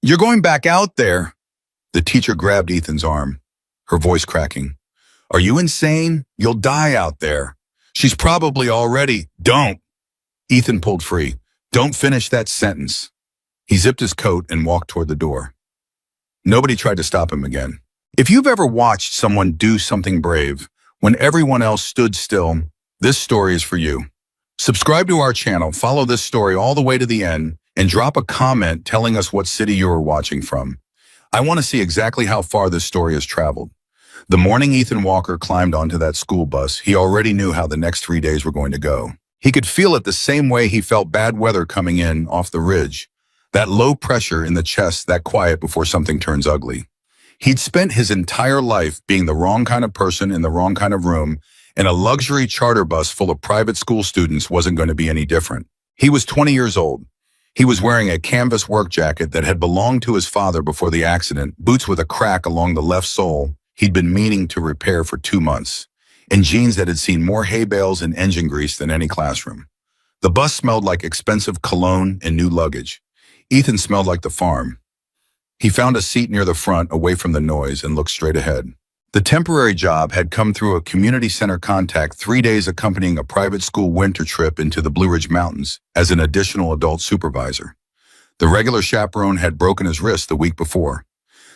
You're going back out there. The teacher grabbed Ethan's arm, her voice cracking. Are you insane? You'll die out there. She's probably already. Don't. Ethan pulled free. Don't finish that sentence. He zipped his coat and walked toward the door. Nobody tried to stop him again. If you've ever watched someone do something brave when everyone else stood still, this story is for you. Subscribe to our channel, follow this story all the way to the end, and drop a comment telling us what city you are watching from. I want to see exactly how far this story has traveled. The morning Ethan Walker climbed onto that school bus, he already knew how the next 3 days were going to go. He could feel it the same way he felt bad weather coming in off the ridge. That low pressure in the chest, that quiet before something turns ugly. He'd spent his entire life being the wrong kind of person in the wrong kind of room, and a luxury charter bus full of private school students wasn't going to be any different. He was 20 years old. He was wearing a canvas work jacket that had belonged to his father before the accident, boots with a crack along the left sole he'd been meaning to repair for 2 months, and jeans that had seen more hay bales and engine grease than any classroom. The bus smelled like expensive cologne and new luggage. Ethan smelled like the farm. He found a seat near the front, away from the noise, and looked straight ahead. The temporary job had come through a community center contact 3 days accompanying a private school winter trip into the Blue Ridge Mountains as an additional adult supervisor. The regular chaperone had broken his wrist the week before.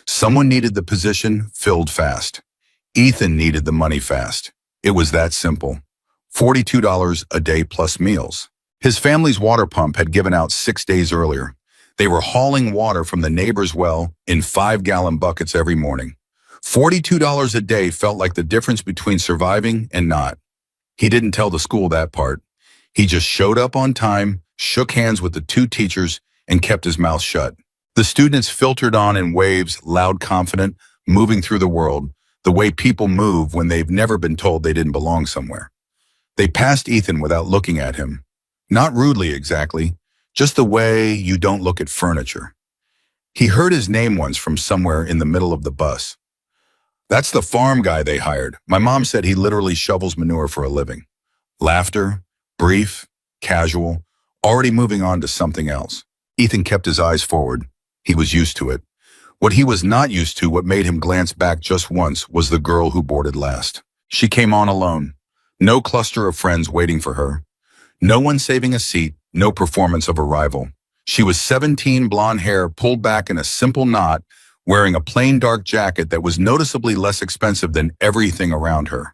Someone needed the position filled fast. Ethan needed the money fast. It was that simple. $42 a day plus meals. His family's water pump had given out 6 days earlier. They were hauling water from the neighbor's well in 5-gallon buckets every morning. $42 a day felt like the difference between surviving and not. He didn't tell the school that part. He just showed up on time, shook hands with the 2 teachers, and kept his mouth shut. The students filtered on in waves, loud, confident, moving through the world, the way people move when they've never been told they didn't belong somewhere. They passed Ethan without looking at him. Not rudely exactly, just the way you don't look at furniture. He heard his name once from somewhere in the middle of the bus. That's the farm guy they hired. My mom said he literally shovels manure for a living. Laughter, brief, casual, already moving on to something else. Ethan kept his eyes forward. He was used to it. What he was not used to, what made him glance back just once, was the girl who boarded last. She came on alone. No cluster of friends waiting for her. No one saving a seat, no performance of arrival. She was 17, blonde hair pulled back in a simple knot, wearing a plain dark jacket that was noticeably less expensive than everything around her.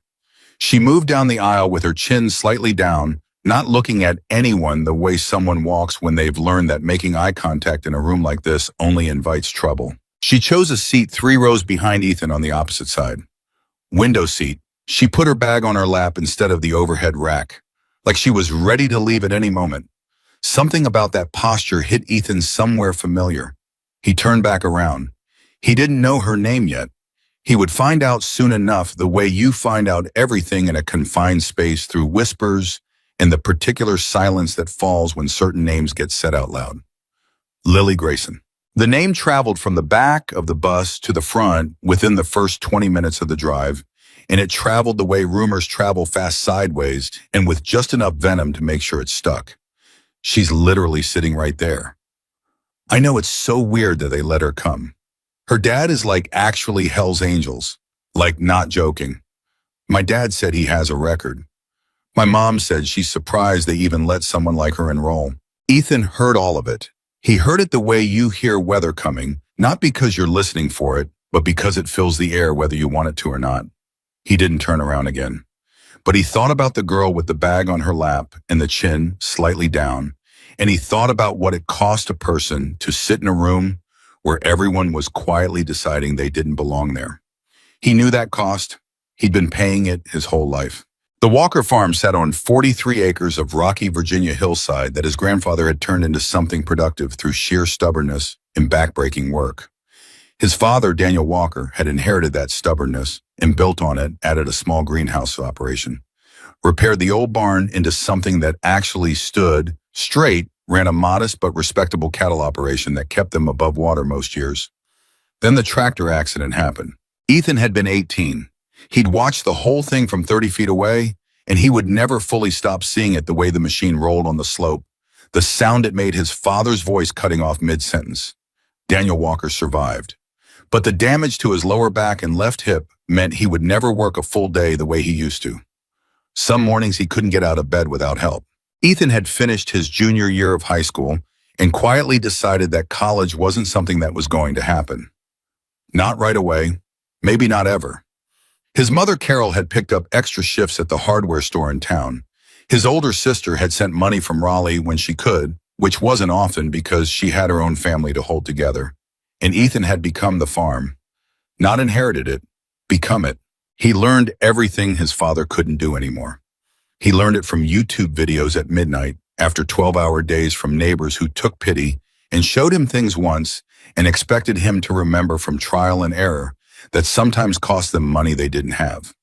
She moved down the aisle with her chin slightly down, not looking at anyone the way someone walks when they've learned that making eye contact in a room like this only invites trouble. She chose a seat 3 rows behind Ethan on the opposite side. Window seat. She put her bag on her lap instead of the overhead rack, like she was ready to leave at any moment. Something about that posture hit Ethan somewhere familiar. He turned back around. He didn't know her name yet. He would find out soon enough, the way you find out everything in a confined space, through whispers and the particular silence that falls when certain names get said out loud. Lily Grayson. The name traveled from the back of the bus to the front within the first 20 minutes of the drive, and it traveled the way rumors travel, fast sideways and with just enough venom to make sure it stuck. She's literally sitting right there. I know it's so weird that they let her come. Her dad is like actually Hell's Angels, like not joking. My dad said he has a record. My mom said she's surprised they even let someone like her enroll. Ethan heard all of it. He heard it the way you hear weather coming, not because you're listening for it, but because it fills the air whether you want it to or not. He didn't turn around again. But he thought about the girl with the bag on her lap and the chin slightly down, and he thought about what it cost a person to sit in a room where everyone was quietly deciding they didn't belong there. He knew that cost. He'd been paying it his whole life. The Walker farm sat on 43 acres of rocky Virginia hillside that his grandfather had turned into something productive through sheer stubbornness and backbreaking work. His father, Daniel Walker, had inherited that stubbornness and built on it, added a small greenhouse operation, repaired the old barn into something that actually stood straight, ran a modest but respectable cattle operation that kept them above water most years. Then the tractor accident happened. Ethan had been 18. He'd watched the whole thing from 30 feet away, and he would never fully stop seeing it, the way the machine rolled on the slope, the sound it made, his father's voice cutting off mid-sentence. Daniel Walker survived. But the damage to his lower back and left hip meant he would never work a full day the way he used to. Some mornings he couldn't get out of bed without help. Ethan had finished his junior year of high school and quietly decided that college wasn't something that was going to happen. Not right away, maybe not ever. His mother Carol had picked up extra shifts at the hardware store in town. His older sister had sent money from Raleigh when she could, which wasn't often because she had her own family to hold together. And Ethan had become the farm. Not inherited it, become it. He learned everything his father couldn't do anymore. He learned it from YouTube videos at midnight, after 12-hour days from neighbors who took pity and showed him things once and expected him to remember from trial and error that sometimes cost them money they didn't have.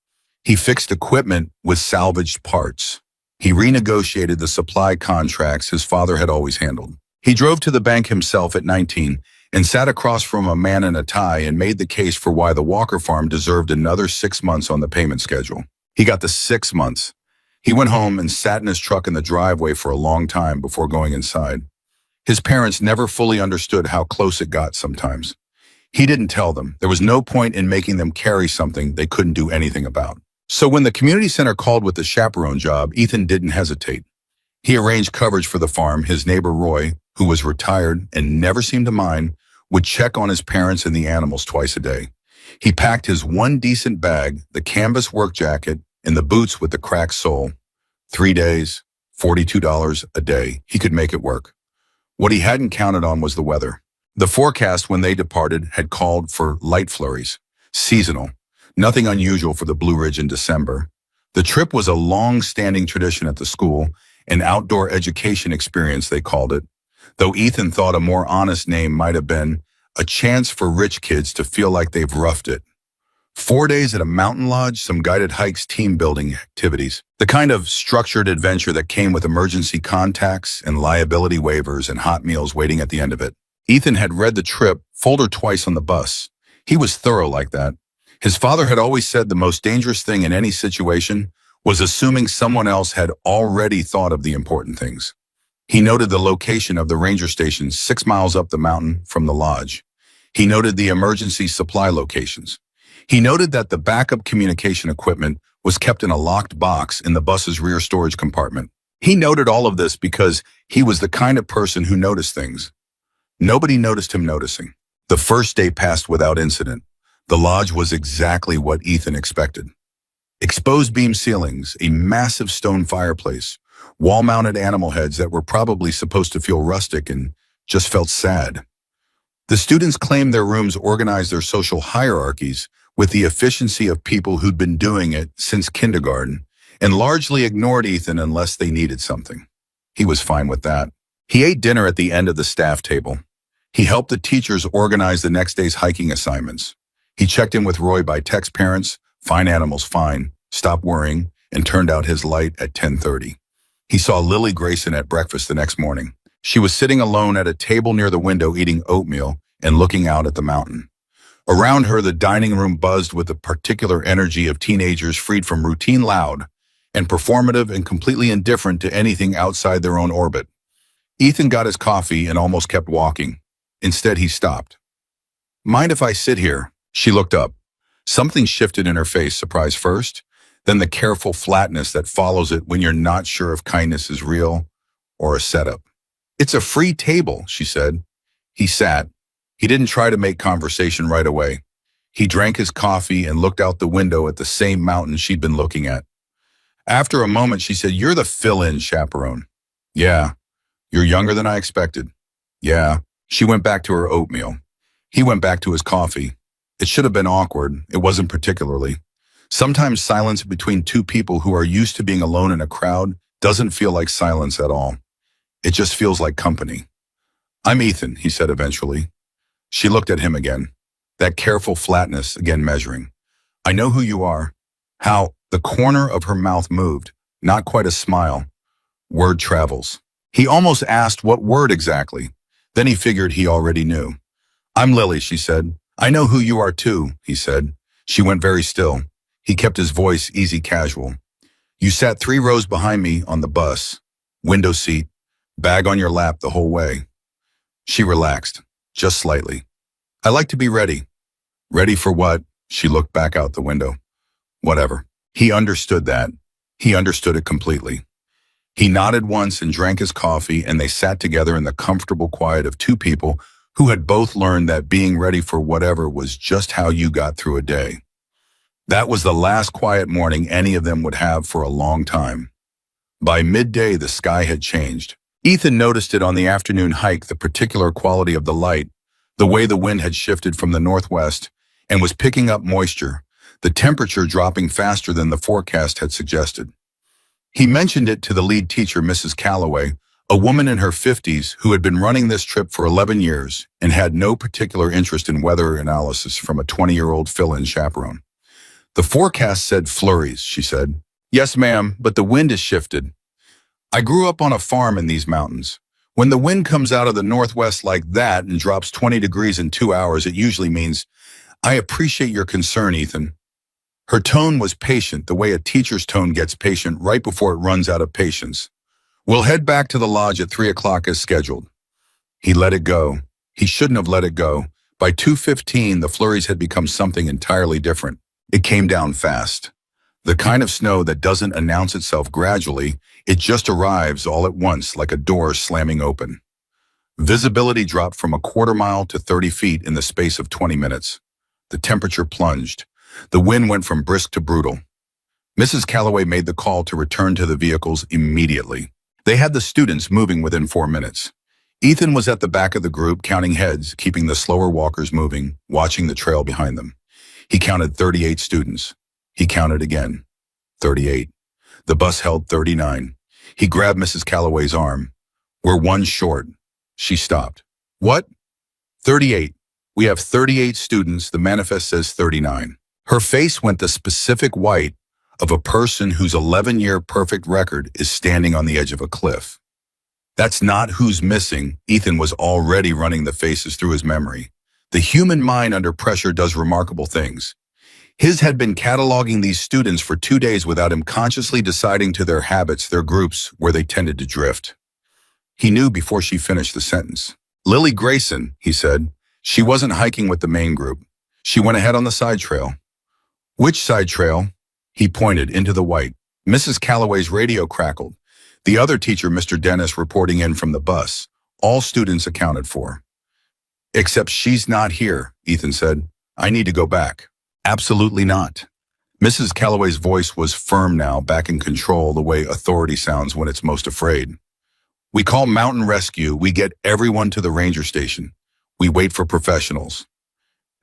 He fixed equipment with salvaged parts. He renegotiated the supply contracts his father had always handled. He drove to the bank himself at 19 and sat across from a man in a tie and made the case for why the Walker farm deserved another 6 months on the payment schedule. He got the 6 months. He went home and sat in his truck in the driveway for a long time before going inside. His parents never fully understood how close it got sometimes. He didn't tell them. There was no point in making them carry something they couldn't do anything about. So when the community center called with the chaperone job, Ethan didn't hesitate. He arranged coverage for the farm. His neighbor Roy, who was retired and never seemed to mind, would check on his parents and the animals twice a day. He packed his one decent bag, the canvas work jacket, and the boots with the cracked sole. 3 days, $42 a day. He could make it work. What he hadn't counted on was the weather. The forecast when they departed had called for light flurries, seasonal, nothing unusual for the Blue Ridge in December. The trip was a long-standing tradition at the school, an outdoor education experience they called it, though Ethan thought a more honest name might have been a chance for rich kids to feel like they've roughed it. 4 days at a mountain lodge, some guided hikes, team building activities, the kind of structured adventure that came with emergency contacts and liability waivers and hot meals waiting at the end of it. Ethan had read the trip folder twice on the bus. He was thorough like that. His father had always said the most dangerous thing in any situation was assuming someone else had already thought of the important things. He noted the location of the ranger station 6 miles up the mountain from the lodge. He noted the emergency supply locations. He noted that the backup communication equipment was kept in a locked box in the bus's rear storage compartment. He noted all of this because he was the kind of person who noticed things. Nobody noticed him noticing. The first day passed without incident. The lodge was exactly what Ethan expected. Exposed beam ceilings, a massive stone fireplace, wall-mounted animal heads that were probably supposed to feel rustic and just felt sad. The students claimed their rooms organized their social hierarchies with the efficiency of people who'd been doing it since kindergarten and largely ignored Ethan unless they needed something. He was fine with that. He ate dinner at the end of the staff table. He helped the teachers organize the next day's hiking assignments. He checked in with Roy by text parents, fine animals fine, stop worrying, and turned out his light at 10:30. He saw Lily Grayson at breakfast the next morning. She was sitting alone at a table near the window eating oatmeal and looking out at the mountain. Around her, the dining room buzzed with the particular energy of teenagers freed from routine loud and performative and completely indifferent to anything outside their own orbit. Ethan got his coffee and almost kept walking. Instead, he stopped. "Mind if I sit here?" She looked up. Something shifted in her face, surprise first, then the careful flatness that follows it when you're not sure if kindness is real or a setup. "It's a free table," she said. He sat. He didn't try to make conversation right away. He drank his coffee and looked out the window at the same mountain she'd been looking at. After a moment, she said, "You're the fill-in chaperone." "Yeah." "You're younger than I expected." "Yeah." She went back to her oatmeal. He went back to his coffee. It should have been awkward. It wasn't particularly. Sometimes silence between two people who are used to being alone in a crowd doesn't feel like silence at all. It just feels like company. "I'm Ethan," he said eventually. She looked at him again, that careful flatness again measuring. "I know who you are." How the corner of her mouth moved, not quite a smile. Word travels. He almost asked what word exactly. Then he figured he already knew. "I'm Lily," she said. "I know who you are too," he said. She went very still. He kept his voice easy casual. "You sat 3 rows behind me on the bus, window seat, bag on your lap the whole way." She relaxed. just slightly. I like to be ready. Ready for what? She looked back out the window. Whatever. He understood that. He understood it completely. He nodded once and drank his coffee, and they sat together in the comfortable quiet of two people who had both learned that being ready for whatever was just how you got through a day. That was the last quiet morning any of them would have for a long time. By midday, the sky had changed. Ethan noticed it on the afternoon hike, the particular quality of the light, the way the wind had shifted from the northwest and was picking up moisture, the temperature dropping faster than the forecast had suggested. He mentioned it to the lead teacher, Mrs. Calloway, a woman in her 50s who had been running this trip for 11 years and had no particular interest in weather analysis from a 20-year-old fill-in chaperone. The forecast said flurries, she said. Yes, ma'am, but the wind has shifted. I grew up on a farm in these mountains. When the wind comes out of the northwest like that and drops 20 degrees in 2 hours, it usually means, I appreciate your concern, Ethan. Her tone was patient, the way a teacher's tone gets patient right before it runs out of patience. We'll head back to the lodge at 3 o'clock as scheduled. He let it go. He shouldn't have let it go. By 2:15, the flurries had become something entirely different. It came down fast. The kind of snow that doesn't announce itself gradually, it just arrives all at once like a door slamming open. Visibility dropped from a quarter mile to 30 feet in the space of 20 minutes. The temperature plunged. The wind went from brisk to brutal. Mrs. Calloway made the call to return to the vehicles immediately. They had the students moving within 4 minutes. Ethan was at the back of the group, counting heads, keeping the slower walkers moving, watching the trail behind them. He counted 38 students. He counted again. 38. The bus held 39. He grabbed Mrs. Calloway's arm. We're one short. She stopped. What? 38. We have 38 students. The manifest says 39. Her face went the specific white of a person whose 11-year perfect record is standing on the edge of a cliff. That's not who's missing. Ethan was already running the faces through his memory. The human mind under pressure does remarkable things. His had been cataloging these students for 2 days without him consciously deciding to their habits, their groups, where they tended to drift. He knew before she finished the sentence. Lily Grayson, he said. She wasn't hiking with the main group. She went ahead on the side trail. Which side trail? He pointed into the white. Mrs. Calloway's radio crackled. The other teacher, Mr. Dennis, reporting in from the bus. All students accounted for. Except she's not here, Ethan said. I need to go back. Absolutely not. Mrs. Calloway's voice was firm now, back in control, the way authority sounds when it's most afraid. We call mountain rescue. We get everyone to the ranger station. We wait for professionals.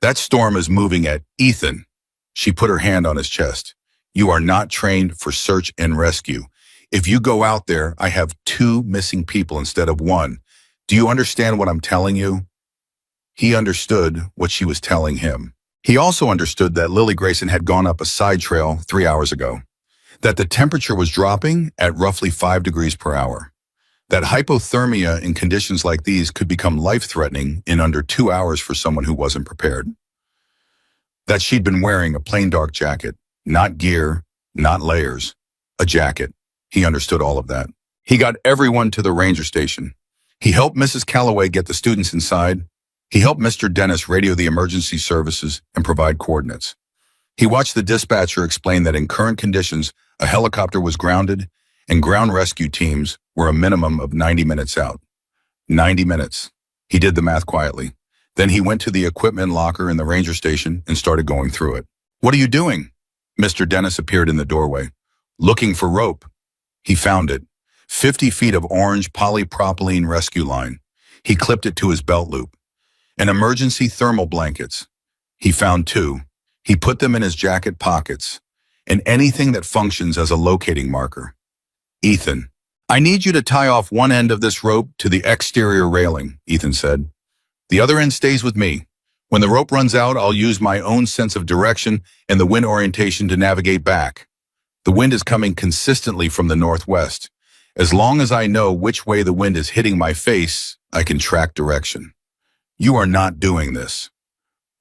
That storm is moving at Ethan. She put her hand on his chest. You are not trained for search and rescue. If you go out there, I have 2 missing people instead of 1. Do you understand what I'm telling you? He understood what she was telling him. He also understood that Lily Grayson had gone up a side trail 3 hours ago, that the temperature was dropping at roughly 5 degrees per hour, that hypothermia in conditions like these could become life-threatening in under 2 hours for someone who wasn't prepared, that she'd been wearing a plain dark jacket, not gear, not layers, a jacket. He understood all of that. He got everyone to the ranger station. He helped Mrs. Calloway get the students inside. He helped Mr. Dennis radio the emergency services and provide coordinates. He watched the dispatcher explain that in current conditions, a helicopter was grounded and ground rescue teams were a minimum of 90 minutes out. 90 minutes. He did the math quietly. Then he went to the equipment locker in the ranger station and started going through it. What are you doing? Mr. Dennis appeared in the doorway. Looking for rope. He found it. 50 feet of orange polypropylene rescue line. He clipped it to his belt loop. And emergency thermal blankets. He found 2. He put them in his jacket pockets. And anything that functions as a locating marker. Ethan, I need you to tie off one end of this rope to the exterior railing, Ethan said. The other end stays with me. When the rope runs out, I'll use my own sense of direction and the wind orientation to navigate back. The wind is coming consistently from the northwest. As long as I know which way the wind is hitting my face, I can track direction. You are not doing this.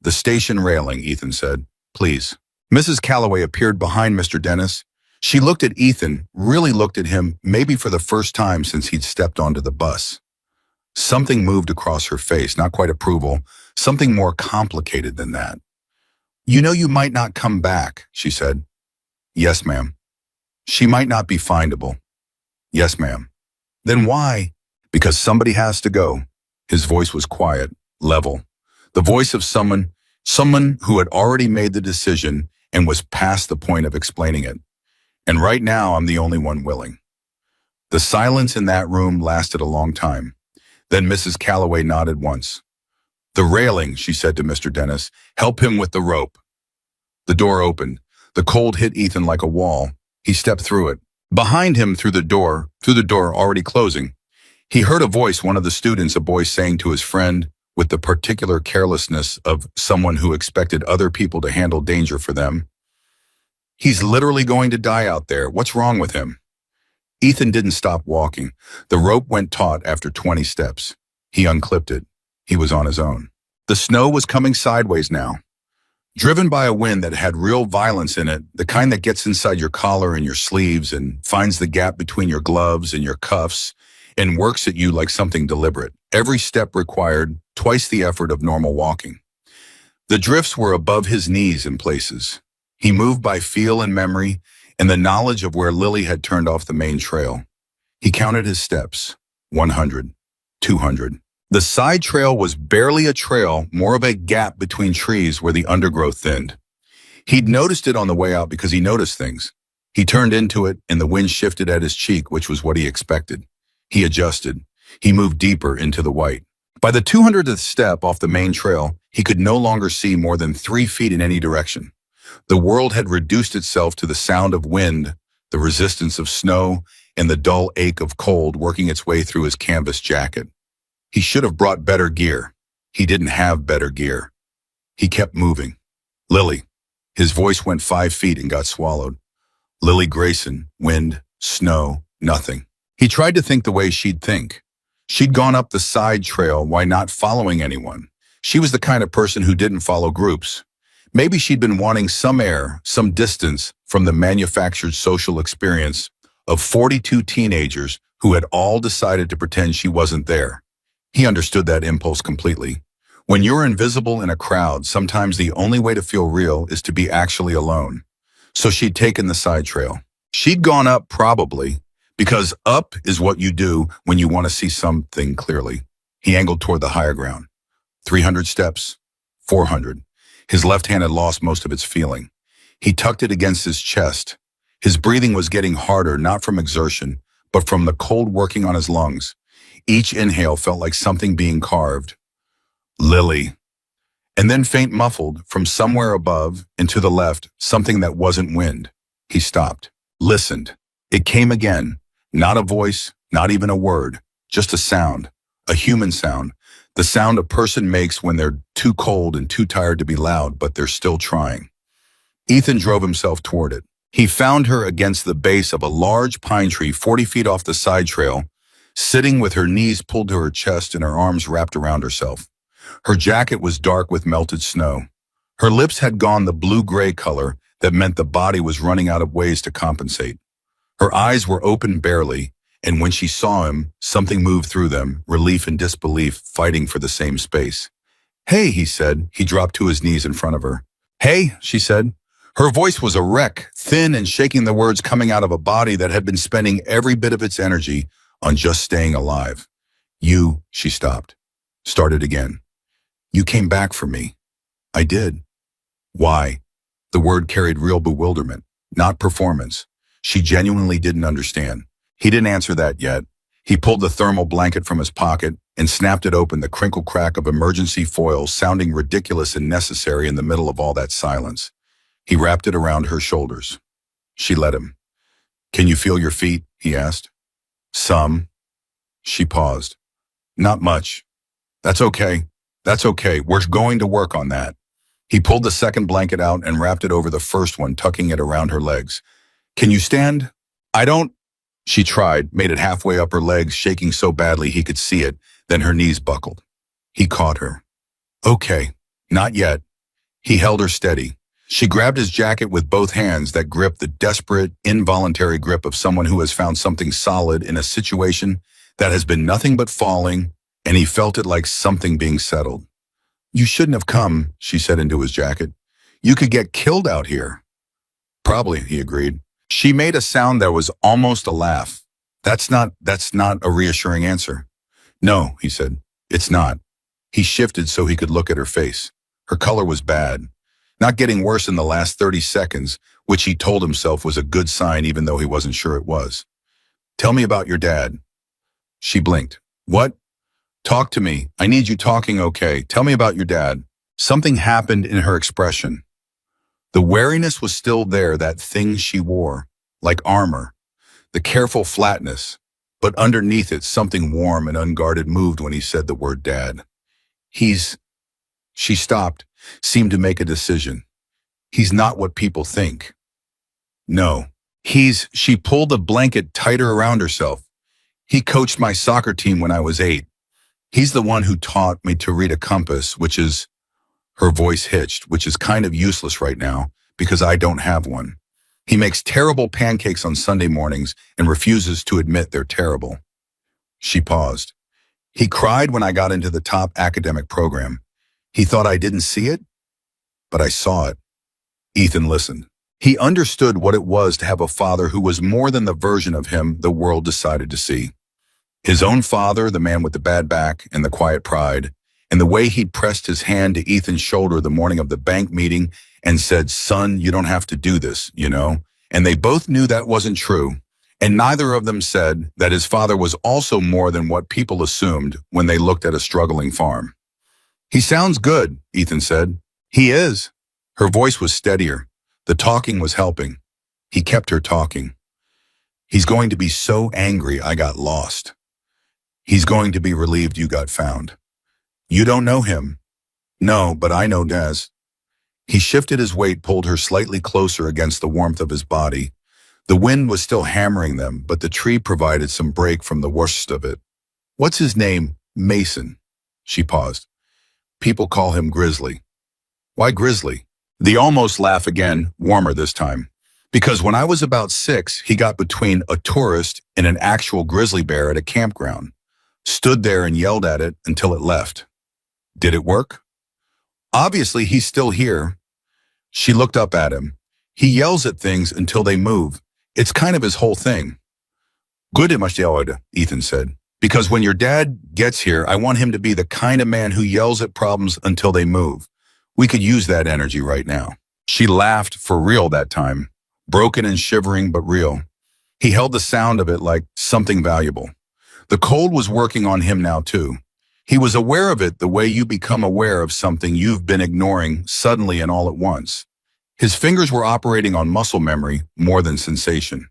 The station railing, Ethan said. Please. Mrs. Calloway appeared behind Mr. Dennis. She looked at Ethan, really looked at him, maybe for the first time since he'd stepped onto the bus. Something moved across her face, not quite approval, something more complicated than that. You know you might not come back, she said. Yes, ma'am. She might not be findable. Yes, ma'am. Then why? Because somebody has to go. His voice was quiet, level. The voice of someone who had already made the decision and was past the point of explaining it. And right now, I'm the only one willing. The silence in that room lasted a long time. Then Mrs. Calloway nodded once. The railing, she said to Mr. Dennis. Help him with the rope. The door opened. The cold hit Ethan like a wall. He stepped through it. Behind him, through the door already closing, he heard a voice, one of the students, a boy saying to his friend, with the particular carelessness of someone who expected other people to handle danger for them. He's literally going to die out there. What's wrong with him? Ethan didn't stop walking. The rope went taut after 20 steps. He unclipped it. He was on his own. The snow was coming sideways now, driven by a wind that had real violence in it, the kind that gets inside your collar and your sleeves and finds the gap between your gloves and your cuffs and works at you like something deliberate. Every step required twice the effort of normal walking. The drifts were above his knees in places. He moved by feel and memory and the knowledge of where Lily had turned off the main trail. He counted his steps. 100, 200. The side trail was barely a trail, more of a gap between trees where the undergrowth thinned. He'd noticed it on the way out because he noticed things. He turned into it and the wind shifted at his cheek, which was what he expected. He adjusted. He moved deeper into the white. By the 200th step off the main trail, he could no longer see more than 3 feet in any direction. The world had reduced itself to the sound of wind, the resistance of snow, and the dull ache of cold working its way through his canvas jacket. He should have brought better gear. He didn't have better gear. He kept moving. Lily. His voice went 5 feet and got swallowed. Lily Grayson, wind, snow, nothing. He tried to think the way she'd think. She'd gone up the side trail, why not following anyone? She was the kind of person who didn't follow groups. Maybe she'd been wanting some air, some distance from the manufactured social experience of 42 teenagers who had all decided to pretend she wasn't there. He understood that impulse completely. When you're invisible in a crowd, sometimes the only way to feel real is to be actually alone. So she'd taken the side trail. She'd gone up probably, because up is what you do when you want to see something clearly. He angled toward the higher ground. 300 steps, 400. His left hand had lost most of its feeling. He tucked it against his chest. His breathing was getting harder, not from exertion, but from the cold working on his lungs. Each inhale felt like something being carved. Lily. And then faint muffled, from somewhere above and to the left, something that wasn't wind. He stopped, listened. It came again. Not a voice, not even a word, just a sound, a human sound. The sound a person makes when they're too cold and too tired to be loud, but they're still trying. Ethan drove himself toward it. He found her against the base of a large pine tree 40 feet off the side trail, sitting with her knees pulled to her chest and her arms wrapped around herself. Her jacket was dark with melted snow. Her lips had gone the blue-gray color that meant the body was running out of ways to compensate. Her eyes were open barely, and when she saw him, something moved through them, relief and disbelief fighting for the same space. Hey, he said. He dropped to his knees in front of her. Hey, she said. Her voice was a wreck, thin and shaking the words coming out of a body that had been spending every bit of its energy on just staying alive. You, she stopped. Started again. You came back for me. I did. Why? The word carried real bewilderment, not performance. She genuinely didn't understand. He didn't answer that yet. He pulled the thermal blanket from his pocket and snapped it open, the crinkle crack of emergency foil sounding ridiculous and necessary in the middle of all that silence. He wrapped it around her shoulders. She let him. Can you feel your feet? He asked. Some. She paused. Not much. That's okay. That's okay. We're going to work on that. He pulled the second blanket out and wrapped it over the first one, tucking it around her legs. Can you stand? I don't. She tried, made it halfway up her legs, shaking so badly he could see it, then her knees buckled. He caught her. Okay, not yet. He held her steady. She grabbed his jacket with both hands, that grip, the desperate, involuntary grip of someone who has found something solid in a situation that has been nothing but falling and he felt it like something being settled. You shouldn't have come, she said into his jacket. You could get killed out here. Probably, he agreed. She made a sound that was almost a laugh. That's not a reassuring answer. No, he said. It's not. He shifted so he could look at her face. Her color was bad, not getting worse in the last 30 seconds, which he told himself was a good sign even though he wasn't sure it was. Tell me about your dad. She blinked. What? Talk to me. I need you talking, okay. Tell me about your dad. Something happened in her expression. The wariness was still there, that thing she wore, like armor, the careful flatness, but underneath it something warm and unguarded moved when he said the word dad. She stopped, seemed to make a decision. He's not what people think. No. She pulled the blanket tighter around herself. He coached my soccer team when I was 8. He's the one who taught me to read a compass, her voice hitched, which is kind of useless right now because I don't have one. He makes terrible pancakes on Sunday mornings and refuses to admit they're terrible. She paused. He cried when I got into the top academic program. He thought I didn't see it, but I saw it. Ethan listened. He understood what it was to have a father who was more than the version of him the world decided to see. His own father, the man with the bad back and the quiet pride, and the way he'd pressed his hand to Ethan's shoulder the morning of the bank meeting and said, son, you don't have to do this, you know? And they both knew that wasn't true. And neither of them said that his father was also more than what people assumed when they looked at a struggling farm. He sounds good, Ethan said. He is. Her voice was steadier. The talking was helping. He kept her talking. He's going to be so angry I got lost. He's going to be relieved you got found. You don't know him. No, but I know Des. He shifted his weight, pulled her slightly closer against the warmth of his body. The wind was still hammering them, but the tree provided some break from the worst of it. What's his name? Mason. She paused. People call him Grizzly. Why Grizzly? The almost laugh again, warmer this time. Because when I was about 6, he got between a tourist and an actual grizzly bear at a campground. Stood there and yelled at it until it left. Did it work? Obviously, he's still here. She looked up at him. He yells at things until they move. It's kind of his whole thing. Good, Ethan said. Because when your dad gets here, I want him to be the kind of man who yells at problems until they move. We could use that energy right now. She laughed for real that time. Broken and shivering, but real. He held the sound of it like something valuable. The cold was working on him now too. He was aware of it the way you become aware of something you've been ignoring suddenly and all at once. His fingers were operating on muscle memory more than sensation.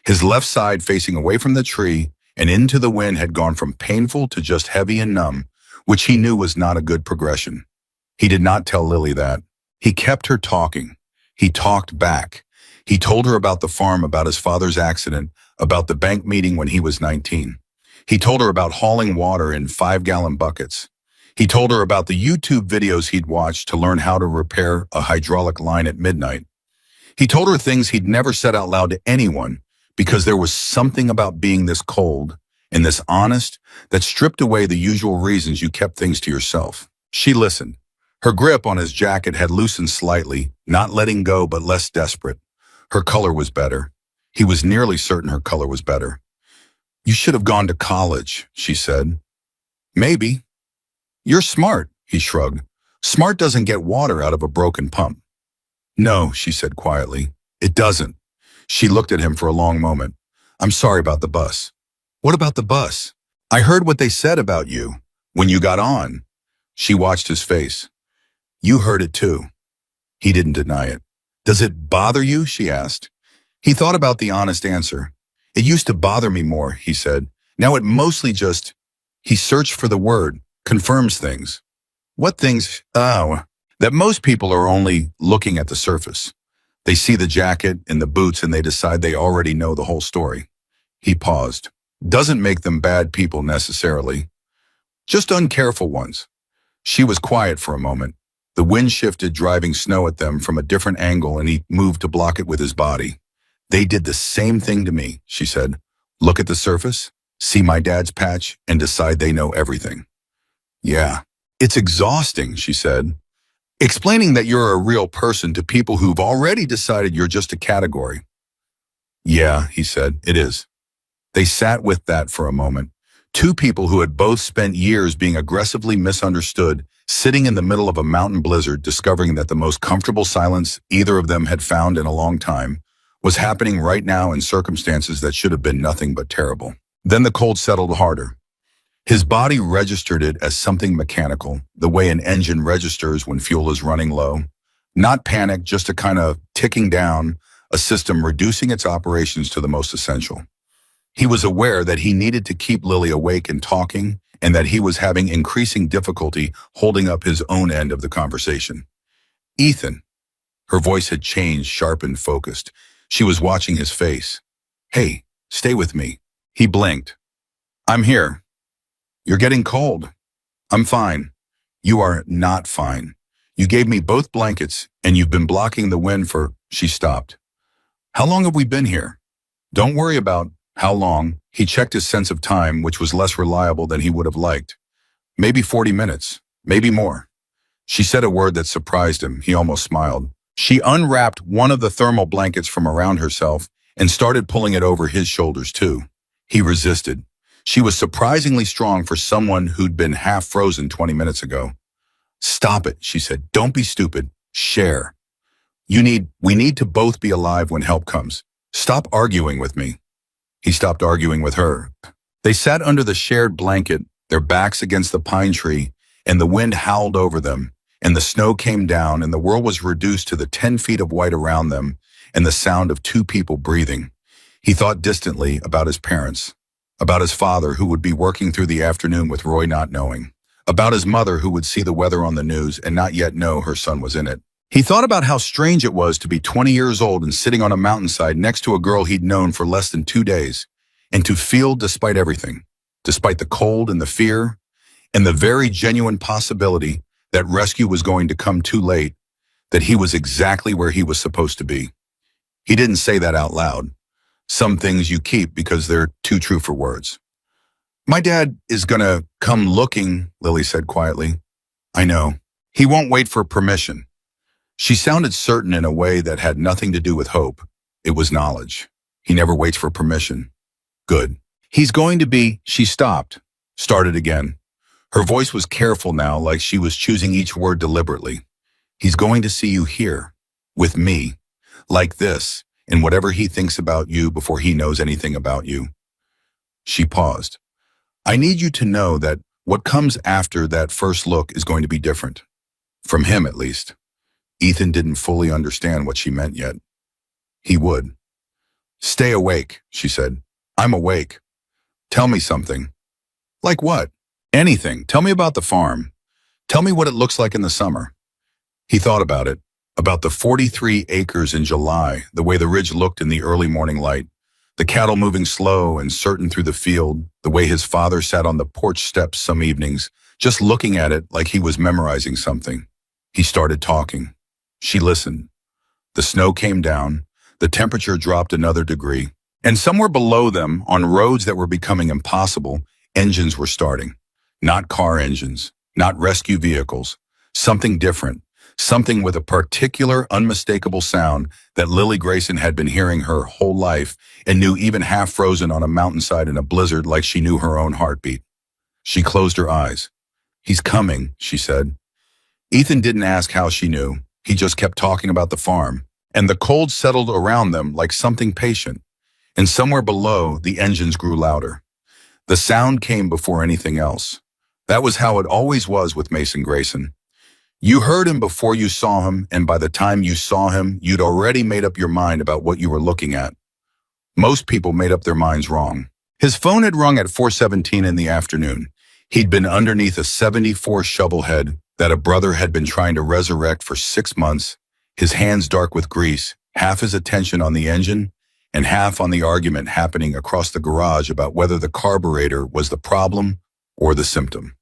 His left side facing away from the tree and into the wind had gone from painful to just heavy and numb, which he knew was not a good progression. He did not tell Lily that. He kept her talking. He talked back. He told her about the farm, about his father's accident, about the bank meeting when he was 19. He told her about hauling water in 5-gallon buckets. He told her about the YouTube videos he'd watched to learn how to repair a hydraulic line at midnight. He told her things he'd never said out loud to anyone because there was something about being this cold and this honest that stripped away the usual reasons you kept things to yourself. She listened. Her grip on his jacket had loosened slightly, not letting go but less desperate. Her color was better. He was nearly certain her color was better. You should have gone to college, she said. Maybe. You're smart, he shrugged. Smart doesn't get water out of a broken pump. No, she said quietly. It doesn't. She looked at him for a long moment. I'm sorry about the bus. What about the bus? I heard what they said about you when you got on. She watched his face. You heard it too. He didn't deny it. Does it bother you? She asked. He thought about the honest answer. It used to bother me more, he said. Now it mostly just, he searched for the word, confirms things. What things? Oh, that most people are only looking at the surface. They see the jacket and the boots and they decide they already know the whole story. He paused. Doesn't make them bad people necessarily. Just uncareful ones. She was quiet for a moment. The wind shifted, driving snow at them from a different angle, and he moved to block it with his body. They did the same thing to me, she said. Look at the surface, see my dad's patch, and decide they know everything. Yeah. It's exhausting, she said. Explaining that you're a real person to people who've already decided you're just a category. Yeah, he said, it is. They sat with that for a moment. Two people who had both spent years being aggressively misunderstood, sitting in the middle of a mountain blizzard, discovering that the most comfortable silence either of them had found in a long time was happening right now in circumstances that should have been nothing but terrible. Then the cold settled harder. His body registered it as something mechanical, the way an engine registers when fuel is running low. Not panic, just a kind of ticking down, a system reducing its operations to the most essential. He was aware that he needed to keep Lily awake and talking, and that he was having increasing difficulty holding up his own end of the conversation. Ethan. Her voice had changed, sharp and focused. She was watching his face. Hey, stay with me. He blinked. I'm here. You're getting cold. I'm fine. You are not fine. You gave me both blankets, and you've been blocking the wind for... She stopped. How long have we been here? Don't worry about how long. He checked his sense of time, which was less reliable than he would have liked. Maybe 40 minutes. Maybe more. She said a word that surprised him. He almost smiled. She unwrapped one of the thermal blankets from around herself and started pulling it over his shoulders too. He resisted. She was surprisingly strong for someone who'd been half frozen 20 minutes ago. Stop it, she said. Don't be stupid. Share. We need to both be alive when help comes. Stop arguing with me. He stopped arguing with her. They sat under the shared blanket, their backs against the pine tree, and the wind howled over them, and the snow came down, and the world was reduced to the 10 feet of white around them, and the sound of two people breathing. He thought distantly about his parents, about his father who would be working through the afternoon with Roy not knowing, about his mother who would see the weather on the news and not yet know her son was in it. He thought about how strange it was to be 20 years old and sitting on a mountainside next to a girl he'd known for less than 2 days, and to feel despite everything, despite the cold and the fear, and the very genuine possibility that rescue was going to come too late, that he was exactly where he was supposed to be. He didn't say that out loud. Some things you keep because they're too true for words. My dad is gonna come looking, Lily said quietly. I know. He won't wait for permission. She sounded certain in a way that had nothing to do with hope. It was knowledge. He never waits for permission. Good. He's going to be... She stopped, started again. Her voice was careful now, like she was choosing each word deliberately. He's going to see you here, with me, like this, in whatever he thinks about you before he knows anything about you. She paused. I need you to know that what comes after that first look is going to be different. From him, at least. Ethan didn't fully understand what she meant yet. He would. Stay awake, she said. I'm awake. Tell me something. Like what? Anything. Tell me about the farm. Tell me what it looks like in the summer. He thought about it, about the 43 acres in July, the way the ridge looked in the early morning light, the cattle moving slow and certain through the field, the way his father sat on the porch steps some evenings, just looking at it like he was memorizing something. He started talking. She listened. The snow came down, the temperature dropped another degree, and somewhere below them, on roads that were becoming impossible, engines were starting. Not car engines, not rescue vehicles, something different, something with a particular unmistakable sound that Lily Grayson had been hearing her whole life and knew even half frozen on a mountainside in a blizzard like she knew her own heartbeat. She closed her eyes. He's coming, she said. Ethan didn't ask how she knew. He just kept talking about the farm, and the cold settled around them like something patient. And somewhere below, the engines grew louder. The sound came before anything else. That was how it always was with Mason Grayson. You heard him before you saw him, and by the time you saw him, you'd already made up your mind about what you were looking at. Most people made up their minds wrong. His phone had rung at 4:17 in the afternoon. He'd been underneath a 74 shovel head that a brother had been trying to resurrect for 6 months, his hands dark with grease, half his attention on the engine, and half on the argument happening across the garage about whether the carburetor was the problem or the symptom.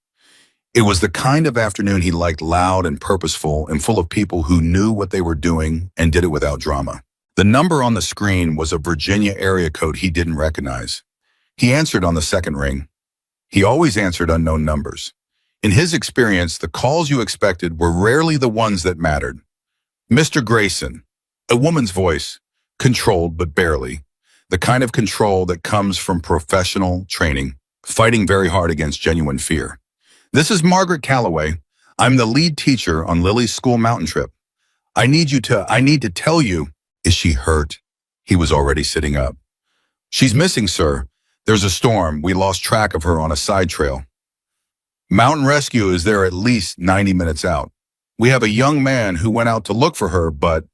It was the kind of afternoon he liked, loud and purposeful and full of people who knew what they were doing and did it without drama. The number on the screen was a Virginia area code he didn't recognize. He answered on the second ring. He always answered unknown numbers. In his experience, the calls you expected were rarely the ones that mattered. Mr. Grayson, a woman's voice, controlled but barely. The kind of control that comes from professional training, fighting very hard against genuine fear. This is Margaret Calloway. I'm the lead teacher on Lily's school mountain trip. I need to tell you. Is she hurt? He was already sitting up. She's missing, sir. There's a storm. We lost track of her on a side trail. Mountain rescue is there at least 90 minutes out. We have a young man who went out to look for her, but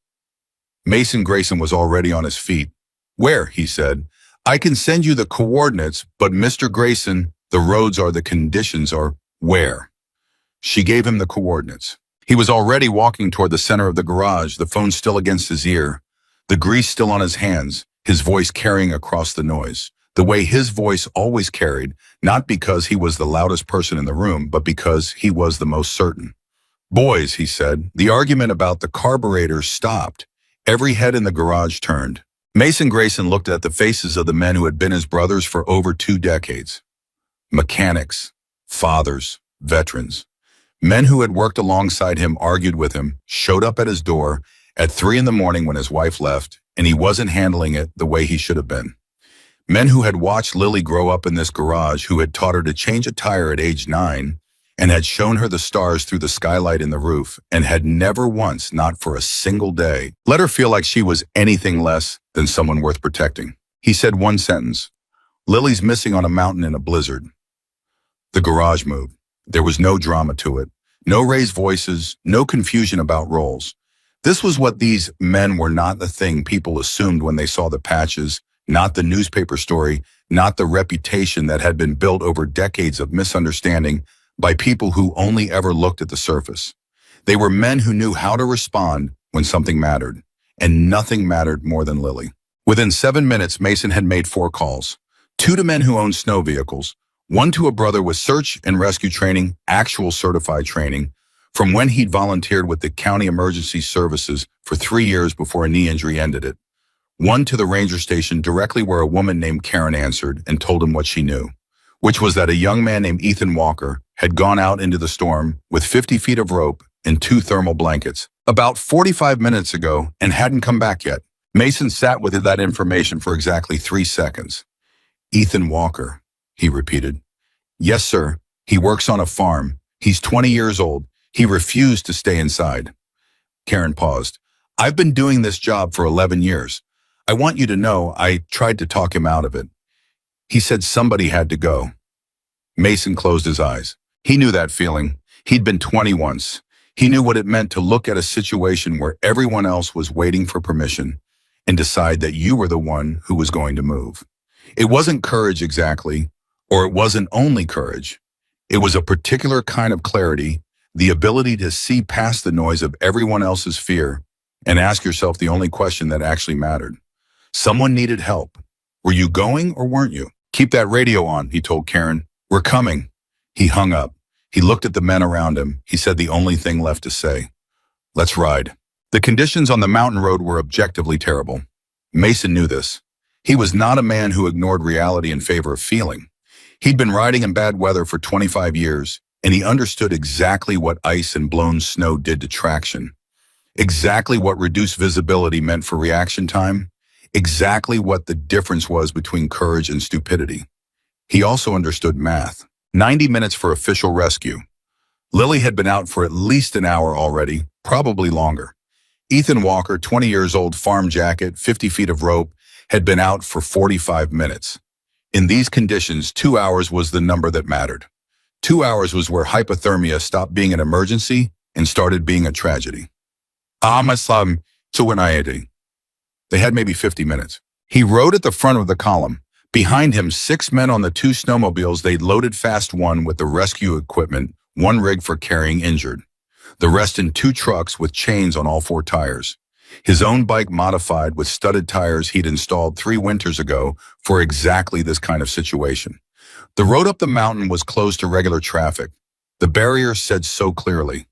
Mason Grayson was already on his feet. Where? He said. I can send you the coordinates, but Mr. Grayson, the conditions are where? She gave him the coordinates. He was already walking toward the center of the garage, the phone still against his ear, the grease still on his hands, his voice carrying across the noise. The way his voice always carried, not because he was the loudest person in the room, but because he was the most certain. Boys, he said, the argument about the carburetor stopped. Every head in the garage turned. Mason Grayson looked at the faces of the men who had been his brothers for over 2 decades. Mechanics, fathers, veterans. Men who had worked alongside him argued with him, showed up at his door at 3 in the morning when his wife left, and he wasn't handling it the way he should have been. Men who had watched Lily grow up in this garage, who had taught her to change a tire at age 9, and had shown her the stars through the skylight in the roof, and had never once, not for a single day, let her feel like she was anything less than someone worth protecting. He said one sentence, Lily's missing on a mountain in a blizzard. The garage moved. There was no drama to it, no raised voices, no confusion about roles. This was what these men were, not the thing people assumed when they saw the patches, not the newspaper story, not the reputation that had been built over decades of misunderstanding by people who only ever looked at the surface. They were men who knew how to respond when something mattered, and nothing mattered more than Lily. Within 7 minutes, Mason had made 4 calls, 2 to men who owned snow vehicles, 1 to a brother with search and rescue training, actual certified training, from when he'd volunteered with the county emergency services for 3 years before a knee injury ended it, 1 to the ranger station directly where a woman named Karen answered and told him what she knew, which was that a young man named Ethan Walker had gone out into the storm with 50 feet of rope and 2 thermal blankets about 45 minutes ago and hadn't come back yet. Mason sat with that information for exactly 3 seconds. Ethan Walker, he repeated. Yes, sir. He works on a farm. He's 20 years old. He refused to stay inside. Karen paused. I've been doing this job for 11 years. I want you to know I tried to talk him out of it. He said somebody had to go. Mason closed his eyes. He knew that feeling. He'd been 20 once. He knew what it meant to look at a situation where everyone else was waiting for permission and decide that you were the one who was going to move. It wasn't courage exactly, or it wasn't only courage. It was a particular kind of clarity, the ability to see past the noise of everyone else's fear and ask yourself the only question that actually mattered. Someone needed help. Were you going or weren't you? Keep that radio on, he told Karen. We're coming. He hung up. He looked at the men around him. He said the only thing left to say. Let's ride. The conditions on the mountain road were objectively terrible. Mason knew this. He was not a man who ignored reality in favor of feeling. He'd been riding in bad weather for 25 years, and he understood exactly what ice and blown snow did to traction. Exactly what reduced visibility meant for reaction time. Exactly what the difference was between courage and stupidity. He also understood math. 90 minutes for official rescue. Lily had been out for at least an hour already, probably longer. Ethan Walker, 20 years old, farm jacket, 50 feet of rope, had been out for 45 minutes. In these conditions, 2 hours was the number that mattered. 2 hours was where hypothermia stopped being an emergency and started being a tragedy. They had maybe 50 minutes. He rode at the front of the column. Behind him, 6 men on the 2 snowmobiles they'd loaded fast, 1 with the rescue equipment, 1 rig for carrying injured. The rest in 2 trucks with chains on all 4 tires. His own bike modified with studded tires he'd installed 3 winters ago for exactly this kind of situation. The road up the mountain was closed to regular traffic. The barrier said so clearly.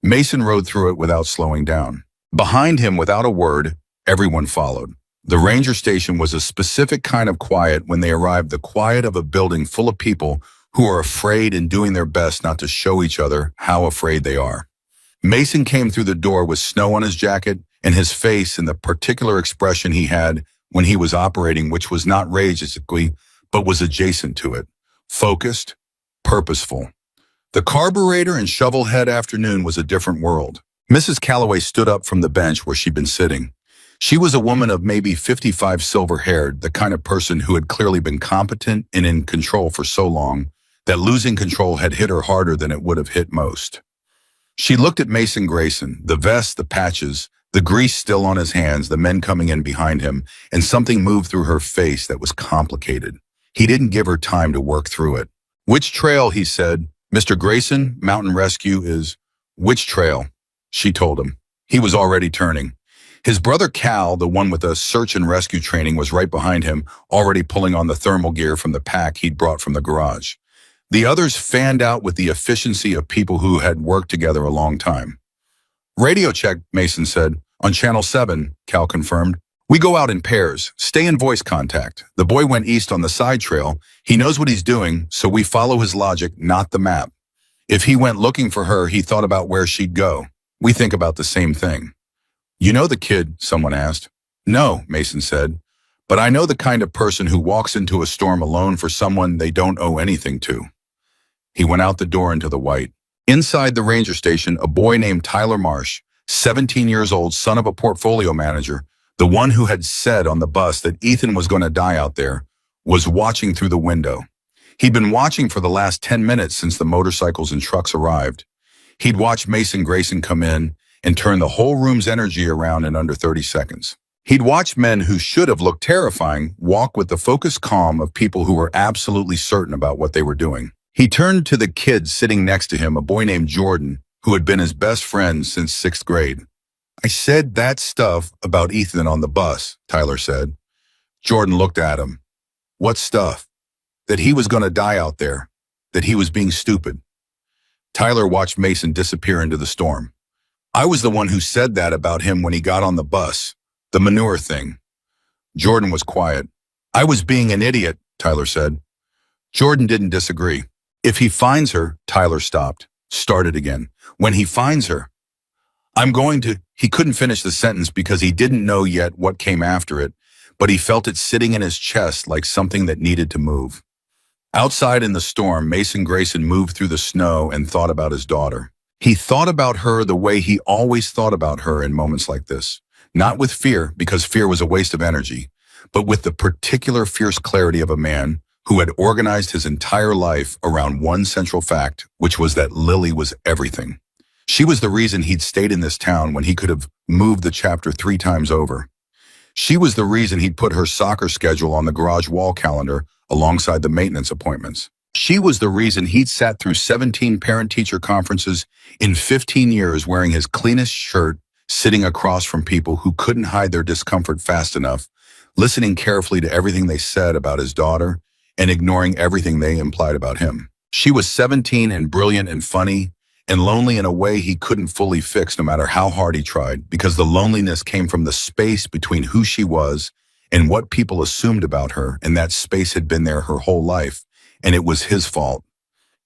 Mason rode through it without slowing down. Behind him, without a word, everyone followed. The ranger station was a specific kind of quiet when they arrived, the quiet of a building full of people who are afraid and doing their best not to show each other how afraid they are. Mason came through the door with snow on his jacket and his face and the particular expression he had when he was operating, which was not rageously, but was adjacent to it. Focused, purposeful. The carburetor and shovelhead afternoon was a different world. Mrs. Calloway stood up from the bench where she'd been sitting. She was a woman of maybe 55, silver-haired, the kind of person who had clearly been competent and in control for so long that losing control had hit her harder than it would have hit most. She looked at Mason Grayson, the vest, the patches, the grease still on his hands, the men coming in behind him, and something moved through her face that was complicated. He didn't give her time to work through it. "Which trail?" he said. "Mr. Grayson, Mountain Rescue is—" "Which trail?" she told him. He was already turning. His brother Cal, the one with the search and rescue training, was right behind him, already pulling on the thermal gear from the pack he'd brought from the garage. The others fanned out with the efficiency of people who had worked together a long time. "Radio check," Mason said. "On Channel 7, Cal confirmed. "We go out in pairs. Stay in voice contact. The boy went east on the side trail. He knows what he's doing, so we follow his logic, not the map. If he went looking for her, he thought about where she'd go. We think about the same thing." "You know the kid?" someone asked. "No," Mason said. "But I know the kind of person who walks into a storm alone for someone they don't owe anything to." He went out the door into the white. Inside the ranger station, a boy named Tyler Marsh, 17 years old, son of a portfolio manager, the one who had said on the bus that Ethan was going to die out there, was watching through the window. He'd been watching for the last 10 minutes since the motorcycles and trucks arrived. He'd watched Mason Grayson come in and turn the whole room's energy around in under 30 seconds. He'd watched men who should have looked terrifying walk with the focused calm of people who were absolutely certain about what they were doing. He turned to the kid sitting next to him, a boy named Jordan, who had been his best friend since 6th grade. "I said that stuff about Ethan on the bus," Tyler said. Jordan looked at him. "What stuff?" "That he was going to die out there. That he was being stupid." Tyler watched Mason disappear into the storm. "I was the one who said that about him when he got on the bus. The manure thing." Jordan was quiet. "I was being an idiot," Tyler said. Jordan didn't disagree. "If he finds her," Tyler stopped, started again. "When he finds her, I'm going to—" He couldn't finish the sentence because he didn't know yet what came after it, but he felt it sitting in his chest like something that needed to move. Outside in the storm, Mason Grayson moved through the snow and thought about his daughter. He thought about her the way he always thought about her in moments like this. Not with fear, because fear was a waste of energy, but with the particular fierce clarity of a man who had organized his entire life around one central fact, which was that Lily was everything. She was the reason he'd stayed in this town when he could have moved the chapter 3 times over. She was the reason he'd put her soccer schedule on the garage wall calendar alongside the maintenance appointments. She was the reason he'd sat through 17 parent-teacher conferences in 15 years wearing his cleanest shirt, sitting across from people who couldn't hide their discomfort fast enough, listening carefully to everything they said about his daughter, and ignoring everything they implied about him. She was 17 and brilliant and funny and lonely in a way he couldn't fully fix no matter how hard he tried, because the loneliness came from the space between who she was and what people assumed about her, and that space had been there her whole life, and it was his fault.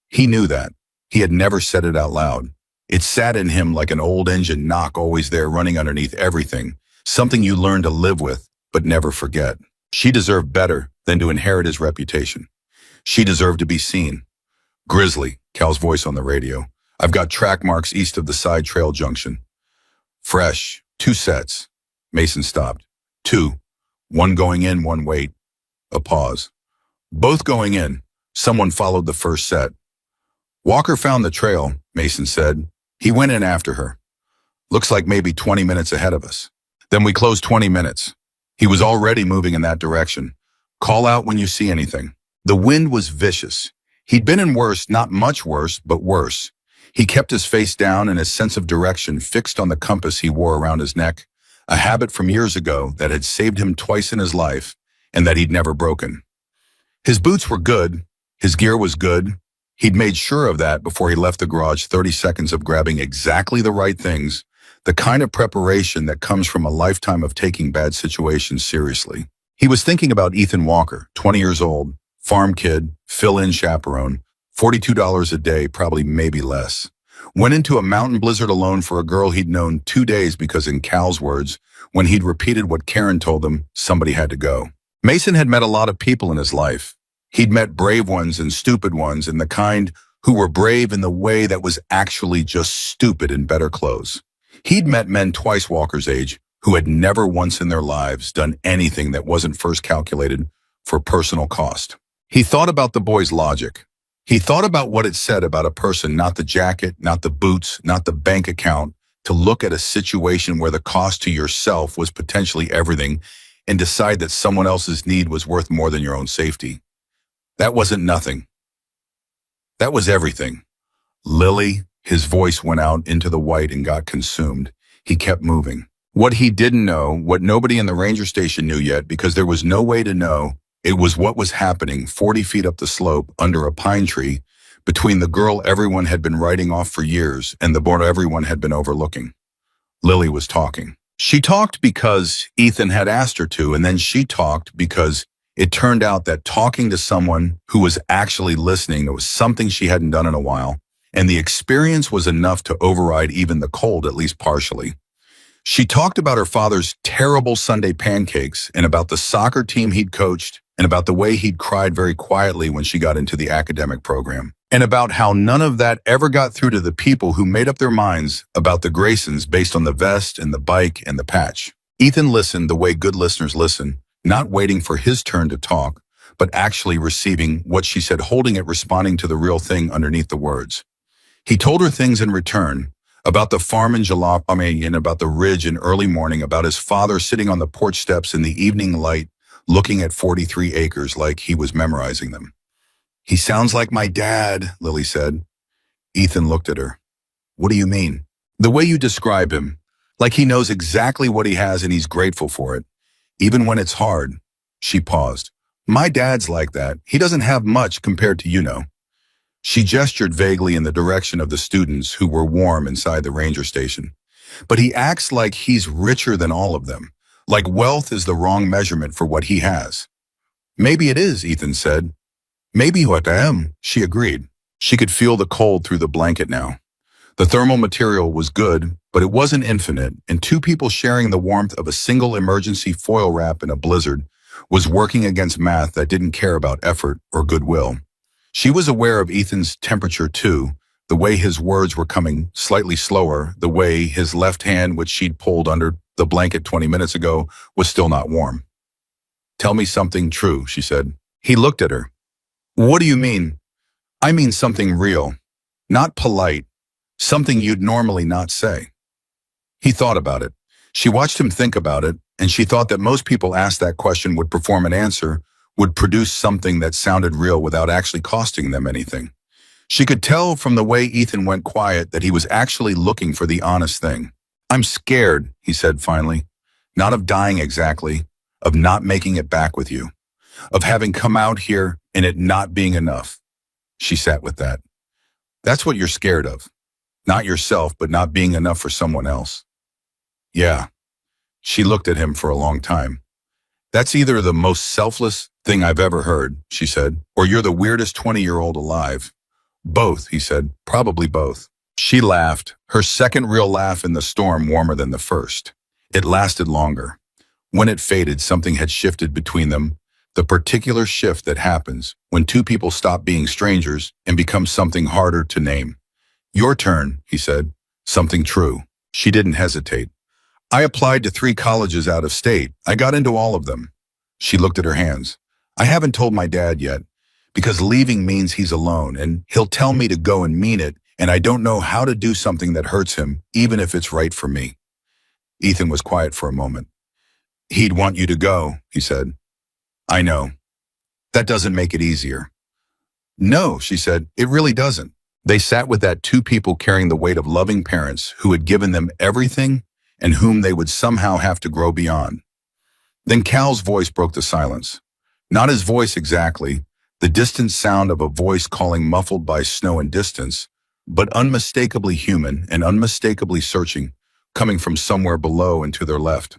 He knew that. He had never said it out loud. It sat in him like an old engine knock always there running underneath everything, something you learn to live with but never forget. She deserved better than to inherit his reputation. She deserved to be seen. "Grizzly," Cal's voice on the radio. "I've got track marks east of the side trail junction." "Fresh. 2 sets." Mason stopped. "2. One going in, one wait." A pause. "Both going in." Someone followed the first set. "Walker found the trail," Mason said. "He went in after her. Looks like maybe 20 minutes ahead of us." "Then we closed 20 minutes. He was already moving in that direction. Call out when you see anything." The wind was vicious. He'd been in worse, not much worse, but worse. He kept his face down and his sense of direction fixed on the compass he wore around his neck, a habit from years ago that had saved him twice in his life and that he'd never broken. His boots were good. His gear was good. He'd made sure of that before he left the garage, 30 seconds of grabbing exactly the right things, the kind of preparation that comes from a lifetime of taking bad situations seriously. He was thinking about Ethan Walker, 20 years old, farm kid, fill-in chaperone, $42 a day, probably maybe less. Went into a mountain blizzard alone for a girl he'd known 2 days because, in Cal's words, when he'd repeated what Karen told him, somebody had to go. Mason had met a lot of people in his life. He'd met brave ones and stupid ones, and the kind who were brave in the way that was actually just stupid in better clothes. He'd met men twice Walker's age who had never once in their lives done anything that wasn't first calculated for personal cost. He thought about the boy's logic. He thought about what it said about a person, not the jacket, not the boots, not the bank account, to look at a situation where the cost to yourself was potentially everything and decide that someone else's need was worth more than your own safety. That wasn't nothing. That was everything. Lily, his voice went out into the white and got consumed. He kept moving. What he didn't know, what nobody in the ranger station knew yet, because there was no way to know, it was what was happening 40 feet up the slope under a pine tree between the girl everyone had been writing off for years and the boy everyone had been overlooking. Lily was talking. She talked because Ethan had asked her to, and then she talked because it turned out that talking to someone who was actually listening, it was something she hadn't done in a while, and the experience was enough to override even the cold, at least partially. She talked about her father's terrible Sunday pancakes and about the soccer team he'd coached and about the way he'd cried very quietly when she got into the academic program, and about how none of that ever got through to the people who made up their minds about the Graysons based on the vest and the bike and the patch. Ethan listened the way good listeners listen, not waiting for his turn to talk, but actually receiving what she said, holding it, responding to the real thing underneath the words. He told her things in return, about the farm in Jalapa and about the ridge in early morning, about his father sitting on the porch steps in the evening light, looking at 43 acres like he was memorizing them. "He sounds like my dad," Lily said. Ethan looked at her. "What do you mean?" "The way you describe him, like he knows exactly what he has and he's grateful for it, even when it's hard." She paused. "My dad's like that. He doesn't have much compared to you." She gestured vaguely in the direction of the students who were warm inside the ranger station. "But he acts like he's richer than all of them, like wealth is the wrong measurement for what he has." "Maybe it is," Ethan said. "Maybe what I am," she agreed. She could feel the cold through the blanket now. The thermal material was good, but it wasn't infinite, and two people sharing the warmth of a single emergency foil wrap in a blizzard was working against math that didn't care about effort or goodwill. She was aware of Ethan's temperature too, the way his words were coming slightly slower, the way his left hand, which she'd pulled under the blanket 20 minutes ago, was still not warm. "Tell me something true," she said. He looked at her. "What do you mean?" "I mean something real, not polite, something you'd normally not say." He thought about it. She watched him think about it, and she thought that most people asked that question would perform an answer, would produce something that sounded real without actually costing them anything. She could tell from the way Ethan went quiet that he was actually looking for the honest thing. "I'm scared," he said finally. "Not of dying exactly, of not making it back with you, of having come out here and it not being enough." She sat with that. "That's what you're scared of. Not yourself, but not being enough for someone else." "Yeah." She looked at him for a long time. "That's either the most selfless thing I've ever heard," she said, "or you're the weirdest 20-year-old alive." "Both," he said, "probably both." She laughed, her second real laugh in the storm warmer than the first. It lasted longer. When it faded, something had shifted between them, the particular shift that happens when two people stop being strangers and become something harder to name. "Your turn," he said. "Something true." She didn't hesitate. "I applied to 3 colleges out of state. I got into all of them." She looked at her hands. "I haven't told my dad yet, because leaving means he's alone, and he'll tell me to go and mean it, and I don't know how to do something that hurts him, even if it's right for me." Ethan was quiet for a moment. "He'd want you to go," he said. "I know. That doesn't make it easier." "No," she said, "it really doesn't." They sat with that, two people carrying the weight of loving parents who had given them everything and whom they would somehow have to grow beyond. Then Cal's voice broke the silence. Not his voice exactly, the distant sound of a voice calling muffled by snow and distance, but unmistakably human and unmistakably searching, coming from somewhere below and to their left.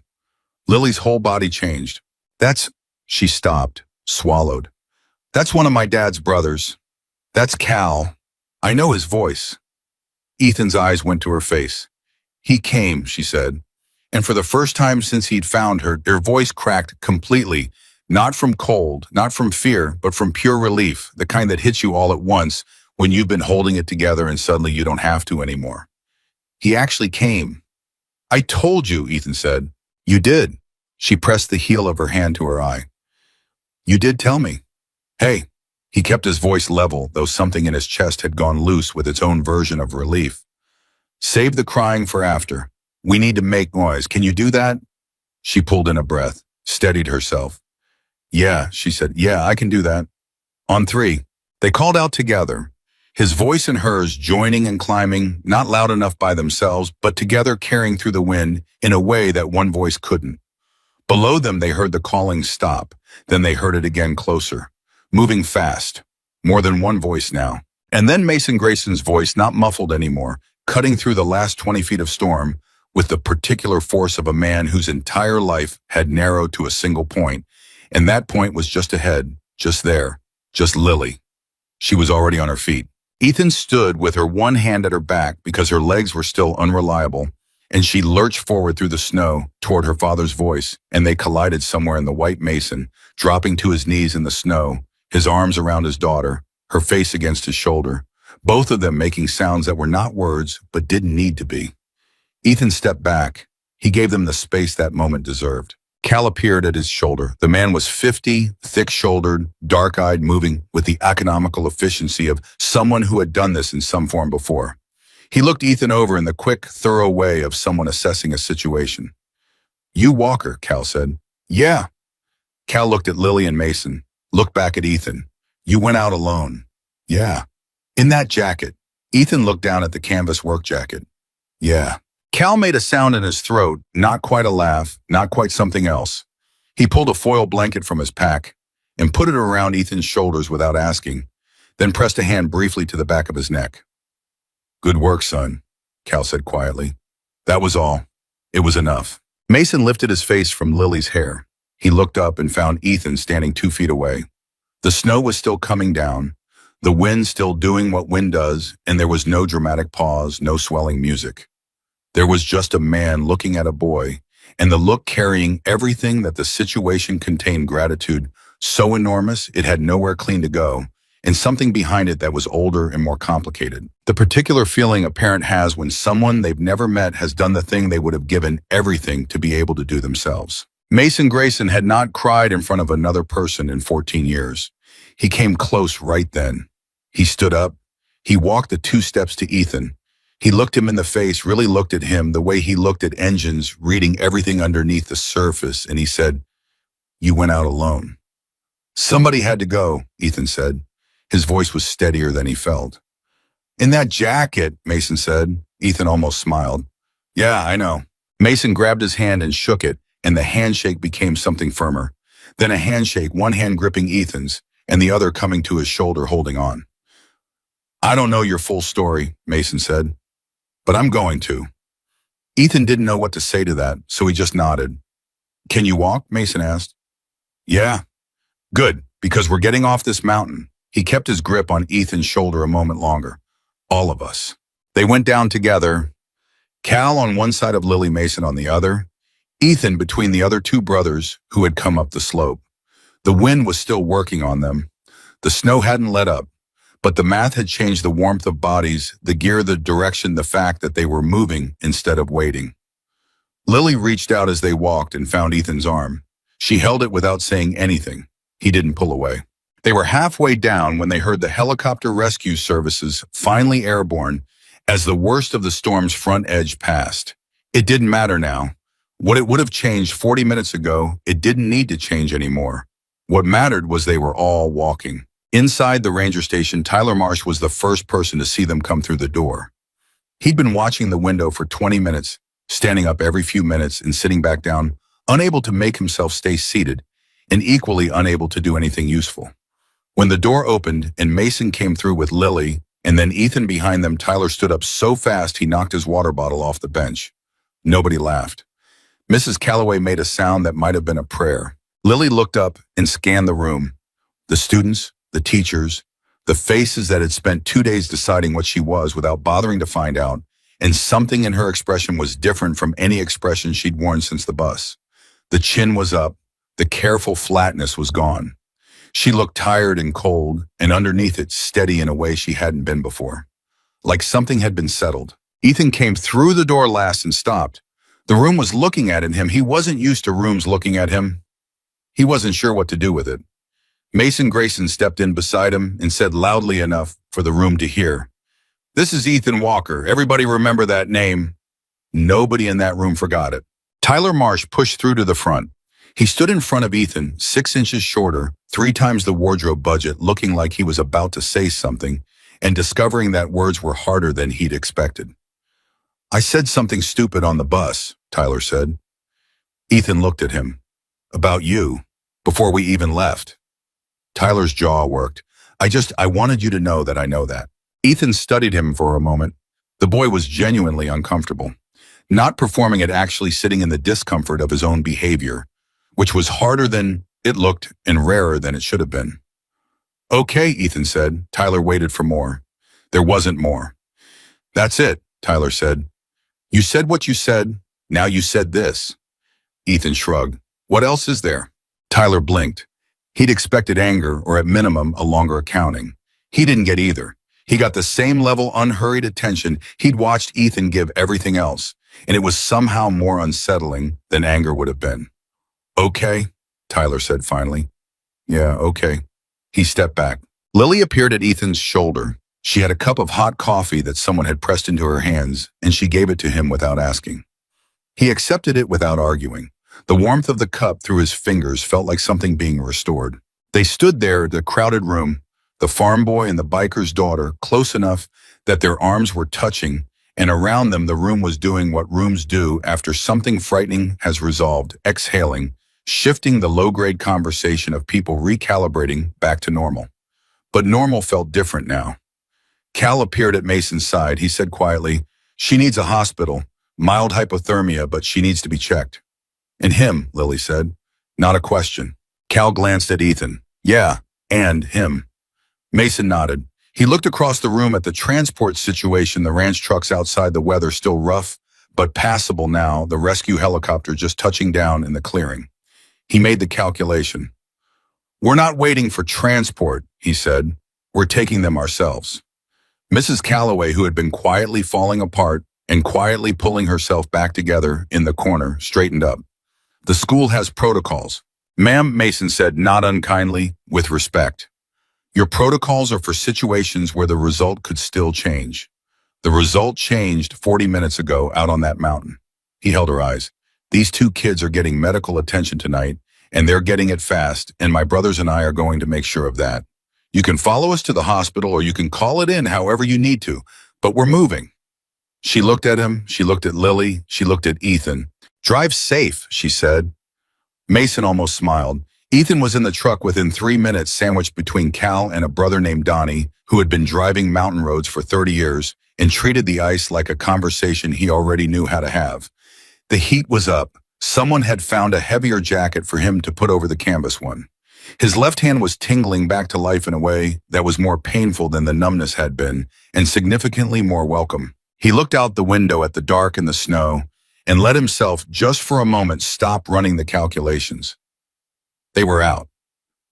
Lily's whole body changed. "That's..." She stopped, swallowed. "That's one of my dad's brothers." That's Cal. I know his voice. Ethan's eyes went to her face. He came, she said. And for the first time since he'd found her, her voice cracked completely, not from cold, not from fear, but from pure relief, the kind that hits you all at once when you've been holding it together and suddenly you don't have to anymore. He actually came. I told you, Ethan said. You did. She pressed the heel of her hand to her eye. You did tell me. Hey. He kept his voice level, though something in his chest had gone loose with its own version of relief. Save the crying for after. We need to make noise. Can you do that? She pulled in a breath, steadied herself. Yeah, she said. Yeah, I can do that. On three. They called out together, his voice and hers joining and climbing, not loud enough by themselves, but together carrying through the wind in a way that one voice couldn't. Below them, they heard the calling stop. Then they heard it again closer. Moving fast, more than one voice now. And then Mason Grayson's voice, not muffled anymore, cutting through the last 20 feet of storm with the particular force of a man whose entire life had narrowed to a single point. And that point was just ahead, just there, just Lily. She was already on her feet. Ethan stood with her one hand at her back because her legs were still unreliable, and she lurched forward through the snow toward her father's voice, and they collided somewhere in the white Mason, dropping to his knees in the snow, his arms around his daughter, her face against his shoulder, both of them making sounds that were not words but didn't need to be. Ethan stepped back. He gave them the space that moment deserved. Cal appeared at his shoulder. The man was 50, thick-shouldered, dark-eyed, moving with the economical efficiency of someone who had done this in some form before. He looked Ethan over in the quick, thorough way of someone assessing a situation. You Walker, Cal said. Yeah. Cal looked at Lily and Mason. Look back at Ethan. You went out alone. Yeah. In that jacket. Ethan looked down at the canvas work jacket. Yeah. Cal made a sound in his throat, not quite a laugh, not quite something else. He pulled a foil blanket from his pack and put it around Ethan's shoulders without asking, then pressed a hand briefly to the back of his neck. Good work, son, Cal said quietly. That was all. It was enough. Mason lifted his face from Lily's hair. He looked up and found Ethan standing 2 feet away. The snow was still coming down, the wind still doing what wind does, and there was no dramatic pause, no swelling music. There was just a man looking at a boy, and the look carrying everything that the situation contained: gratitude, so enormous it had nowhere clean to go, and something behind it that was older and more complicated. The particular feeling a parent has when someone they've never met has done the thing they would have given everything to be able to do themselves. Mason Grayson had not cried in front of another person in 14 years. He came close right then. He stood up. He walked the 2 steps to Ethan. He looked him in the face, really looked at him the way he looked at engines, reading everything underneath the surface, and he said, You went out alone. Somebody had to go, Ethan said. His voice was steadier than he felt. In that jacket, Mason said. Ethan almost smiled. Yeah, I know. Mason grabbed his hand and shook it, and the handshake became something firmer. Then a handshake, one hand gripping Ethan's, and the other coming to his shoulder holding on. I don't know your full story, Mason said, but I'm going to. Ethan didn't know what to say to that, so he just nodded. Can you walk? Mason asked. Yeah. Good, because we're getting off this mountain. He kept his grip on Ethan's shoulder a moment longer. All of us. They went down together, Cal on one side of Lily Mason on the other, Ethan between the other 2 brothers who had come up the slope. The wind was still working on them. The snow hadn't let up, but the math had changed the warmth of bodies, the gear, the direction, the fact that they were moving instead of waiting. Lily reached out as they walked and found Ethan's arm. She held it without saying anything. He didn't pull away. They were halfway down when they heard the helicopter rescue services finally airborne as the worst of the storm's front edge passed. It didn't matter now. What it would have changed 40 minutes ago, it didn't need to change anymore. What mattered was they were all walking. Inside the ranger station, Tyler Marsh was the first person to see them come through the door. He'd been watching the window for 20 minutes, standing up every few minutes and sitting back down, unable to make himself stay seated, and equally unable to do anything useful. When the door opened and Mason came through with Lily, and then Ethan behind them, Tyler stood up so fast he knocked his water bottle off the bench. Nobody laughed. Mrs. Calloway made a sound that might have been a prayer. Lily looked up and scanned the room. The students, the teachers, The faces that had spent 2 days deciding what she was without bothering to find out, and something in her expression was different from any expression she'd worn since the bus. The chin was up, the careful flatness was gone. She looked tired and cold, and underneath it, steady in a way she hadn't been before. Like something had been settled. Ethan came through the door last and stopped. The room was looking at him. He wasn't used to rooms looking at him. He wasn't sure what to do with it. Mason Grayson stepped in beside him and said loudly enough for the room to hear, "This is Ethan Walker. Everybody remember that name." Nobody in that room forgot it. Tyler Marsh pushed through to the front. He stood in front of Ethan, 6 inches shorter, 3 times the wardrobe budget, looking like he was about to say something, and discovering that words were harder than he'd expected. "I said something stupid on the bus," Tyler said. Ethan looked at him. "About you, before we even left." Tyler's jaw worked. I wanted you to know that I know that." Ethan studied him for a moment. The boy was genuinely uncomfortable. Not performing it, actually sitting in the discomfort of his own behavior, which was harder than it looked and rarer than it should have been. "Okay," Ethan said. Tyler waited for more. There wasn't more. "That's it," Tyler said. "You said what you said. Now you said this." Ethan shrugged. "What else is there?" Tyler blinked. He'd expected anger, or at minimum, a longer accounting. He didn't get either. He got the same level unhurried attention he'd watched Ethan give everything else, and it was somehow more unsettling than anger would have been. "Okay," Tyler said finally. "Yeah, okay." He stepped back. Lily appeared at Ethan's shoulder. She had a cup of hot coffee that someone had pressed into her hands, and she gave it to him without asking. He accepted it without arguing. The warmth of the cup through his fingers felt like something being restored. They stood there, the crowded room, the farm boy and the biker's daughter, close enough that their arms were touching, and around them the room was doing what rooms do after something frightening has resolved, exhaling, shifting the low-grade conversation of people recalibrating back to normal. But normal felt different now. Cal appeared at Mason's side. He said quietly, "She needs a hospital, mild hypothermia, but she needs to be checked." "And him," Lily said. "Not a question." Cal glanced at Ethan. "Yeah, and him." Mason nodded. He looked across the room at the transport situation, the ranch trucks outside, the weather still rough, but passable now, the rescue helicopter just touching down in the clearing. He made the calculation. "We're not waiting for transport," he said. "We're taking them ourselves." Mrs. Calloway, who had been quietly falling apart and quietly pulling herself back together in the corner, straightened up. "The school has protocols." "Ma'am," Mason said, not unkindly, with respect. "Your protocols are for situations where the result could still change. The result changed 40 minutes ago out on that mountain." He held her eyes. "These 2 kids are getting medical attention tonight, and they're getting it fast, and my brothers and I are going to make sure of that. You can follow us to the hospital, or you can call it in however you need to, but we're moving." She looked at him, she looked at Lily, she looked at Ethan. "Drive safe," she said. Mason almost smiled. Ethan was in the truck within 3 minutes, sandwiched between Cal and a brother named Donnie, who had been driving mountain roads for 30 years and treated the ice like a conversation he already knew how to have. The heat was up. Someone had found a heavier jacket for him to put over the canvas one. His left hand was tingling back to life in a way that was more painful than the numbness had been, and significantly more welcome. He looked out the window at the dark and the snow, and let himself, just for a moment, stop running the calculations. They were out.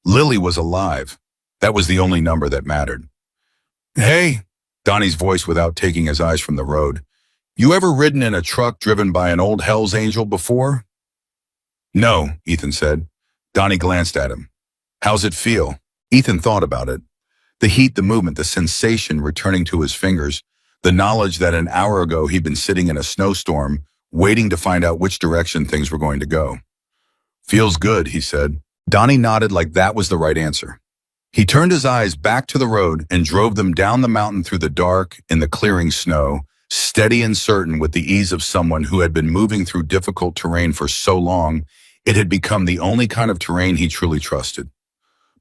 Lily was alive. That was the only number that mattered. "Hey," Donnie's voice without taking his eyes from the road. "You ever ridden in a truck driven by an old Hell's Angel before?" "No," Ethan said. Donnie glanced at him. "How's it feel?" Ethan thought about it. The heat, the movement, the sensation returning to his fingers, the knowledge that an hour ago he'd been sitting in a snowstorm, waiting to find out which direction things were going to go. "Feels good," he said. Donnie nodded like that was the right answer. He turned his eyes back to the road and drove them down the mountain through the dark in the clearing snow, steady and certain with the ease of someone who had been moving through difficult terrain for so long, it had become the only kind of terrain he truly trusted.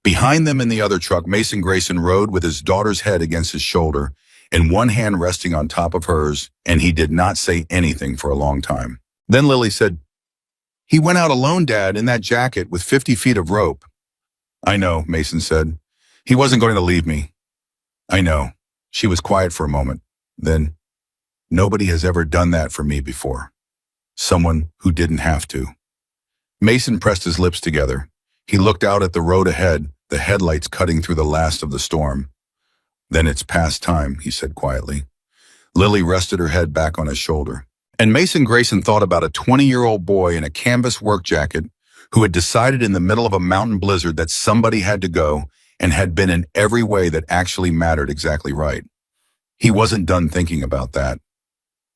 Behind them in the other truck, Mason Grayson rode with his daughter's head against his shoulder and one hand resting on top of hers, and he did not say anything for a long time. Then Lily said, "He went out alone, Dad, in that jacket with 50 feet of rope." "I know," Mason said. "He wasn't going to leave me." I know. She was quiet for a moment. Then, nobody has ever done that for me before. Someone who didn't have to. Mason pressed his lips together. He looked out at the road ahead, the headlights cutting through the last of the storm. Then it's past time, he said quietly. Lily rested her head back on his shoulder. And Mason Grayson thought about a 20-year-old boy in a canvas work jacket who had decided in the middle of a mountain blizzard that somebody had to go and had been in every way that actually mattered exactly right. He wasn't done thinking about that.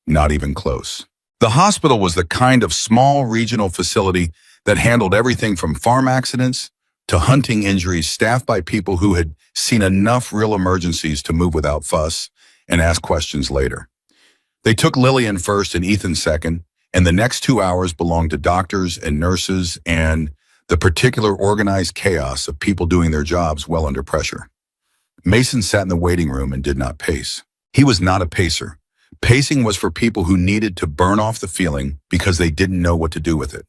Not even close. The hospital was the kind of small regional facility that handled everything from farm accidents to hunting injuries staffed by people who had seen enough real emergencies to move without fuss and ask questions later. They took Lillian first and Ethan second, and the next 2 hours belonged to doctors and nurses and the particular organized chaos of people doing their jobs well under pressure. Mason sat in the waiting room and did not pace. He was not a pacer. Pacing was for people who needed to burn off the feeling because they didn't know what to do with it.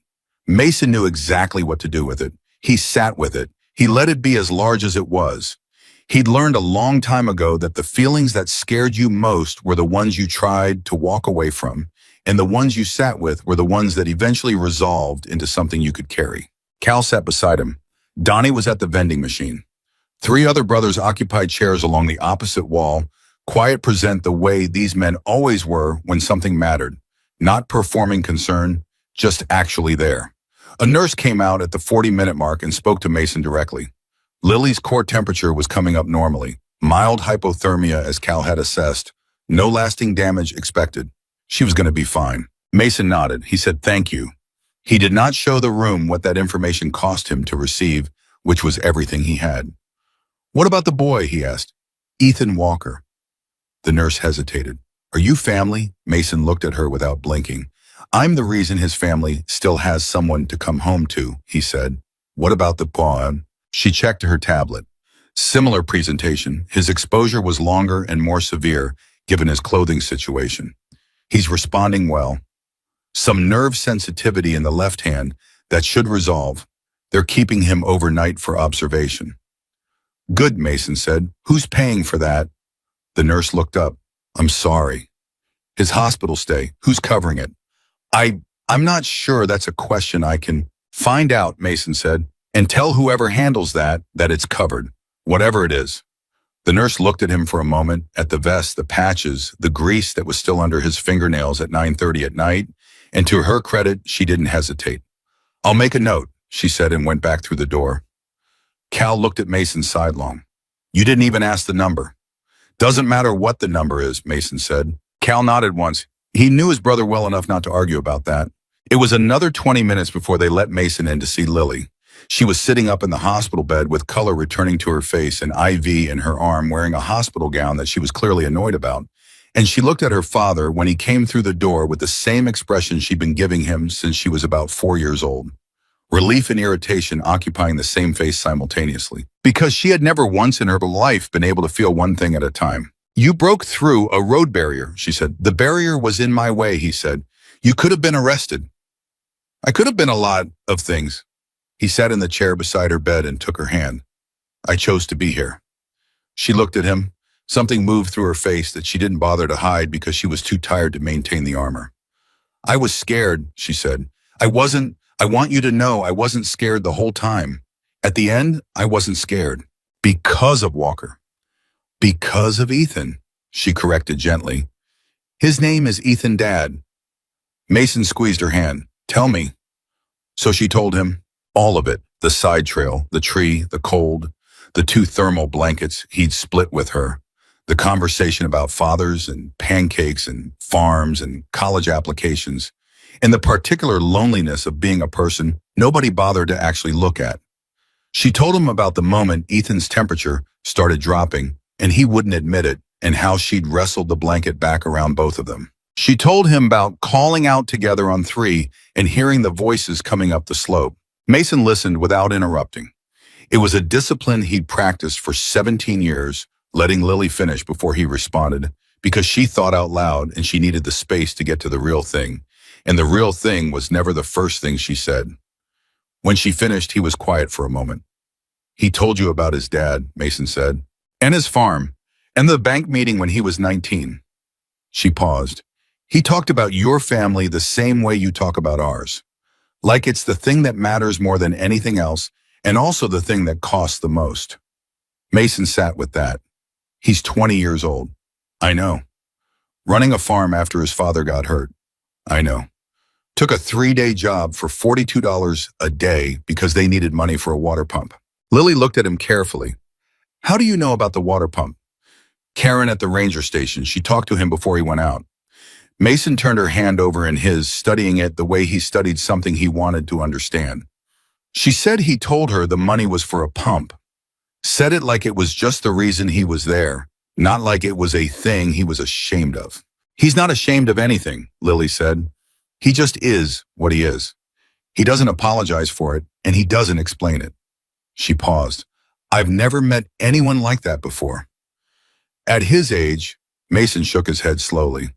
Mason knew exactly what to do with it. He sat with it. He let it be as large as it was. He'd learned a long time ago that the feelings that scared you most were the ones you tried to walk away from, and the ones you sat with were the ones that eventually resolved into something you could carry. Cal sat beside him. Donnie was at the vending machine. 3 other brothers occupied chairs along the opposite wall, quiet present the way these men always were when something mattered, not performing concern, just actually there. A nurse came out at the 40-minute mark and spoke to Mason directly. Lily's core temperature was coming up normally, mild hypothermia as Cal had assessed, no lasting damage expected. She was going to be fine. Mason nodded. He said thank you. He did not show the room what that information cost him to receive, which was everything he had. What about the boy, he asked. Ethan Walker. The nurse hesitated. Are you family? Mason looked at her without blinking. I'm the reason his family still has someone to come home to, he said. What about the boy? She checked her tablet. Similar presentation. His exposure was longer and more severe, given his clothing situation. He's responding well. Some nerve sensitivity in the left hand that should resolve. They're keeping him overnight for observation. Good, Mason said. Who's paying for that? The nurse looked up. I'm sorry. His hospital stay. Who's covering it? I'm not sure that's a question I can find out, Mason said, and tell whoever handles that it's covered, whatever it is. The nurse looked at him for a moment, at the vest, the patches, the grease that was still under his fingernails at 9:30 at night, and to her credit, she didn't hesitate. I'll make a note, she said and went back through the door. Cal looked at Mason sidelong. You didn't even ask the number. Doesn't matter what the number is, Mason said. Cal nodded once. He knew his brother well enough not to argue about that. It was another 20 minutes before they let Mason in to see Lily. She was sitting up in the hospital bed with color returning to her face, an IV in her arm, wearing a hospital gown that she was clearly annoyed about. And she looked at her father when he came through the door with the same expression she'd been giving him since she was about 4 years old. Relief and irritation occupying the same face simultaneously. Because she had never once in her life been able to feel one thing at a time. You broke through a road barrier, she said. The barrier was in my way, he said. You could have been arrested. I could have been a lot of things. He sat in the chair beside her bed and took her hand. I chose to be here. She looked at him. Something moved through her face that she didn't bother to hide because she was too tired to maintain the armor. I was scared, she said. I want you to know I wasn't scared the whole time. At the end, I wasn't scared. Because of Walker. Because of Ethan, she corrected gently. His name is Ethan, Dad. Mason squeezed her hand. Tell me. So she told him all of it, the side trail, the tree, the cold, the 2 thermal blankets he'd split with her, the conversation about fathers and pancakes and farms and college applications, and the particular loneliness of being a person nobody bothered to actually look at. She told him about the moment Ethan's temperature started dropping and he wouldn't admit it, and how she'd wrestled the blanket back around both of them. She told him about calling out together on 3 and hearing the voices coming up the slope. Mason listened without interrupting. It was a discipline he'd practiced for 17 years, letting Lily finish before he responded, because she thought out loud and she needed the space to get to the real thing, and the real thing was never the first thing she said. When she finished, he was quiet for a moment. He told you about his dad, Mason said, and his farm, And the bank meeting when he was 19. She paused. He talked about your family the same way you talk about ours. Like it's the thing that matters more than anything else, and also the thing that costs the most. Mason sat with that. He's 20 years old. I know. Running a farm after his father got hurt. I know. Took a 3-day job for $42 a day because they needed money for a water pump. Lily looked at him carefully. How do you know about the water pump? Karen at the ranger station. She talked to him before he went out. Mason turned her hand over in his, studying it the way he studied something he wanted to understand. She said he told her the money was for a pump. Said it like it was just the reason he was there, not like it was a thing he was ashamed of. He's not ashamed of anything, Lily said. He just is what he is. He doesn't apologize for it, and he doesn't explain it. She paused. I've never met anyone like that before. At his age, Mason shook his head slowly.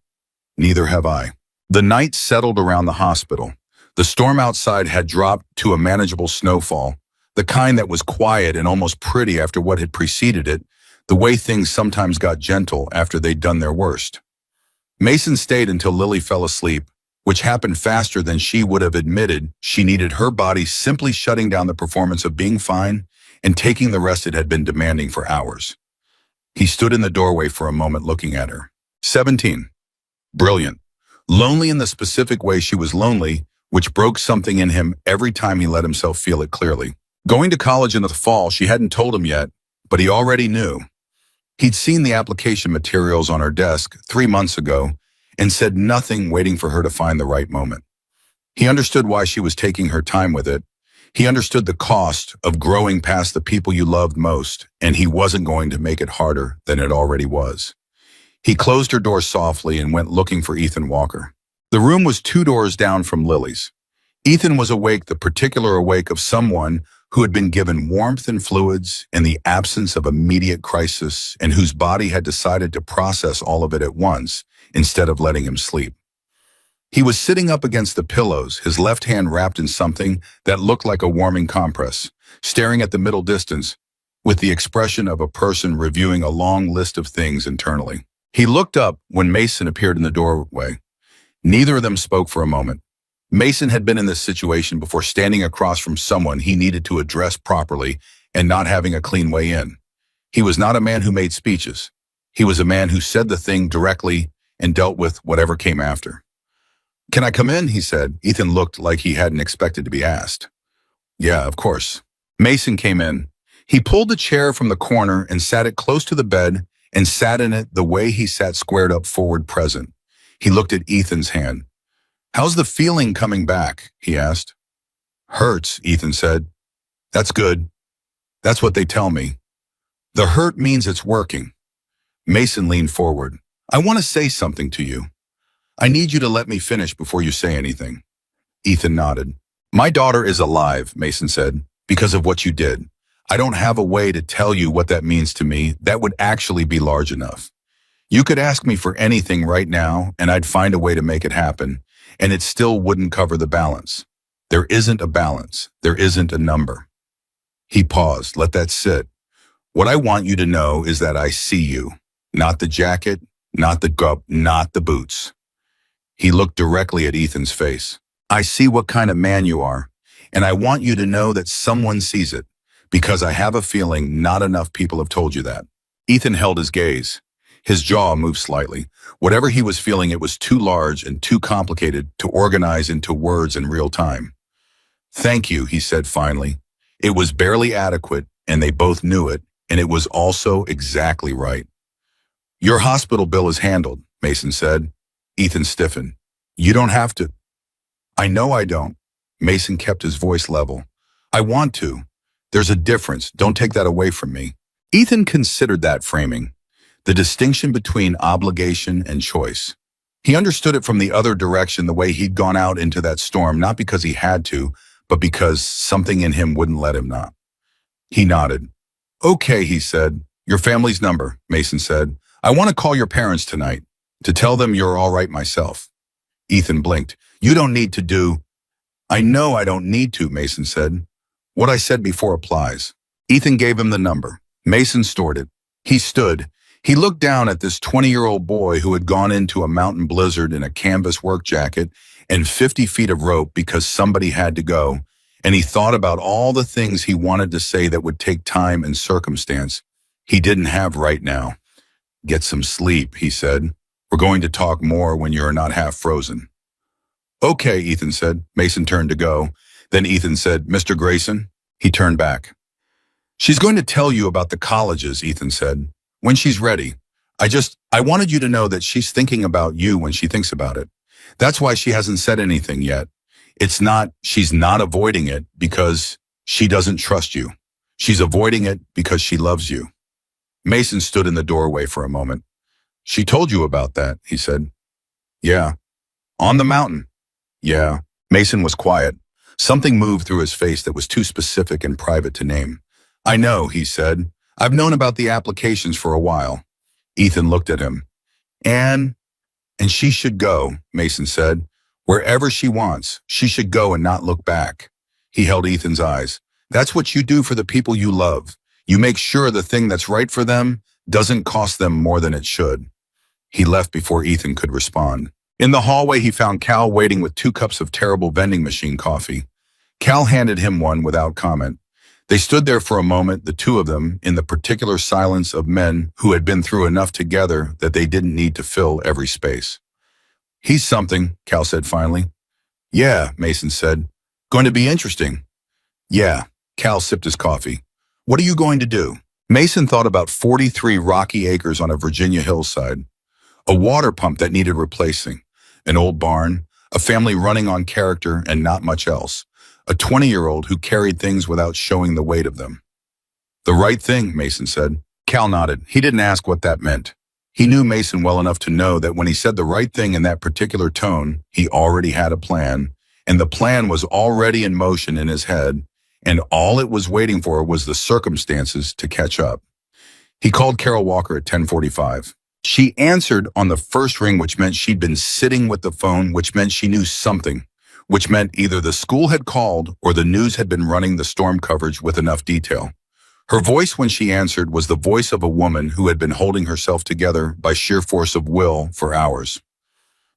Neither have I. The night settled around the hospital. The storm outside had dropped to a manageable snowfall, the kind that was quiet and almost pretty after what had preceded it, the way things sometimes got gentle after they'd done their worst. Mason stayed until Lily fell asleep, which happened faster than she would have admitted. She needed her body simply shutting down the performance of being fine and taking the rest it had been demanding for hours. He stood in the doorway for a moment looking at her. 17. Brilliant. Lonely in the specific way she was lonely, which broke something in him every time he let himself feel it clearly. Going to college in the fall, she hadn't told him yet, but he already knew. He'd seen the application materials on her desk 3 months ago and said nothing, waiting for her to find the right moment. He understood why she was taking her time with it. He understood the cost of growing past the people you loved most, and he wasn't going to make it harder than it already was. He closed her door softly and went looking for Ethan Walker. The room was 2 doors down from Lily's. Ethan was awake, the particular awake of someone who had been given warmth and fluids in the absence of immediate crisis and whose body had decided to process all of it at once instead of letting him sleep. He was sitting up against the pillows, his left hand wrapped in something that looked like a warming compress, staring at the middle distance with the expression of a person reviewing a long list of things internally. He looked up when Mason appeared in the doorway. Neither of them spoke for a moment. Mason had been in this situation before, standing across from someone he needed to address properly and not having a clean way in. He was not a man who made speeches. He was a man who said the thing directly and dealt with whatever came after. Can I come in? He said. Ethan looked like he hadn't expected to be asked. Yeah, of course. Mason came in. He pulled the chair from the corner and sat it close to the bed and sat in it the way he sat, squared up, forward, present. He looked at Ethan's hand. How's the feeling coming back? He asked. Hurts, Ethan said. That's good. That's what they tell me. The hurt means it's working. Mason leaned forward. I want to say something to you. I need you to let me finish before you say anything. Ethan nodded. My daughter is alive, Mason said, because of what you did. I don't have a way to tell you what that means to me that would actually be large enough. You could ask me for anything right now, and I'd find a way to make it happen, and it still wouldn't cover the balance. There isn't a balance. There isn't a number. He paused. Let that sit. What I want you to know is that I see you. Not the jacket, not the gup, not the boots. He looked directly at Ethan's face. I see what kind of man you are, and I want you to know that someone sees it, because I have a feeling not enough people have told you that. Ethan held his gaze. His jaw moved slightly. Whatever he was feeling, it was too large and too complicated to organize into words in real time. Thank you, he said finally. It was barely adequate, and they both knew it, and it was also exactly right. Your hospital bill is handled, Mason said. Ethan stiffened. You don't have to. I know I don't. Mason kept his voice level. I want to. There's a difference. Don't take that away from me. Ethan considered that framing, the distinction between obligation and choice. He understood it from the other direction, the way he'd gone out into that storm, not because he had to, but because something in him wouldn't let him not. He nodded. Okay, he said. Your family's number, Mason said. I want to call your parents tonight to tell them you're all right myself. Ethan blinked. You don't need to do. I know I don't need to, Mason said. What I said before applies. Ethan gave him the number. Mason stored it. He stood, He looked down at this 20-year-old boy who had gone into a mountain blizzard in a canvas work jacket and 50 feet of rope because somebody had to go, and he thought about all the things he wanted to say that would take time and circumstance he didn't have right now. "Get some sleep," he said. "We're going to talk more when you're not half frozen." "Okay," Ethan said. Mason turned to go. Then Ethan said, "Mr. Grayson?" He turned back. "She's going to tell you about the colleges," Ethan said, "when she's ready. I wanted you to know that she's thinking about you when she thinks about it. That's why she hasn't said anything yet. She's not avoiding it because she doesn't trust you. She's avoiding it because she loves you." Mason stood in the doorway for a moment. "She told you about that," he said. "Yeah." "On the mountain?" "Yeah." Mason was quiet. Something moved through his face that was too specific and private to name. "I know," he said. "I've known about the applications for a while." Ethan looked at him. And she should go," Mason said. "Wherever she wants, she should go and not look back." He held Ethan's eyes. "That's what you do for the people you love. You make sure the thing that's right for them doesn't cost them more than it should." He left before Ethan could respond. In the hallway, he found Cal waiting with 2 cups of terrible vending machine coffee. Cal handed him one without comment. They stood there for a moment, the two of them, in the particular silence of men who had been through enough together that they didn't need to fill every space. "He's something," Cal said finally. "Yeah," Mason said. "Going to be interesting." "Yeah." Cal sipped his coffee. "What are you going to do?" Mason thought about 43 rocky acres on a Virginia hillside, a water pump that needed replacing, an old barn, a family running on character and not much else, a 20-year-old who carried things without showing the weight of them. "The right thing," Mason said. Cal nodded. He didn't ask what that meant. He knew Mason well enough to know that when he said the right thing in that particular tone, he already had a plan, and the plan was already in motion in his head, and all it was waiting for was the circumstances to catch up. He called Carol Walker at 10:45. She answered on the first ring, which meant she'd been sitting with the phone, which meant she knew something, which meant either the school had called or the news had been running the storm coverage with enough detail. Her voice when she answered was the voice of a woman who had been holding herself together by sheer force of will for hours.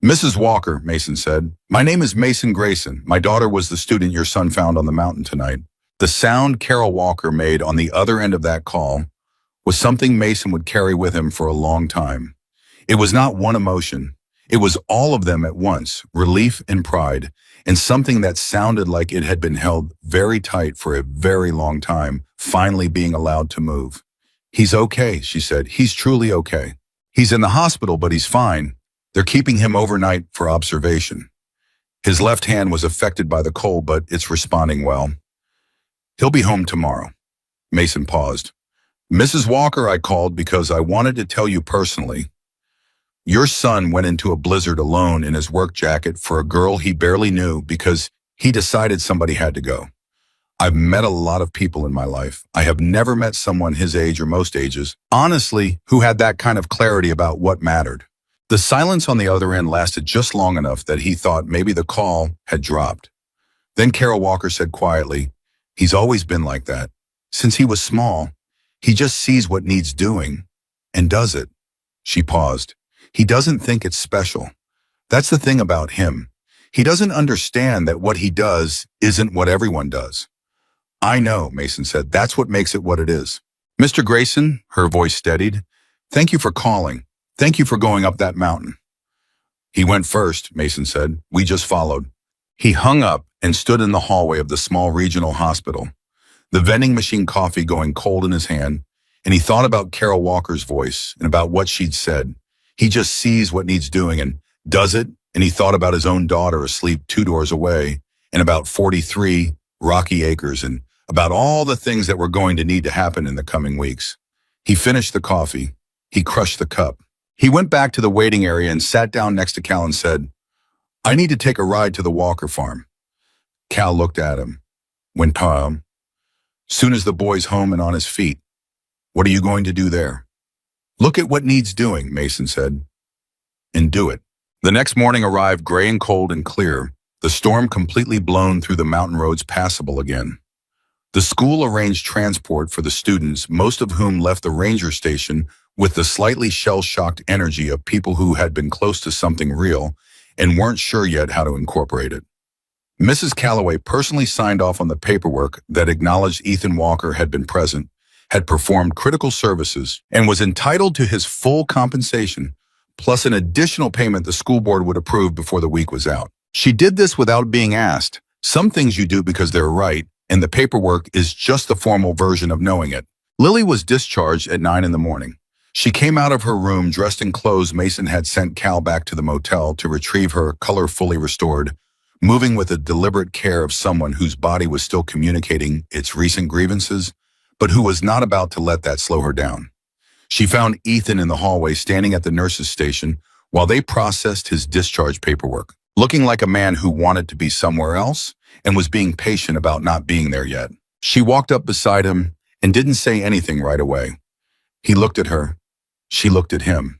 "Mrs. Walker," Mason said, "my name is Mason Grayson. My daughter was the student your son found on the mountain tonight." The sound Carol Walker made on the other end of that call was something Mason would carry with him for a long time. It was not one emotion. It was all of them at once, relief and pride, and something that sounded like it had been held very tight for a very long time, finally being allowed to move. "He's okay," she said. "He's truly okay. He's in the hospital, but he's fine. They're keeping him overnight for observation. His left hand was affected by the cold, but it's responding well. He'll be home tomorrow." Mason paused. "Mrs. Walker, I called because I wanted to tell you personally. Your son went into a blizzard alone in his work jacket for a girl he barely knew because he decided somebody had to go. I've met a lot of people in my life. I have never met someone his age or most ages, honestly, who had that kind of clarity about what mattered." The silence on the other end lasted just long enough that he thought maybe the call had dropped. Then Carol Walker said quietly, "He's always been like that. Since he was small, he just sees what needs doing and does it." She paused. "He doesn't think it's special. That's the thing about him. He doesn't understand that what he does isn't what everyone does." "I know," Mason said. "That's what makes it what it is." "Mr. Grayson," her voice steadied, "thank you for calling. Thank you for going up that mountain." "He went first," Mason said. "We just followed." He hung up and stood in the hallway of the small regional hospital, the vending machine coffee going cold in his hand, and he thought about Carol Walker's voice and about what she'd said. He just sees what needs doing and does it, and he thought about his own daughter asleep 2 doors away, and about 43 rocky acres, and about all the things that were going to need to happen in the coming weeks. He finished the coffee. He crushed the cup. He went back to the waiting area and sat down next to Cal and said, "I need to take a ride to the Walker farm." Cal looked at him. "When, Tom?" "Soon as the boy's home and on his feet." "What are you going to do there?" "Look at what needs doing," Mason said, "and do it." The next morning arrived gray and cold and clear, the storm completely blown through the mountain roads passable again. The school arranged transport for the students, most of whom left the ranger station with the slightly shell-shocked energy of people who had been close to something real and weren't sure yet how to incorporate it. Mrs. Calloway personally signed off on the paperwork that acknowledged Ethan Walker had been present, had performed critical services, and was entitled to his full compensation, plus an additional payment the school board would approve before the week was out. She did this without being asked. Some things you do because they're right, and the paperwork is just the formal version of knowing it. Lily was discharged at 9 in the morning. She came out of her room dressed in clothes Mason had sent Cal back to the motel to retrieve her, color fully restored, moving with the deliberate care of someone whose body was still communicating its recent grievances, but who was not about to let that slow her down. She found Ethan in the hallway standing at the nurse's station while they processed his discharge paperwork, looking like a man who wanted to be somewhere else and was being patient about not being there yet. She walked up beside him and didn't say anything right away. He looked at her. She looked at him.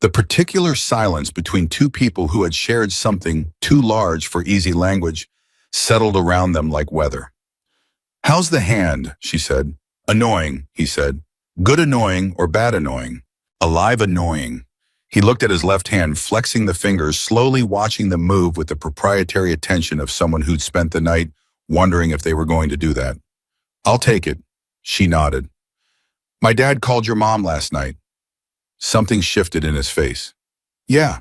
The particular silence between two people who had shared something too large for easy language settled around them like weather. "How's the hand?" she said. "Annoying," he said. "Good annoying or bad annoying?" "Alive annoying." He looked at his left hand, flexing the fingers, slowly watching them move with the proprietary attention of someone who'd spent the night wondering if they were going to do that. "I'll take it." She nodded. "My dad called your mom last night." Something shifted in his face. "Yeah,"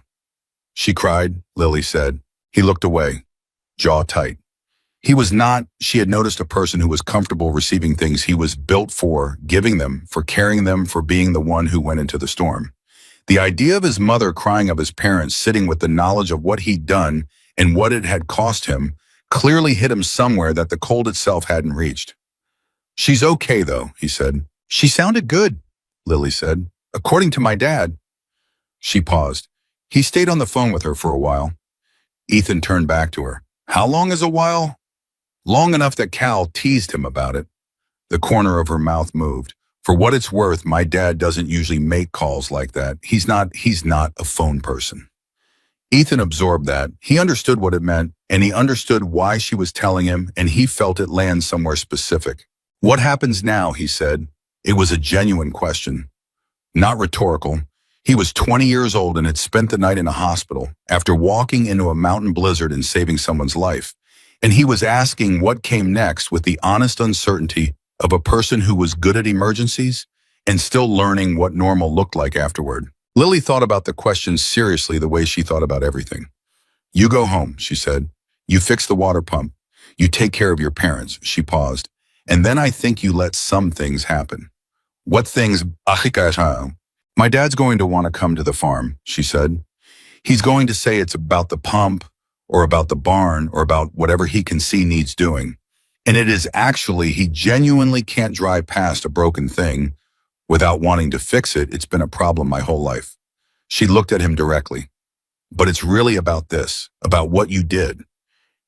she cried, Lily said. He looked away, jaw tight. He was not, she had noticed, a person who was comfortable receiving things he was built for, giving them, for carrying them, for being the one who went into the storm. The idea of his mother crying of his parents sitting with the knowledge of what he'd done and what it had cost him clearly hit him somewhere that the cold itself hadn't reached. "She's okay, though," he said. "She sounded good," Lily said. "According to my dad." She paused. He stayed on the phone with her for a while. Ethan turned back to her. "How long is a while?" "Long enough that Cal teased him about it." The corner of her mouth moved. "For what it's worth, my dad doesn't usually make calls like that. He's not a phone person." Ethan absorbed that. He understood what it meant, and he understood why she was telling him, and he felt it land somewhere specific. "What happens now?" he said. It was a genuine question. Not rhetorical. He was 20 years old and had spent the night in a hospital after walking into a mountain blizzard and saving someone's life. And he was asking what came next with the honest uncertainty of a person who was good at emergencies and still learning what normal looked like afterward. Lily thought about the question seriously the way she thought about everything. "You go home," she said. "You fix the water pump. You take care of your parents." She paused. "And then I think you let some things happen." "What things?" "My dad's going to want to come to the farm," she said. "He's going to say it's about the pump or about the barn or about whatever he can see needs doing. And it is actually, he genuinely can't drive past a broken thing without wanting to fix it. It's been a problem my whole life." She looked at him directly. "But it's really about this, about what you did.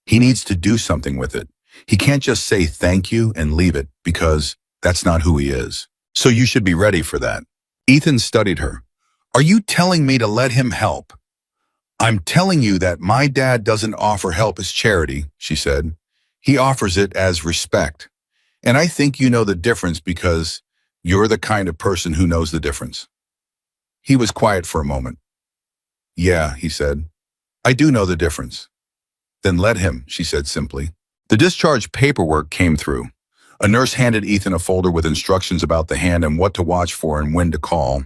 He needs to do something with it. He can't just say thank you and leave it because that's not who he is. So you should be ready for that." Ethan studied her. "Are you telling me to let him help?" "I'm telling you that my dad doesn't offer help as charity," she said. "He offers it as respect. And I think you know the difference because you're the kind of person who knows the difference." He was quiet for a moment. "Yeah," he said. "I do know the difference." "Then let him," she said simply. The discharge paperwork came through. A nurse handed Ethan a folder with instructions about the hand and what to watch for and when to call.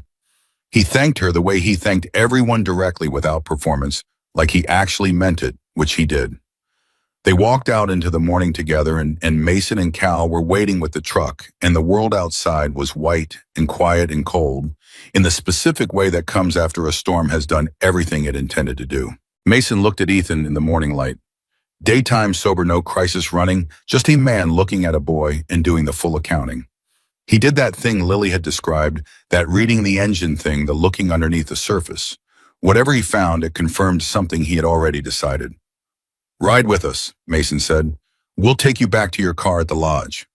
He thanked her the way he thanked everyone directly without performance, like he actually meant it, which he did. They walked out into the morning together, and Mason and Cal were waiting with the truck, and the world outside was white and quiet and cold, in the specific way that comes after a storm has done everything it intended to do. Mason looked at Ethan in the morning light. Daytime sober, no crisis running, just a man looking at a boy and doing the full accounting. He did that thing Lily had described, that reading the engine thing, the looking underneath the surface. Whatever he found, it confirmed something he had already decided. "Ride with us," Mason said. "We'll take you back to your car at the lodge."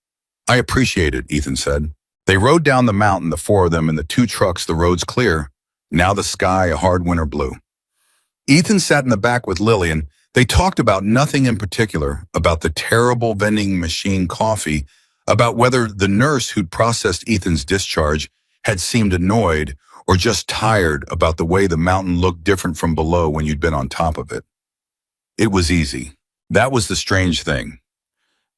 "I appreciate it," Ethan said. They rode down the mountain, the four of them in the two trucks, the roads clear. Now the sky a hard winter blue. Ethan sat in the back with Lily, and they talked about nothing in particular, about the terrible vending machine coffee, about whether the nurse who'd processed Ethan's discharge had seemed annoyed or just tired about the way the mountain looked different from below when you'd been on top of it. It was easy. That was the strange thing.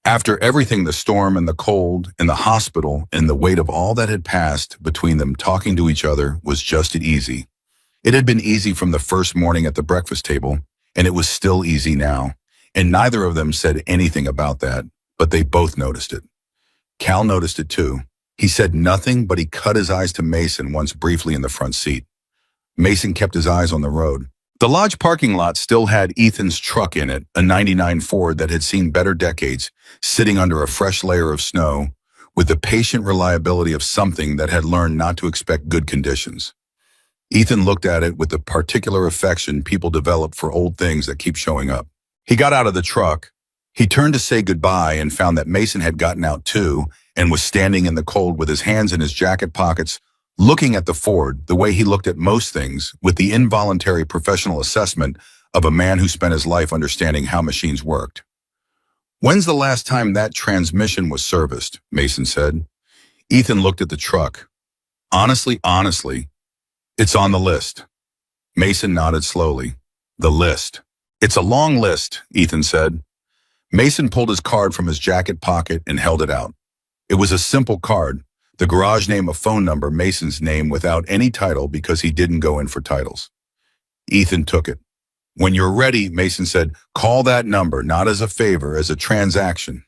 After everything, the storm and the cold and the hospital and the weight of all that had passed between them, talking to each other was just easy. It had been easy from the first morning at the breakfast table, and it was still easy now. And neither of them said anything about that, but they both noticed it. Cal noticed it too. He said nothing, but he cut his eyes to Mason once briefly in the front seat. Mason kept his eyes on the road. The lodge parking lot still had Ethan's truck in it, a '99 Ford that had seen better decades, sitting under a fresh layer of snow, with the patient reliability of something that had learned not to expect good conditions. Ethan looked at it with the particular affection people develop for old things that keep showing up. He got out of the truck. He turned to say goodbye and found that Mason had gotten out too and was standing in the cold with his hands in his jacket pockets, looking at the Ford the way he looked at most things, with the involuntary professional assessment of a man who spent his life understanding how machines worked. "When's the last time that transmission was serviced?" Mason said. Ethan looked at the truck. Honestly, it's on the list." Mason nodded slowly. "The list. It's a long list," Ethan said. Mason pulled his card from his jacket pocket and held it out. It was a simple card, the garage name, a phone number, Mason's name without any title because he didn't go in for titles. Ethan took it. "When you're ready," Mason said, "call that number, not as a favor, as a transaction.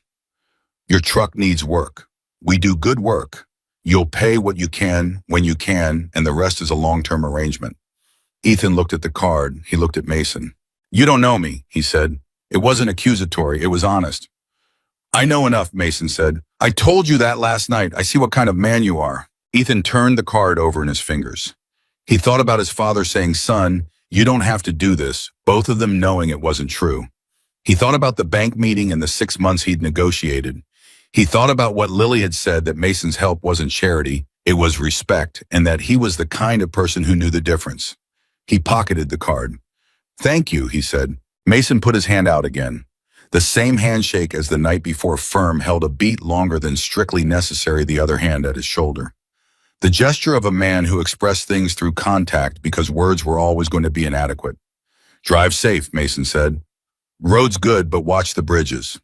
Your truck needs work. We do good work. You'll pay what you can, when you can, and the rest is a long-term arrangement." Ethan looked at the card. He looked at Mason. "You don't know me," he said. It wasn't accusatory, it was honest. "I know enough," Mason said. "I told you that last night. I see what kind of man you are." Ethan turned the card over in his fingers. He thought about his father saying, "Son, you don't have to do this," both of them knowing it wasn't true. He thought about the bank meeting and the 6 months he'd negotiated. He thought about what Lily had said, that Mason's help wasn't charity, it was respect, and that he was the kind of person who knew the difference. He pocketed the card. "Thank you," he said. Mason put his hand out again. The same handshake as the night before, firm, held a beat longer than strictly necessary, the other hand at his shoulder. The gesture of a man who expressed things through contact because words were always going to be inadequate. "Drive safe," Mason said. "Road's good, but watch the bridges."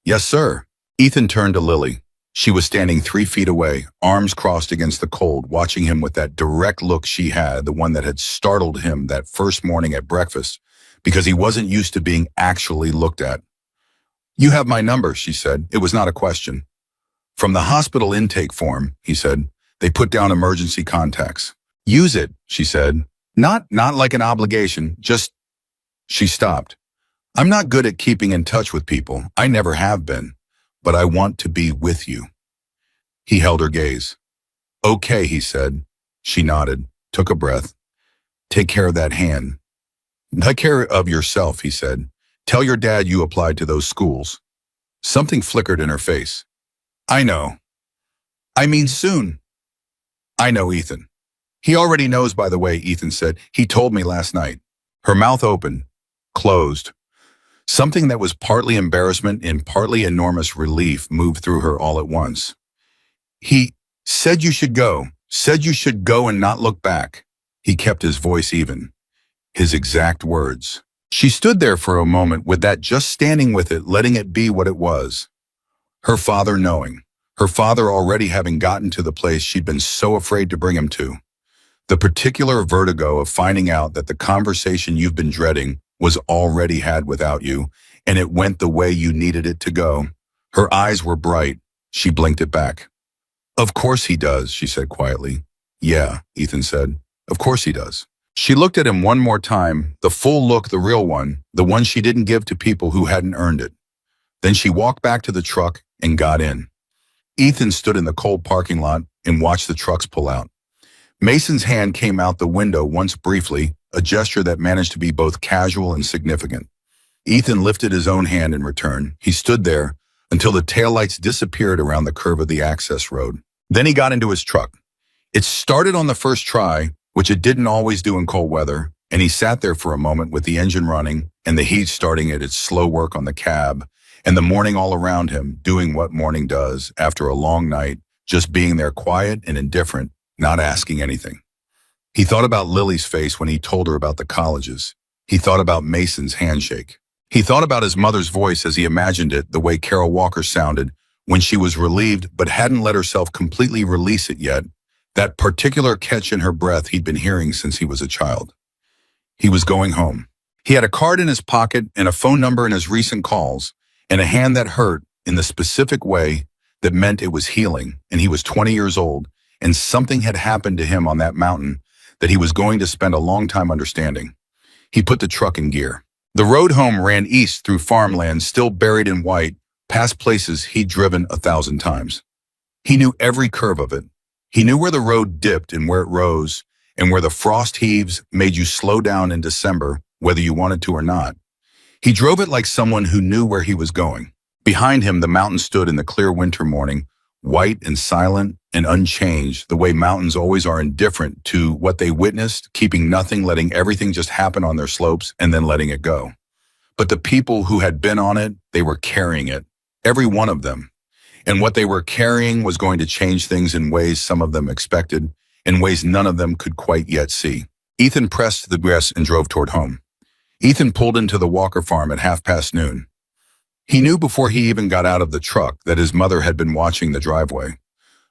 "Yes, sir." Ethan turned to Lily. She was standing 3 feet away, arms crossed against the cold, watching him with that direct look she had, the one that had startled him that first morning at breakfast, because he wasn't used to being actually looked at. "You have my number," she said. It was not a question. "From the hospital intake form," he said. "They put down emergency contacts." "Use it," she said. Not like an obligation, just..." She stopped. "I'm not good at keeping in touch with people. I never have been. But I want to be with you." He held her gaze. "Okay," he said. She nodded, took a breath. "Take care of that hand." "Take care of yourself," he said. "Tell your dad you applied to those schools." Something flickered in her face. "I know. I mean soon." "I know Ethan." "He already knows, by the way," Ethan said. "He told me last night." Her mouth opened, closed. Something that was partly embarrassment and partly enormous relief moved through her all at once. "He said you should go and not look back." He kept his voice even. His exact words. She stood there for a moment with that, just standing with it, letting it be what it was. Her father knowing. Her father already having gotten to the place she'd been so afraid to bring him to. The particular vertigo of finding out that the conversation you've been dreading was already had without you, and it went the way you needed it to go. Her eyes were bright. She blinked it back. "Of course he does," she said quietly. "Yeah," Ethan said. "Of course he does." She looked at him one more time, the full look, the real one, the one she didn't give to people who hadn't earned it. Then she walked back to the truck and got in. Ethan stood in the cold parking lot and watched the trucks pull out. Mason's hand came out the window once briefly, a gesture that managed to be both casual and significant. Ethan lifted his own hand in return. He stood there until the taillights disappeared around the curve of the access road. Then he got into his truck. It started on the first try, which it didn't always do in cold weather, and he sat there for a moment with the engine running and the heat starting at its slow work on the cab, and the morning all around him, doing what morning does after a long night, just being there quiet and indifferent, not asking anything. He thought about Lily's face when he told her about the colleges. He thought about Mason's handshake. He thought about his mother's voice as he imagined it, the way Carol Walker sounded when she was relieved but hadn't let herself completely release it yet, that particular catch in her breath he'd been hearing since he was a child. He was going home. He had a card in his pocket and a phone number in his recent calls, and a hand that hurt in the specific way that meant it was healing, and he was 20 years old, and something had happened to him on that mountain that he was going to spend a long time understanding. He put the truck in gear. The road home ran east through farmland still buried in white, past places he'd driven 1,000 times. He knew every curve of it. He knew where the road dipped and where it rose, and where the frost heaves made you slow down in December, whether you wanted to or not. He drove it like someone who knew where he was going. Behind him, the mountain stood in the clear winter morning, white and silent and unchanged, the way mountains always are, indifferent to what they witnessed, keeping nothing, letting everything just happen on their slopes and then letting it go. But the people who had been on it, they were carrying it, every one of them. And what they were carrying was going to change things in ways some of them expected, in ways none of them could quite yet see. Ethan pressed the gas and drove toward home. Ethan pulled into the Walker farm at noon. He knew before he even got out of the truck that his mother had been watching the driveway.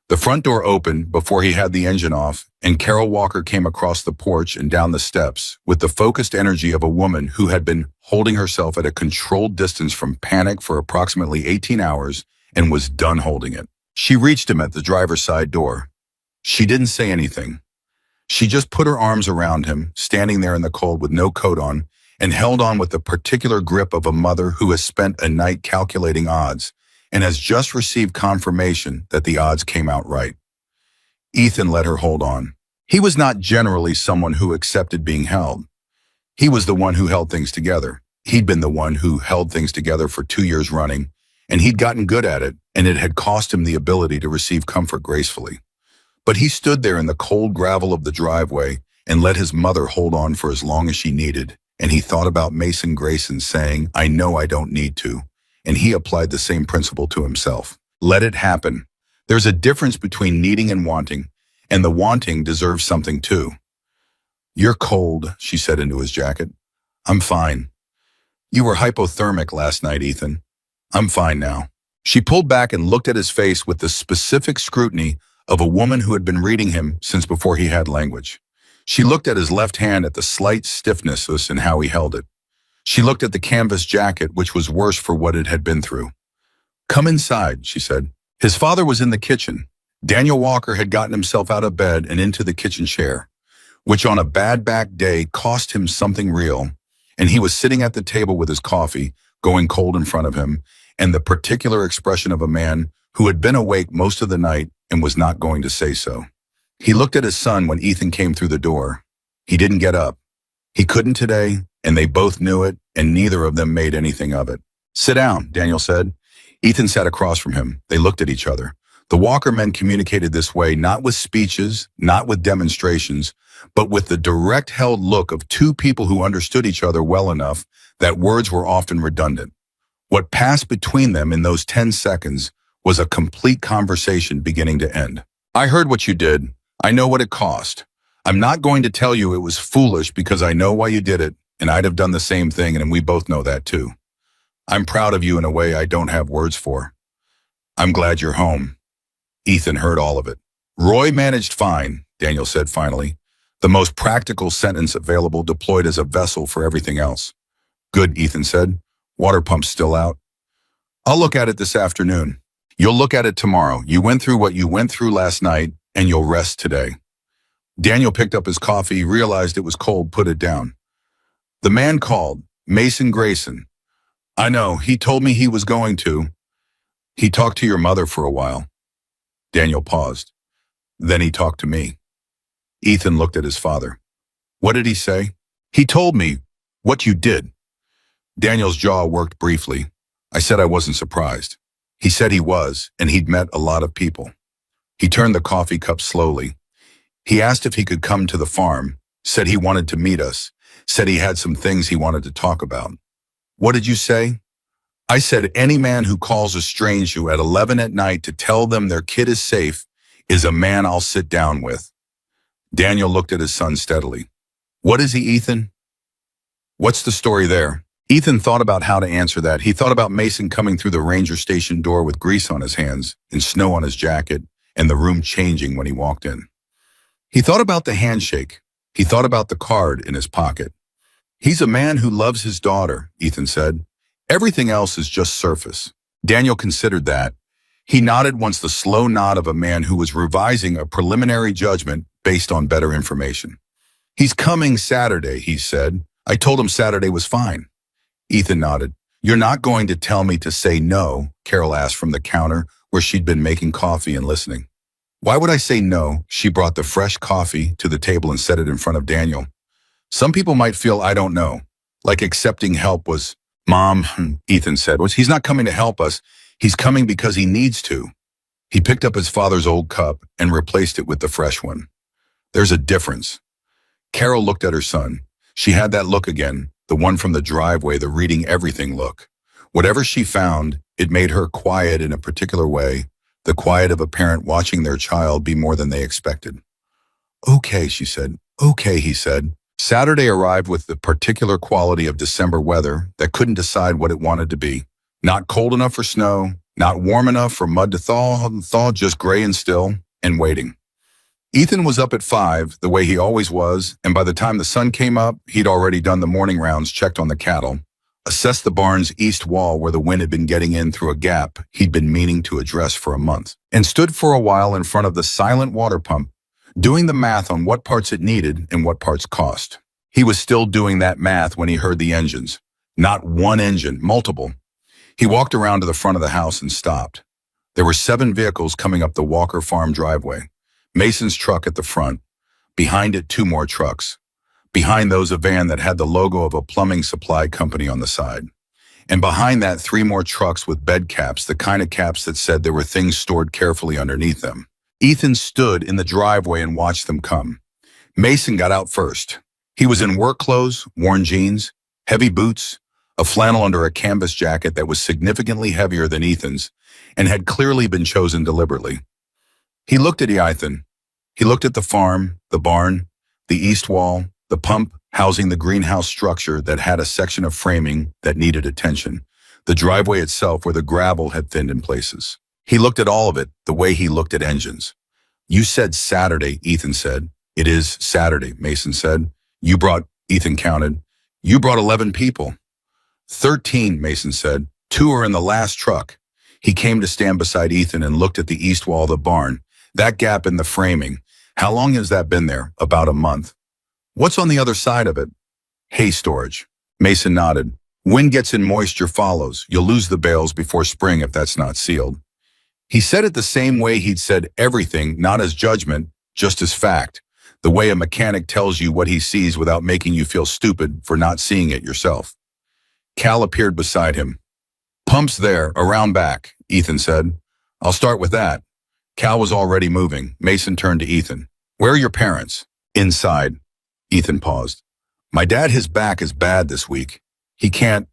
The front door opened before he had the engine off, and Carol Walker came across the porch and down the steps with the focused energy of a woman who had been holding herself at a controlled distance from panic for approximately 18 hours and was done holding it. She reached him at the driver's side door. She didn't say anything. She just put her arms around him, standing there in the cold with no coat on, and held on with the particular grip of a mother who has spent a night calculating odds and has just received confirmation that the odds came out right. Ethan let her hold on. He was not generally someone who accepted being held. He was the one who held things together. He'd been the one who held things together for 2 years running, and he'd gotten good at it, and it had cost him the ability to receive comfort gracefully. But he stood there in the cold gravel of the driveway and let his mother hold on for as long as she needed. And he thought about Mason Grayson saying, "I know I don't need to." And he applied the same principle to himself. Let it happen. There's a difference between needing and wanting, and the wanting deserves something too. "You're cold," she said into his jacket. "I'm fine." "You were hypothermic last night, Ethan." "I'm fine now." She pulled back and looked at his face with the specific scrutiny of a woman who had been reading him since before he had language. She looked at his left hand, at the slight stiffness in how he held it. She looked at the canvas jacket, which was worse for what it had been through. "Come inside," she said. His father was in the kitchen. Daniel Walker had gotten himself out of bed and into the kitchen chair, which on a bad back day cost him something real, and he was sitting at the table with his coffee, going cold in front of him, and the particular expression of a man who had been awake most of the night and was not going to say so. He looked at his son when Ethan came through the door. He didn't get up. He couldn't today, and they both knew it, and neither of them made anything of it. "Sit down," Daniel said. Ethan sat across from him. They looked at each other. The Walker men communicated this way, not with speeches, not with demonstrations, but with the direct held look of two people who understood each other well enough that words were often redundant. What passed between them in those 10 seconds was a complete conversation beginning to end. "I heard what you did. I know what it cost. I'm not going to tell you it was foolish because I know why you did it, and I'd have done the same thing, and we both know that too. I'm proud of you in a way I don't have words for. I'm glad you're home." Ethan heard all of it. "Roy managed fine," Daniel said finally, the most practical sentence available, deployed as a vessel for everything else. "Good," Ethan said. "Water pump's still out." "I'll look at it this afternoon." "You'll look at it tomorrow. You went through what you went through last night, and you'll rest today." Daniel picked up his coffee, realized it was cold, put it down. "The man called, Mason Grayson. I know, he told me he was going to. He talked to your mother for a while." Daniel paused. "Then he talked to me." Ethan looked at his father. "What did he say?" "He told me what you did." Daniel's jaw worked briefly. "I said I wasn't surprised. He said he was, and he'd met a lot of people." He turned the coffee cup slowly. "He asked if he could come to the farm, said he wanted to meet us, said he had some things he wanted to talk about." "What did you say?" "I said any man who calls a stranger at 11 at night to tell them their kid is safe is a man I'll sit down with." Daniel looked at his son steadily. What is he, Ethan? What's the story there? Ethan thought about how to answer that. He thought about Mason coming through the ranger station door with grease on his hands and snow on his jacket, and the room changing when he walked in. He thought about the handshake. He thought about the card in his pocket. He's a man who loves his daughter, Ethan said. Everything else is just surface. Daniel considered that. He nodded once, the slow nod of a man who was revising a preliminary judgment based on better information. He's coming Saturday, he said. I told him Saturday was fine. Ethan nodded. You're not going to tell me to say no, Carol asked from the counter where she'd been making coffee and listening. Why would I say no? She brought the fresh coffee to the table and set it in front of Daniel. Some people might feel I don't know, like accepting help was, Mom, Ethan said, he's not coming to help us. He's coming because he needs to. He picked up his father's old cup and replaced it with the fresh one. There's a difference. Carol looked at her son. She had that look again, the one from the driveway, the reading everything look. Whatever she found, it made her quiet in a particular way, the quiet of a parent watching their child be more than they expected. Okay, she said. Okay, he said. Saturday arrived with the particular quality of December weather that couldn't decide what it wanted to be. Not cold enough for snow, not warm enough for mud to thaw, just gray and still, and waiting. Ethan was up at 5, the way he always was, and by the time the sun came up, he'd already done the morning rounds, checked on the cattle, assessed the barn's east wall where the wind had been getting in through a gap he'd been meaning to address for a month, and stood for a while in front of the silent water pump, doing the math on what parts it needed and what parts cost. He was still doing that math when he heard the engines. Not one engine, multiple. He walked around to the front of the house and stopped. There were 7 vehicles coming up the Walker farm driveway. Mason's truck at the front. Behind it, 2 more trucks. Behind those, a van that had the logo of a plumbing supply company on the side. And behind that, 3 more trucks with bed caps, the kind of caps that said there were things stored carefully underneath them. Ethan stood in the driveway and watched them come. Mason got out first. He was in work clothes, worn jeans, heavy boots, a flannel under a canvas jacket that was significantly heavier than Ethan's and had clearly been chosen deliberately. He looked at Ethan. He looked at the farm, the barn, the east wall, the pump housing the greenhouse structure that had a section of framing that needed attention, the driveway itself where the gravel had thinned in places. He looked at all of it the way he looked at engines. You said Saturday, Ethan said. It is Saturday, Mason said. Ethan counted. You brought 11 people. 13, Mason said. 2 are in the last truck. He came to stand beside Ethan and looked at the east wall of the barn, that gap in the framing. How long has that been there? About a month. What's on the other side of it? Hay storage. Mason nodded. Wind gets in, moisture follows. You'll lose the bales before spring if that's not sealed. He said it the same way he'd said everything, not as judgment, just as fact. The way a mechanic tells you what he sees without making you feel stupid for not seeing it yourself. Cal appeared beside him. Pump's there, around back, Ethan said. I'll start with that. Cal was already moving. Mason turned to Ethan. Where are your parents? Inside. Ethan paused. My dad, his back is bad this week. He can't.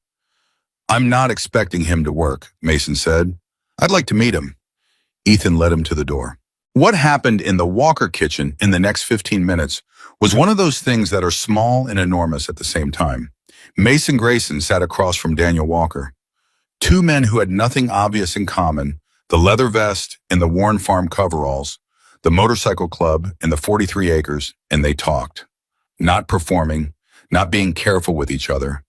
I'm not expecting him to work, Mason said. I'd like to meet him. Ethan led him to the door. What happened in the Walker kitchen in the next 15 minutes was one of those things that are small and enormous at the same time. Mason Grayson sat across from Daniel Walker. 2 men who had nothing obvious in common, the leather vest and the worn farm coveralls, the motorcycle club and the 43 acres, and they talked. Not performing, not being careful with each other.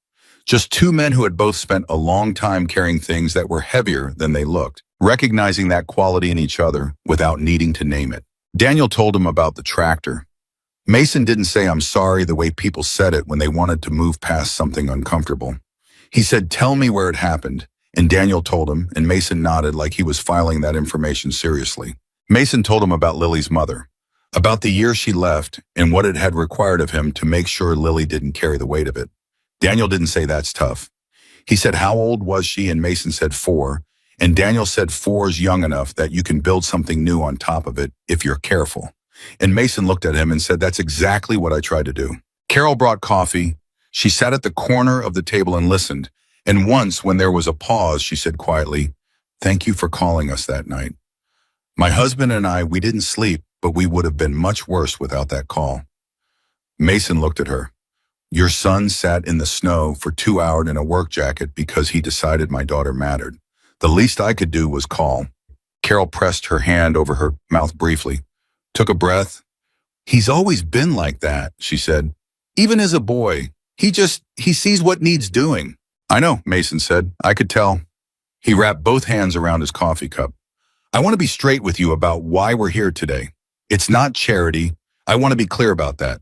Just 2 men who had both spent a long time carrying things that were heavier than they looked, recognizing that quality in each other without needing to name it. Daniel told him about the tractor. Mason didn't say I'm sorry the way people said it when they wanted to move past something uncomfortable. He said, tell me where it happened, and Daniel told him, and Mason nodded like he was filing that information seriously. Mason told him about Lily's mother, about the year she left and what it had required of him to make sure Lily didn't carry the weight of it. Daniel didn't say that's tough. He said, how old was she? And Mason said 4. And Daniel said 4's young enough that you can build something new on top of it if you're careful. And Mason looked at him and said, that's exactly what I tried to do. Carol brought coffee. She sat at the corner of the table and listened. And once, when there was a pause, she said quietly, thank you for calling us that night. My husband and I, we didn't sleep, but we would have been much worse without that call. Mason looked at her. Your son sat in the snow for 2 hours in a work jacket because he decided my daughter mattered. The least I could do was call. Carol pressed her hand over her mouth briefly, took a breath. He's always been like that, she said. Even as a boy, he sees what needs doing. I know, Mason said. I could tell. He wrapped both hands around his coffee cup. I want to be straight with you about why we're here today. It's not charity. I want to be clear about that.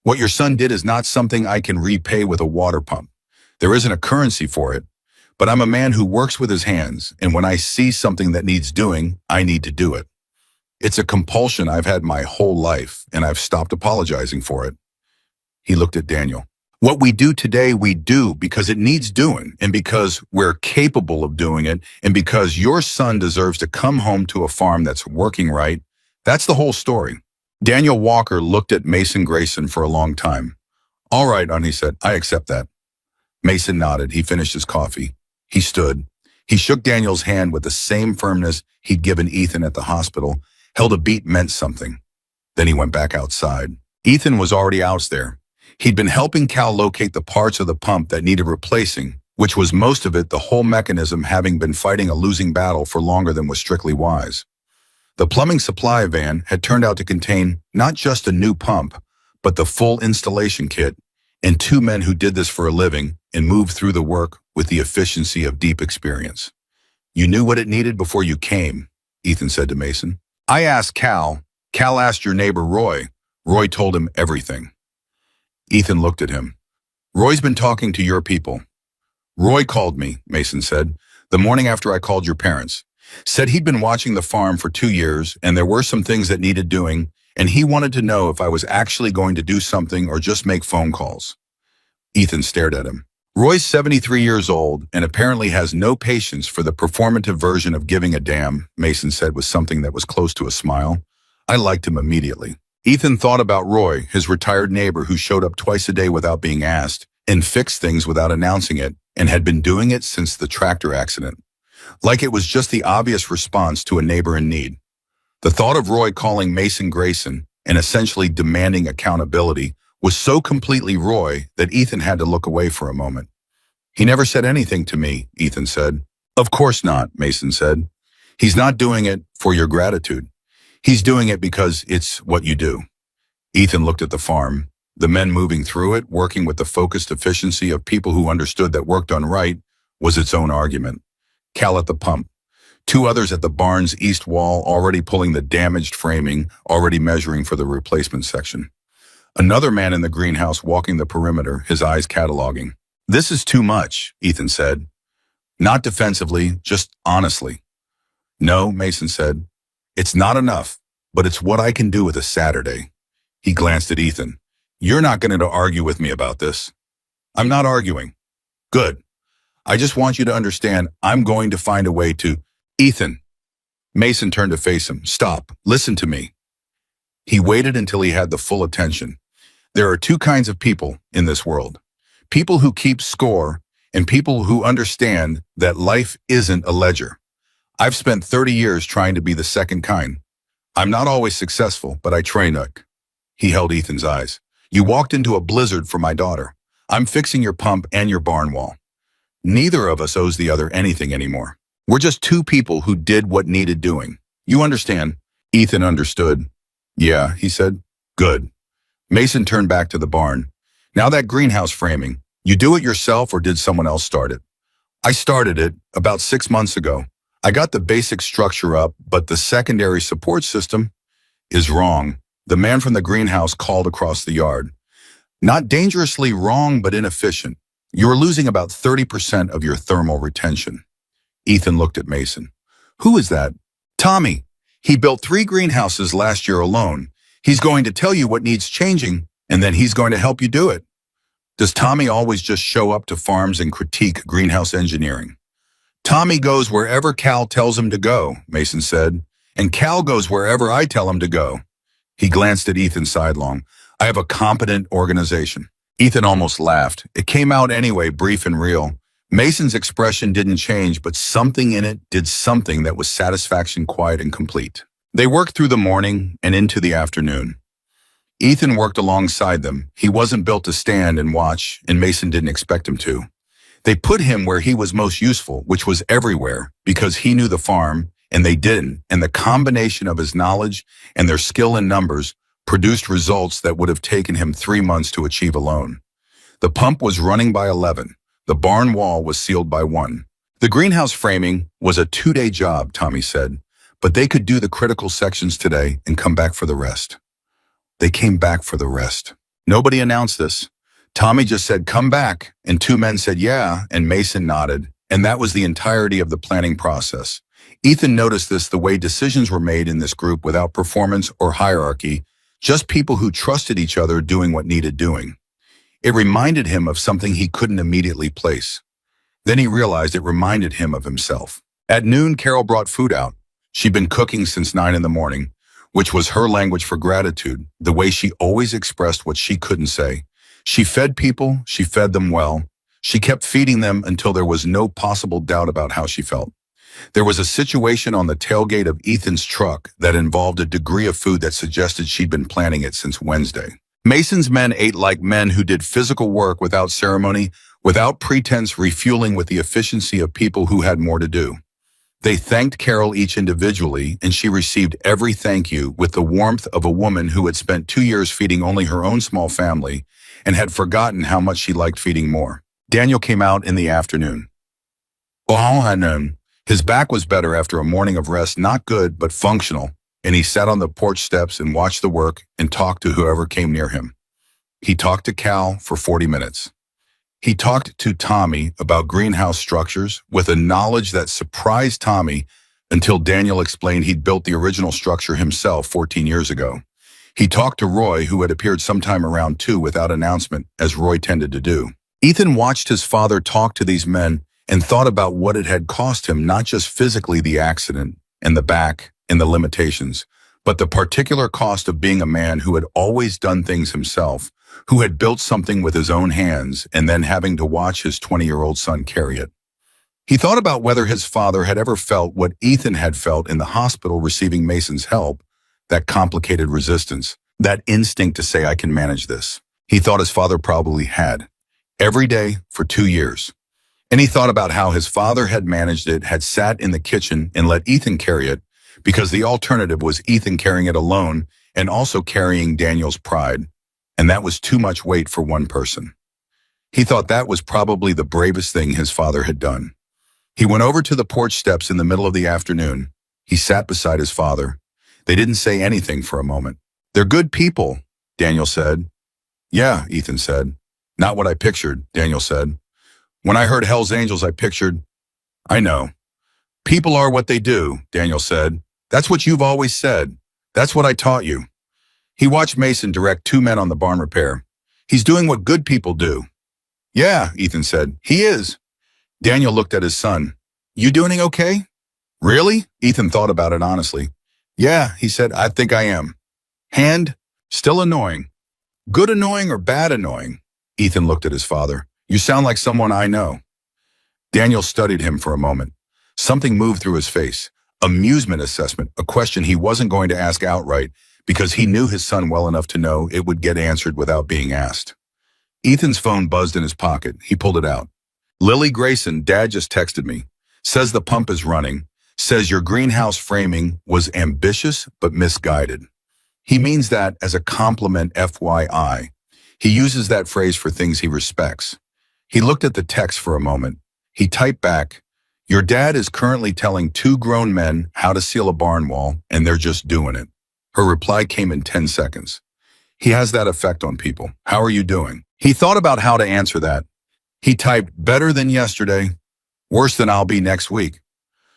What your son did is not something I can repay with a water pump. There isn't a currency for it, but I'm a man who works with his hands, and when I see something that needs doing, I need to do it. It's a compulsion I've had my whole life, and I've stopped apologizing for it. He looked at Daniel. What we do today, we do because it needs doing, and because we're capable of doing it, and because your son deserves to come home to a farm that's working right. That's the whole story. Daniel Walker looked at Mason Grayson for a long time. All right, he said, I accept that. Mason nodded. He finished his coffee. He stood. He shook Daniel's hand with the same firmness he'd given Ethan at the hospital, held a beat meant something. Then he went back outside. Ethan was already out there. He'd been helping Cal locate the parts of the pump that needed replacing, which was most of it the whole mechanism having been fighting a losing battle for longer than was strictly wise. The plumbing supply van had turned out to contain not just a new pump, but the full installation kit, and 2 men who did this for a living and moved through the work with the efficiency of deep experience. You knew what it needed before you came, Ethan said to Mason. I asked Cal. Cal asked your neighbor Roy. Roy told him everything. Ethan looked at him. Roy's been talking to your people. Roy called me, Mason said, the morning after I called your parents. Said he'd been watching the farm for 2 years and there were some things that needed doing, and he wanted to know if I was actually going to do something or just make phone calls. Ethan stared at him. Roy's 73 years old and apparently has no patience for the performative version of giving a damn, Mason said with something that was close to a smile. I liked him immediately. Ethan thought about Roy, his retired neighbor who showed up twice a day without being asked and fixed things without announcing it and had been doing it since the tractor accident. Like it was just the obvious response to a neighbor in need. The thought of Roy calling Mason Grayson and essentially demanding accountability was so completely Roy that Ethan had to look away for a moment. He never said anything to me, Ethan said. Of course not, Mason said. He's not doing it for your gratitude. He's doing it because it's what you do. Ethan looked at the farm, the men moving through it, working with the focused efficiency of people who understood that work done right was its own argument. Cal at the pump. 2 others at the barn's east wall, already pulling the damaged framing, already measuring for the replacement section. Another man in the greenhouse walking the perimeter, his eyes cataloging. This is too much, Ethan said. Not defensively, just honestly. No, Mason said. It's not enough, but it's what I can do with a Saturday. He glanced at Ethan. You're not going to argue with me about this. I'm not arguing. Good. I just want you to understand I'm going to find a way to... Ethan. Mason turned to face him. Stop. Listen to me. He waited until he had the full attention. There are 2 kinds of people in this world. People who keep score and people who understand that life isn't a ledger. I've spent 30 years trying to be the second kind. I'm not always successful, but I try not. He held Ethan's eyes. You walked into a blizzard for my daughter. I'm fixing your pump and your barn wall. Neither of us owes the other anything anymore. We're just 2 people who did what needed doing. You understand? Ethan understood. Yeah, he said. Good. Mason turned back to the barn. Now that greenhouse framing, you do it yourself or did someone else start it? I started it about 6 months ago. I got the basic structure up, but the secondary support system is wrong. The man from the greenhouse called across the yard. Not dangerously wrong, but inefficient. You're losing about 30% of your thermal retention. Ethan looked at Mason. Who is that? Tommy. He built 3 greenhouses last year alone. He's going to tell you what needs changing, and then he's going to help you do it. Does Tommy always just show up to farms and critique greenhouse engineering? Tommy goes wherever Cal tells him to go, Mason said, and Cal goes wherever I tell him to go. He glanced at Ethan sidelong. I have a competent organization. Ethan almost laughed. It came out anyway, brief and real. Mason's expression didn't change, but something in it did something that was satisfaction, quiet, and complete. They worked through the morning and into the afternoon. Ethan worked alongside them. He wasn't built to stand and watch, and Mason didn't expect him to. They put him where he was most useful, which was everywhere, because he knew the farm, and they didn't, and the combination of his knowledge and their skill in numbers produced results that would have taken him 3 months to achieve alone. The pump was running by 11. The barn wall was sealed by 1. The greenhouse framing was a 2-day job, Tommy said, but they could do the critical sections today and come back for the rest. They came back for the rest. Nobody announced this. Tommy just said, "Come back," and 2 men said, "Yeah," and Mason nodded, and that was the entirety of the planning process. Ethan noticed this, the way decisions were made in this group without performance or hierarchy, just people who trusted each other doing what needed doing. It reminded him of something he couldn't immediately place. Then he realized it reminded him of himself. At noon, Carol brought food out. She'd been cooking since 9 in the morning, which was her language for gratitude, the way she always expressed what she couldn't say. She fed people, she fed them well. She kept feeding them until there was no possible doubt about how she felt. There was a situation on the tailgate of Ethan's truck that involved a degree of food that suggested she'd been planning it since Wednesday. Mason's men ate like men who did physical work without ceremony, without pretense, refueling with the efficiency of people who had more to do. They thanked Carol each individually, and she received every thank you with the warmth of a woman who had spent 2 years feeding only her own small family and had forgotten how much she liked feeding more. Daniel came out in the afternoon. His back was better after a morning of rest, not good, but functional, and he sat on the porch steps and watched the work and talked to whoever came near him. He talked to Cal for 40 minutes. He talked to Tommy about greenhouse structures with a knowledge that surprised Tommy until Daniel explained he'd built the original structure himself 14 years ago. He talked to Roy, who had appeared sometime around 2 without announcement, as Roy tended to do. Ethan watched his father talk to these men and thought about what it had cost him, not just physically the accident and the back and the limitations, but the particular cost of being a man who had always done things himself, who had built something with his own hands and then having to watch his 20-year-old son carry it. He thought about whether his father had ever felt what Ethan had felt in the hospital receiving Mason's help, that complicated resistance, that instinct to say, "I can manage this." He thought his father probably had, every day for 2 years. And he thought about how his father had managed it, had sat in the kitchen and let Ethan carry it, because the alternative was Ethan carrying it alone and also carrying Daniel's pride. And that was too much weight for one person. He thought that was probably the bravest thing his father had done. He went over to the porch steps in the middle of the afternoon. He sat beside his father. They didn't say anything for a moment. "They're good people," Daniel said. "Yeah," Ethan said. "Not what I pictured," Daniel said. "When I heard Hell's Angels, I pictured..." "I know. People are what they do," Daniel said. "That's what you've always said. That's what I taught you." He watched Mason direct 2 men on the barn repair. "He's doing what good people do." "Yeah," Ethan said. "He is." Daniel looked at his son. "You doing okay?" "Really?" Ethan thought about it honestly. "Yeah," he said, "I think I am." "Hand? Still annoying." "Good annoying or bad annoying?" Ethan looked at his father. "You sound like someone I know." Daniel studied him for a moment. Something moved through his face. Amusement assessment, a question he wasn't going to ask outright because he knew his son well enough to know it would get answered without being asked. Ethan's phone buzzed in his pocket. He pulled it out. "Lily Grayson, Dad just texted me. Says the pump is running. Says your greenhouse framing was ambitious but misguided." He means that as a compliment, FYI. He uses that phrase for things he respects. He looked at the text for a moment. He typed back, "Your dad is currently telling 2 grown men how to seal a barn wall, and they're just doing it." Her reply came in 10 seconds. "He has that effect on people. How are you doing?" He thought about how to answer that. He typed, "Better than yesterday, worse than I'll be next week.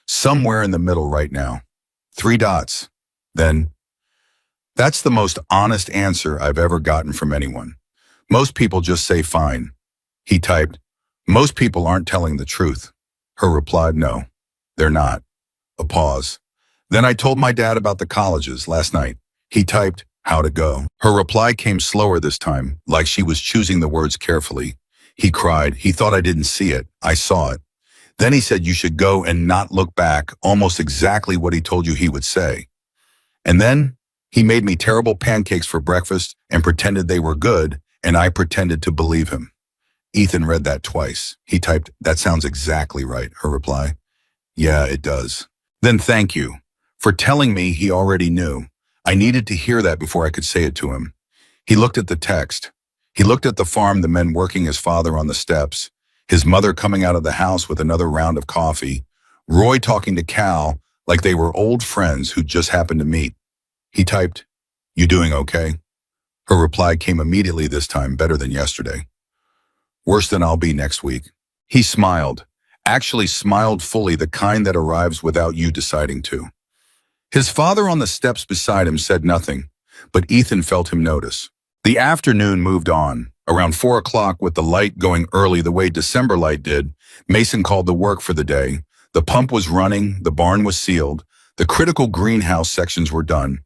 Somewhere in the middle right now. 3 dots. Then, that's the most honest answer I've ever gotten from anyone. Most people just say fine." He typed, "Most people aren't telling the truth." Her replied, "No, they're not." A pause. "Then I told my dad about the colleges last night." He typed, "How to go." Her reply came slower this time, like she was choosing the words carefully. He cried. He thought I didn't see it. I saw it. Then he said you should go and not look back, almost exactly what he told you he would say. And then he made me terrible pancakes for breakfast and pretended they were good, and I pretended to believe him. Ethan read that twice. He typed, "That sounds exactly right," her reply. "Yeah, it does." "Then thank you for telling me he already knew. I needed to hear that before I could say it to him." He looked at the text. He looked at the farm, the men working, his father on the steps, his mother coming out of the house with another round of coffee, Roy talking to Cal like they were old friends who just happened to meet. He typed, "You doing okay?" Her reply came immediately this time, better than yesterday. "Worse than I'll be next week." He smiled, actually smiled fully, the kind that arrives without you deciding to. His father on the steps beside him said nothing, but Ethan felt him notice. The afternoon moved on. Around 4 o'clock, with the light going early the way December light did, Mason called to work for the day. The pump was running, the barn was sealed, the critical greenhouse sections were done.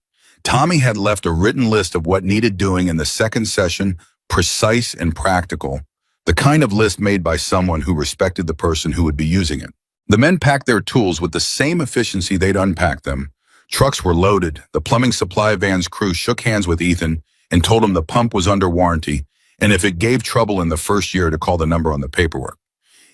Tommy had left a written list of what needed doing in the second session, precise and practical, the kind of list made by someone who respected the person who would be using it. The men packed their tools with the same efficiency they'd unpacked them. Trucks were loaded. The plumbing supply van's crew shook hands with Ethan and told him the pump was under warranty, and if it gave trouble in the first year, to call the number on the paperwork.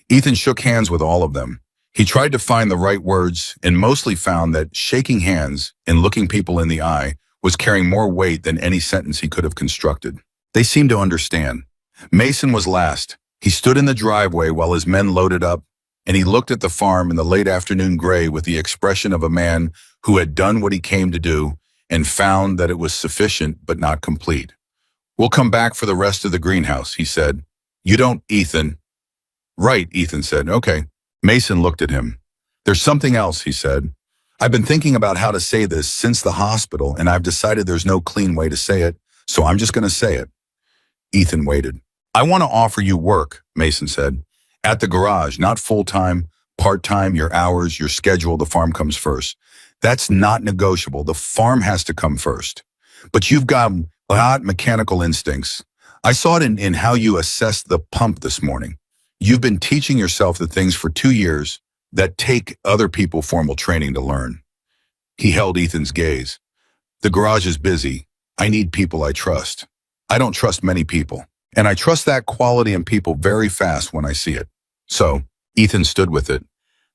Ethan shook hands with all of them. He tried to find the right words and mostly found that shaking hands and looking people in the eye was carrying more weight than any sentence he could have constructed. They seemed to understand. Mason was last. He stood in the driveway while his men loaded up, and he looked at the farm in the late afternoon gray with the expression of a man who had done what he came to do and found that it was sufficient but not complete. "We'll come back for the rest of the greenhouse," he said. "You don't, Ethan." "Right," Ethan said. "Okay." Mason looked at him. "There's something else," he said. "I've been thinking about how to say this since the hospital, and I've decided there's no clean way to say it, so I'm just going to say it." Ethan waited. "I want to offer you work," Mason said. "At the garage, not full-time, part-time, your hours, your schedule, the farm comes first. That's not negotiable. The farm has to come first. But you've got mechanical instincts. I saw it in how you assessed the pump this morning. You've been teaching yourself the things for 2 years that take other people formal training to learn." He held Ethan's gaze. "The garage is busy. I need people I trust. I don't trust many people, and I trust that quality in people very fast when I see it." So Ethan stood with it.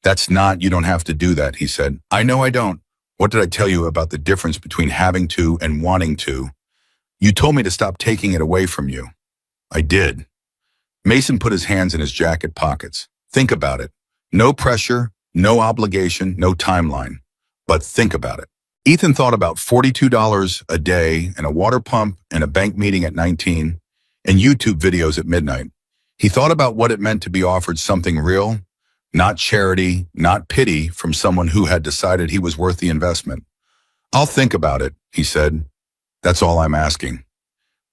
"That's not, you don't have to do that," he said. "I know I don't. What did I tell you about the difference between having to and wanting to? You told me to stop taking it away from you." "I did." Mason put his hands in his jacket pockets. "Think about it. No pressure, no obligation, no timeline. But think about it." Ethan thought about $42 a day and a water pump and a bank meeting at 19 and YouTube videos at midnight. He thought about what it meant to be offered something real, not charity, not pity, from someone who had decided he was worth the investment. "I'll think about it," he said. "That's all I'm asking."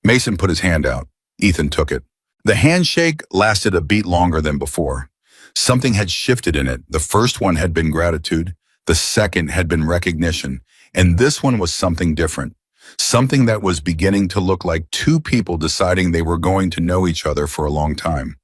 Mason put his hand out. Ethan took it. The handshake lasted a beat longer than before. Something had shifted in it. The first one had been gratitude. The second had been recognition. And this one was something different. Something that was beginning to look like two people deciding they were going to know each other for a long time.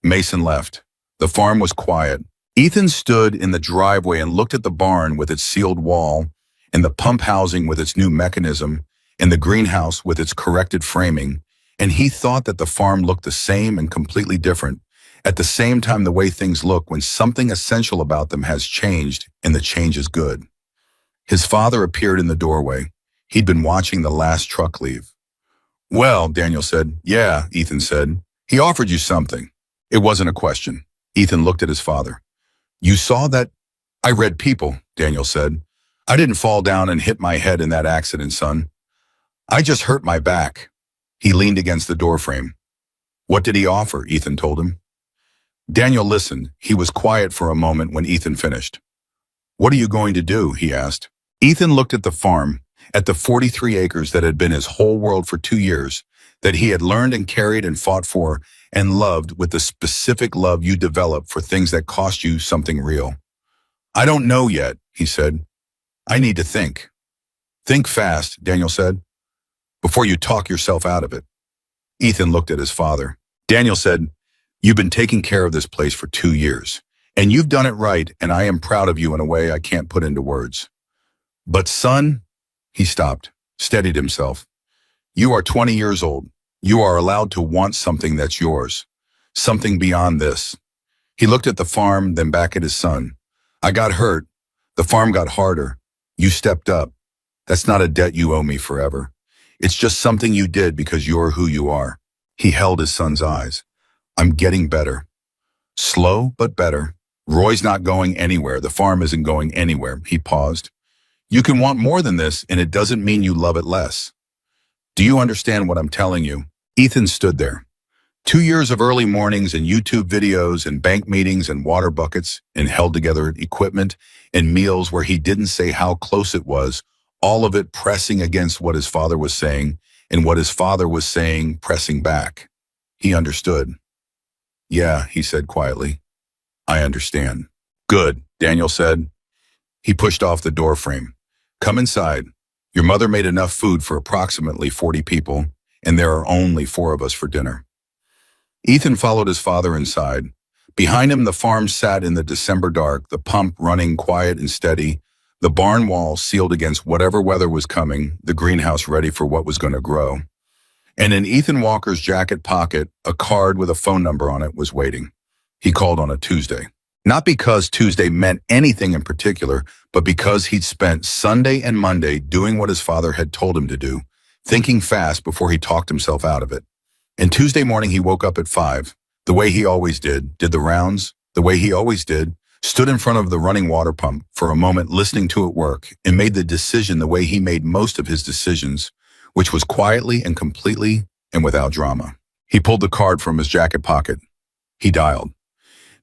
Mason left. The farm was quiet. Ethan stood in the driveway and looked at the barn with its sealed wall, and the pump housing with its new mechanism, and the greenhouse with its corrected framing, and he thought that the farm looked the same and completely different, at the same time the way things look when something essential about them has changed, and the change is good. His father appeared in the doorway. He'd been watching the last truck leave. "Well," Daniel said. "Yeah," Ethan said. "He offered you something." It wasn't a question. Ethan looked at his father. "You saw that?" "I read people," Daniel said. "I didn't fall down and hit my head in that accident, son. I just hurt my back." He leaned against the doorframe. "What did he offer?" Ethan told him. Daniel listened. He was quiet for a moment when Ethan finished. "What are you going to do?" he asked. Ethan looked at the farm, at the 43 acres that had been his whole world for 2 years, that he had learned and carried and fought for and loved with the specific love you develop for things that cost you something real. "I don't know yet," he said. "I need to think." "Think fast," Daniel said, "before you talk yourself out of it." Ethan looked at his father. Daniel said, "You've been taking care of this place for 2 years, and you've done it right, and I am proud of you in a way I can't put into words. But son, He stopped, steadied himself. You are 20 years old. You are allowed to want something that's yours. Something beyond this. He looked at the farm, then back at his son. I got hurt. The farm got harder. You stepped up. That's not a debt you owe me forever. It's just something you did because you're who you are. He held his son's eyes. I'm getting better. Slow, but better. Roy's not going anywhere. The farm isn't going anywhere. He paused. You can want more than this, and it doesn't mean you love it less. Do you understand what I'm telling you? Ethan stood there. 2 years of early mornings and YouTube videos and bank meetings and water buckets and held together equipment and meals where he didn't say how close it was, all of it pressing against what his father was saying and what his father was saying pressing back. He understood. Yeah, he said quietly. I understand. Good, Daniel said. He pushed off the door frame. Come inside. Your mother made enough food for approximately 40 people, and there are only 4 of us for dinner. Ethan followed his father inside. Behind him, the farm sat in the December dark, the pump running quiet and steady, the barn wall sealed against whatever weather was coming, the greenhouse ready for what was going to grow. And in Ethan Walker's jacket pocket, a card with a phone number on it was waiting. He called on a Tuesday. Not because Tuesday meant anything in particular, but because he'd spent Sunday and Monday doing what his father had told him to do, thinking fast before he talked himself out of it. And Tuesday morning he woke up at 5, the way he always did the rounds, the way he always did, stood in front of the running water pump for a moment listening to it work, and made the decision the way he made most of his decisions, which was quietly and completely and without drama. He pulled the card from his jacket pocket. He dialed.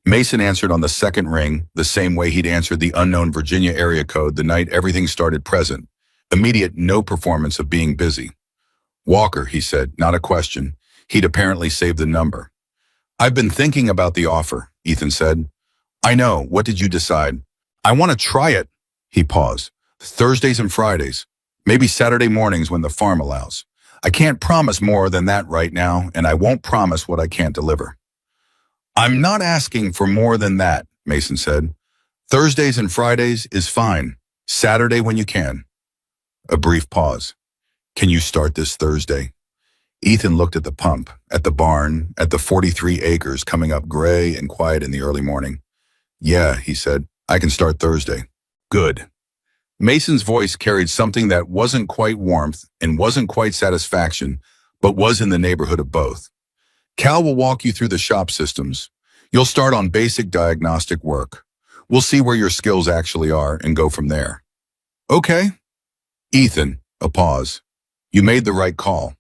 Mason answered on the second ring, the same way he'd answered the unknown Virginia area code the night everything started present. Immediate no performance of being busy. Walker, he said, not a question. He'd apparently saved the number. I've been thinking about the offer, Ethan said. I know. What did you decide? I want to try it. He paused. Thursdays and Fridays. Maybe Saturday mornings when the farm allows. I can't promise more than that right now, and I won't promise what I can't deliver. I'm not asking for more than that, Mason said. Thursdays and Fridays is fine. Saturday when you can. A brief pause. Can you start this Thursday? Ethan looked at the pump, at the barn, at the 43 acres coming up gray and quiet in the early morning. Yeah, he said, I can start Thursday. Good. Mason's voice carried something that wasn't quite warmth and wasn't quite satisfaction, but was in the neighborhood of both. Cal will walk you through the shop systems. You'll start on basic diagnostic work. We'll see where your skills actually are and go from there. Okay. Ethan, a pause. You made the right call.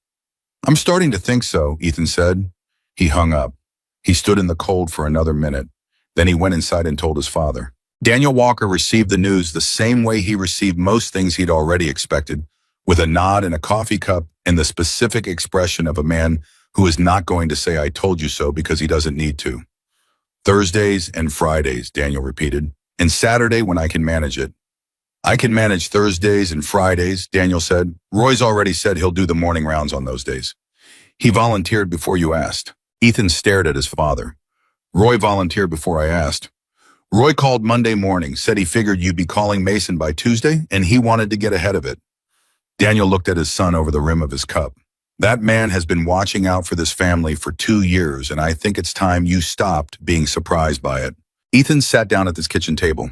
I'm starting to think so, Ethan said. He hung up. He stood in the cold for another minute. Then he went inside and told his father. Daniel Walker received the news the same way he received most things he'd already expected, with a nod and a coffee cup and the specific expression of a man who is not going to say I told you so because he doesn't need to. Thursdays and Fridays, Daniel repeated, and Saturday when I can manage it. I can manage Thursdays and Fridays, Daniel said. Roy's already said he'll do the morning rounds on those days. He volunteered before you asked. Ethan stared at his father. Roy volunteered before I asked. Roy called Monday morning, said he figured you'd be calling Mason by Tuesday, and he wanted to get ahead of it. Daniel looked at his son over the rim of his cup. That man has been watching out for this family for 2 years, and I think it's time you stopped being surprised by it. Ethan sat down at this kitchen table.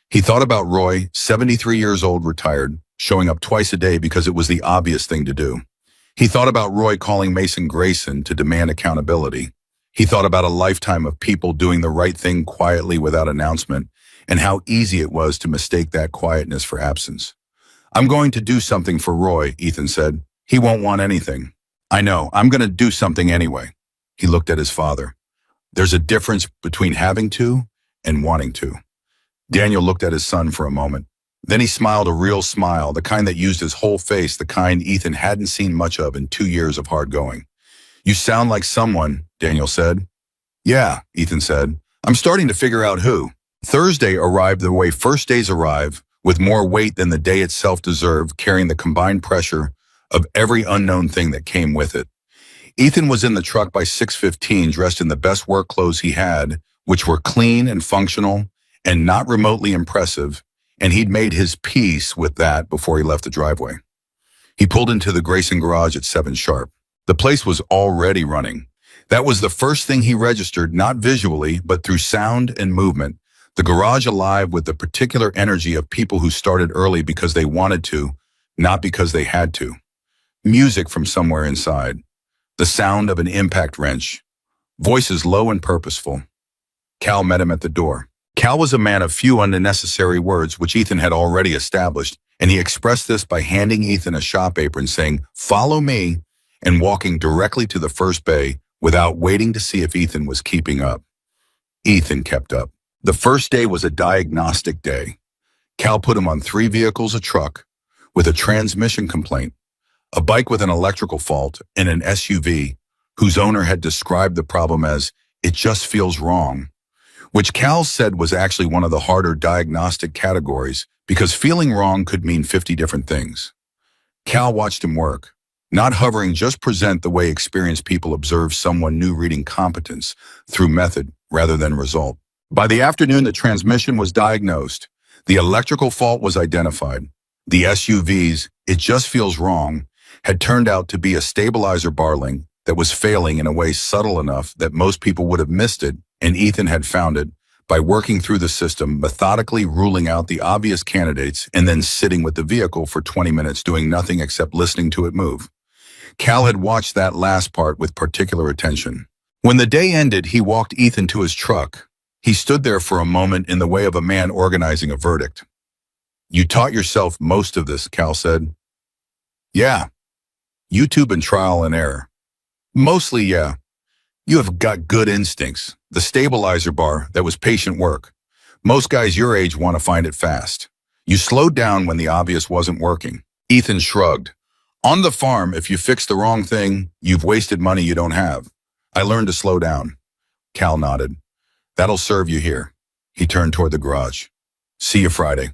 He thought about Roy, 73 years old, retired, showing up twice a day because it was the obvious thing to do. He thought about Roy calling Mason Grayson to demand accountability. He thought about a lifetime of people doing the right thing quietly without announcement, and how easy it was to mistake that quietness for absence. I'm going to do something for Roy, Ethan said. He won't want anything. I know, I'm going to do something anyway. He looked at his father. There's a difference between having to and wanting to. Daniel looked at his son for a moment. Then he smiled a real smile, the kind that used his whole face, the kind Ethan hadn't seen much of in 2 years of hard going. You sound like someone, Daniel said. Yeah, Ethan said. I'm starting to figure out who. Thursday arrived the way first days arrive, with more weight than the day itself deserved, carrying the combined pressure of every unknown thing that came with it. Ethan was in the truck by 6:15, dressed in the best work clothes he had, which were clean and functional and not remotely impressive, and he'd made his peace with that before he left the driveway. He pulled into the Grayson garage at 7 sharp. The place was already running. That was the first thing he registered, not visually, but through sound and movement. The garage alive with the particular energy of people who started early because they wanted to, not because they had to. Music from somewhere inside. The sound of an impact wrench. Voices low and purposeful. Cal met him at the door. Cal was a man of few unnecessary words, which Ethan had already established, and he expressed this by handing Ethan a shop apron saying, "Follow me," and walking directly to the first bay without waiting to see if Ethan was keeping up. Ethan kept up. The first day was a diagnostic day. Cal put him on 3 vehicles, a truck with a transmission complaint, a bike with an electrical fault, and an SUV whose owner had described the problem as, "It just feels wrong," which Cal said was actually one of the harder diagnostic categories because feeling wrong could mean 50 different things. Cal watched him work, not hovering, just present the way experienced people observe someone new, reading competence through method rather than result. By the afternoon, the transmission was diagnosed. The electrical fault was identified. The SUV's "It just feels wrong" had turned out to be a stabilizer bar link that was failing in a way subtle enough that most people would have missed it, and Ethan had found it by working through the system, methodically ruling out the obvious candidates and then sitting with the vehicle for 20 minutes doing nothing except listening to it move. Cal had watched that last part with particular attention. When the day ended, he walked Ethan to his truck. He stood there for a moment in the way of a man organizing a verdict. "You taught yourself most of this," Cal said. "Yeah. YouTube and trial and error. Mostly, yeah. You have got good instincts. The stabilizer bar, that was patient work. Most guys your age want to find it fast. You slowed down when the obvious wasn't working." Ethan shrugged. "On the farm, if you fix the wrong thing, you've wasted money you don't have. I learned to slow down." Cal nodded. "That'll serve you here." He turned toward the garage. "See you Friday."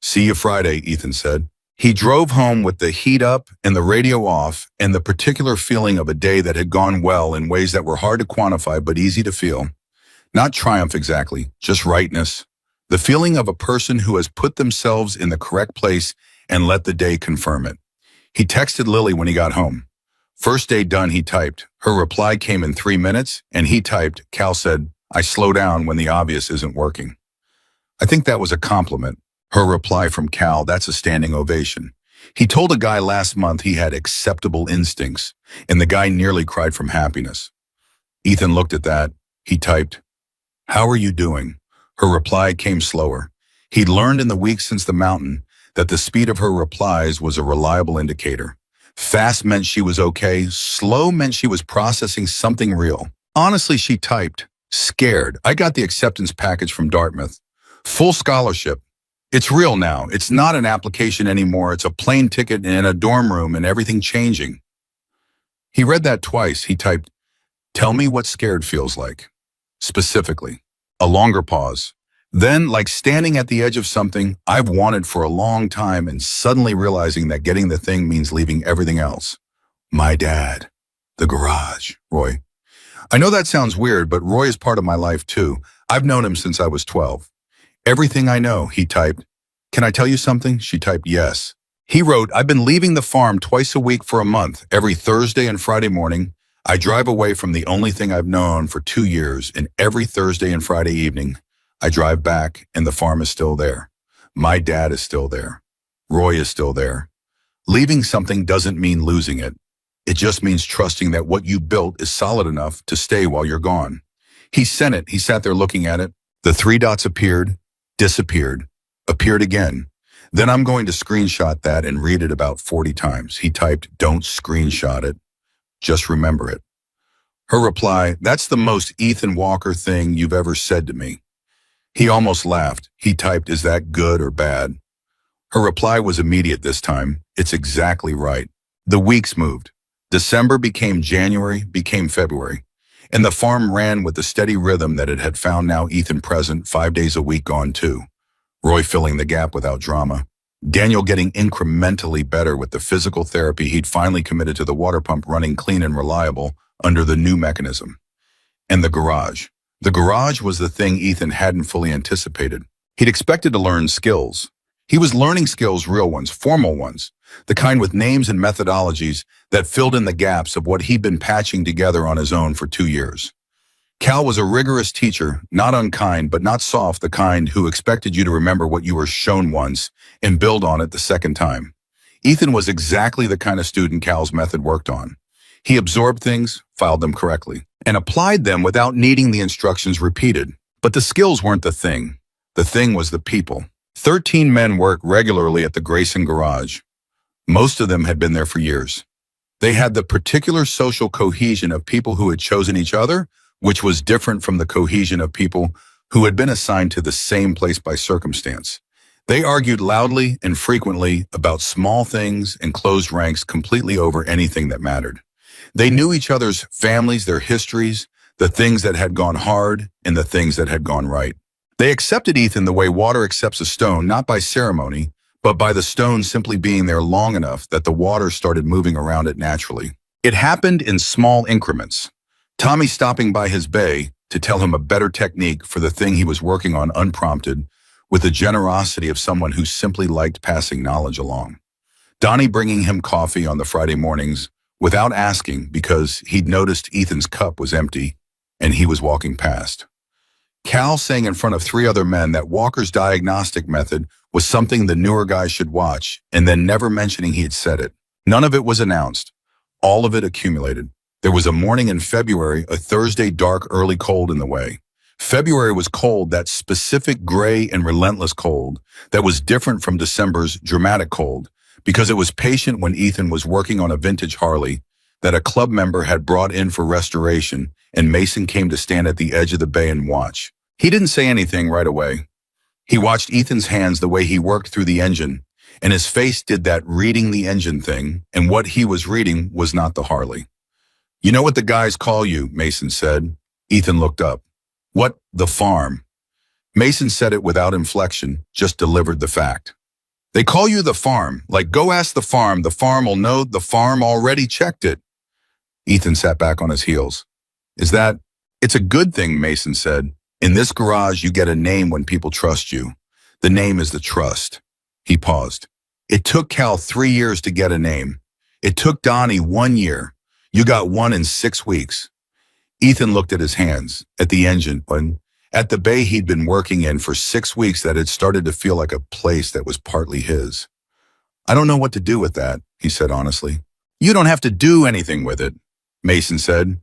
"See you Friday," Ethan said. He drove home with the heat up and the radio off and the particular feeling of a day that had gone well in ways that were hard to quantify but easy to feel. Not triumph exactly, just rightness. The feeling of a person who has put themselves in the correct place and let the day confirm it. He texted Lily when he got home. "First day done," he typed. Her reply came in 3 minutes, and he typed, Cal said, "I slow down when the obvious isn't working." I think that was a compliment. Her reply from Cal, "That's a standing ovation." He told a guy last month he had acceptable instincts, and the guy nearly cried from happiness. Ethan looked at that. He typed, "How are you doing?" Her reply came slower. He'd learned in the weeks since the mountain that the speed of her replies was a reliable indicator. Fast meant she was okay. Slow meant she was processing something real. Honestly, she typed, "Scared. I got the acceptance package from Dartmouth. Full scholarship. It's real now. It's not an application anymore. It's a plane ticket and a dorm room and everything changing." He read that twice. He typed, "Tell me what scared feels like." Specifically. A longer pause. Then, like standing at the edge of something I've wanted for a long time and suddenly realizing that getting the thing means leaving everything else. My dad. The garage. Roy. I know that sounds weird, but Roy is part of my life too. I've known him since I was 12. "Everything I know," he typed. "Can I tell you something?" She typed, "Yes." He wrote, "I've been leaving the farm twice a week for a month. Every Thursday and Friday morning, I drive away from the only thing I've known for 2 years, and every Thursday and Friday evening, I drive back and the farm is still there. My dad is still there. Roy is still there. Leaving something doesn't mean losing it. It just means trusting that what you built is solid enough to stay while you're gone." He sent it. He sat there looking at it. The 3 dots appeared, disappeared, appeared again. Then I'm going to screenshot that and read it about 40 times. He typed, "Don't screenshot it. Just remember it." Her reply, "That's the most Ethan Walker thing you've ever said to me." He almost laughed. He typed, "Is that good or bad?" Her reply was immediate this time. "It's exactly right." The weeks moved. December became January, became February. And the farm ran with the steady rhythm that it had found. Now Ethan present, 5 days a week gone too. Roy filling the gap without drama. Daniel getting incrementally better with the physical therapy he'd finally committed to, the water pump running clean and reliable under the new mechanism. And the garage. The garage was the thing Ethan hadn't fully anticipated. He'd expected to learn skills. He was learning skills, real ones, formal ones. the kind with names and methodologies that filled in the gaps of what he'd been patching together on his own for 2 years. Cal was a rigorous teacher, not unkind but not soft, the kind who expected you to remember what you were shown once and build on it the second time. Ethan was exactly the kind of student Cal's method worked on. He absorbed things, filed them correctly, and applied them without needing the instructions repeated. But the skills weren't the thing. The thing was the people. 13 men worked regularly at the Grayson garage. Most of them had been there for years. They had the particular social cohesion of people who had chosen each other, which was different from the cohesion of people who had been assigned to the same place by circumstance. They argued loudly and frequently about small things and closed ranks completely over anything that mattered. They knew each other's families, their histories, the things that had gone hard and the things that had gone right. They accepted Ethan the way water accepts a stone, not by ceremony, but by the stone simply being there long enough that the water started moving around it naturally. It happened in small increments. Tommy stopping by his bay to tell him a better technique for the thing he was working on unprompted, with the generosity of someone who simply liked passing knowledge along. Donnie bringing him coffee on the Friday mornings without asking because he'd noticed Ethan's cup was empty and he was walking past. Cal saying in front of 3 other men that Walker's diagnostic method was something the newer guys should watch, and then never mentioning he had said it. None of it was announced. All of it accumulated. There was a morning in February, a Thursday dark early cold in the way. February was cold, that specific gray and relentless cold that was different from December's dramatic cold, because it was patient when Ethan was working on a vintage Harley that a club member had brought in for restoration, and Mason came to stand at the edge of the bay and watch. He didn't say anything right away. He watched Ethan's hands the way he worked through the engine, and his face did that reading the engine thing, and what he was reading was not the Harley. "You know what the guys call you," Mason said. Ethan looked up. "What, the farm?" Mason said it without inflection, just delivered the fact. "They call you the farm, like go ask the farm will know, the farm already checked it." Ethan sat back on his heels. It's a good thing," Mason said. "In this garage, you get a name when people trust you. The name is the trust." He paused. "It took Cal 3 years to get a name. It took Donnie 1 year. You got one in 6 weeks." Ethan looked at his hands, at the engine, and at the bay he'd been working in for 6 weeks that had started to feel like a place that was partly his. "I don't know what to do with that," he said honestly. "You don't have to do anything with it," Mason said.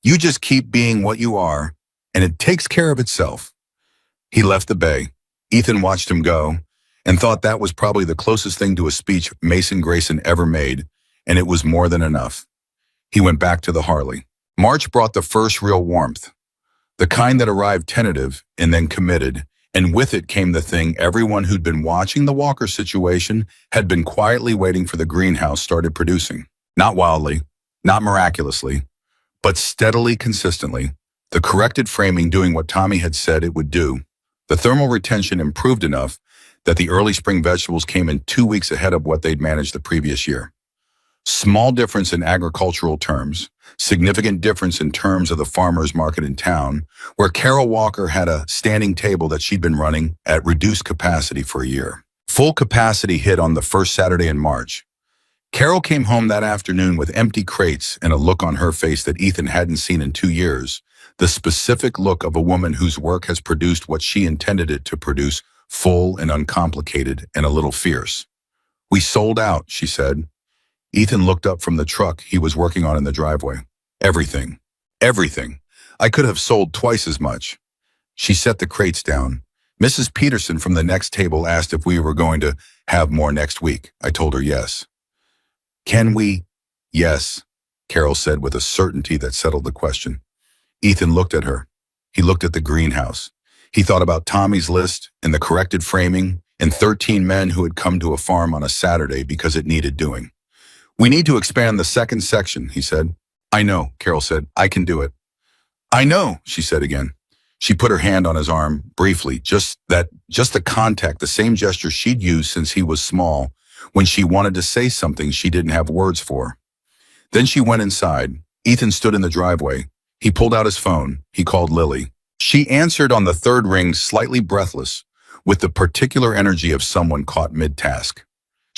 "You just keep being what you are, and it takes care of itself." He left the bay. Ethan watched him go and thought that was probably the closest thing to a speech Mason Grayson ever made, and it was more than enough. He went back to the Harley. March brought the first real warmth, the kind that arrived tentative and then committed, and with it came the thing everyone who'd been watching the Walker situation had been quietly waiting for. The greenhouse started producing. Not wildly, not miraculously, but steadily, consistently. The corrected framing doing what Tommy had said it would do. The thermal retention improved enough that the early spring vegetables came in 2 weeks ahead of what they'd managed the previous year. Small difference in agricultural terms, significant difference in terms of the farmers market in town, where Carol Walker had a standing table that she'd been running at reduced capacity for a year. Full capacity hit on the first Saturday in March. Carol came home that afternoon with empty crates and a look on her face that Ethan hadn't seen in 2 years, the specific look of a woman whose work has produced what she intended it to produce, full and uncomplicated and a little fierce. "We sold out," she said. Ethan looked up from the truck he was working on in the driveway. "Everything. Everything. I could have sold twice as much." She set the crates down. "Mrs. Peterson from the next table asked if we were going to have more next week. I told her yes." "Can we?" "Yes," Carol said with a certainty that settled the question. Ethan looked at her. He looked at the greenhouse. He thought about Tommy's list and the corrected framing and 13 men who had come to a farm on a Saturday because it needed doing. "We need to expand the second section," he said. "I know," Carol said. "I can do it." "I know," she said again. She put her hand on his arm, briefly, just the contact, the same gesture she'd used since he was small, when she wanted to say something she didn't have words for. Then she went inside. Ethan stood in the driveway. He pulled out his phone. He called Lily. She answered on the third ring, slightly breathless, with the particular energy of someone caught mid-task.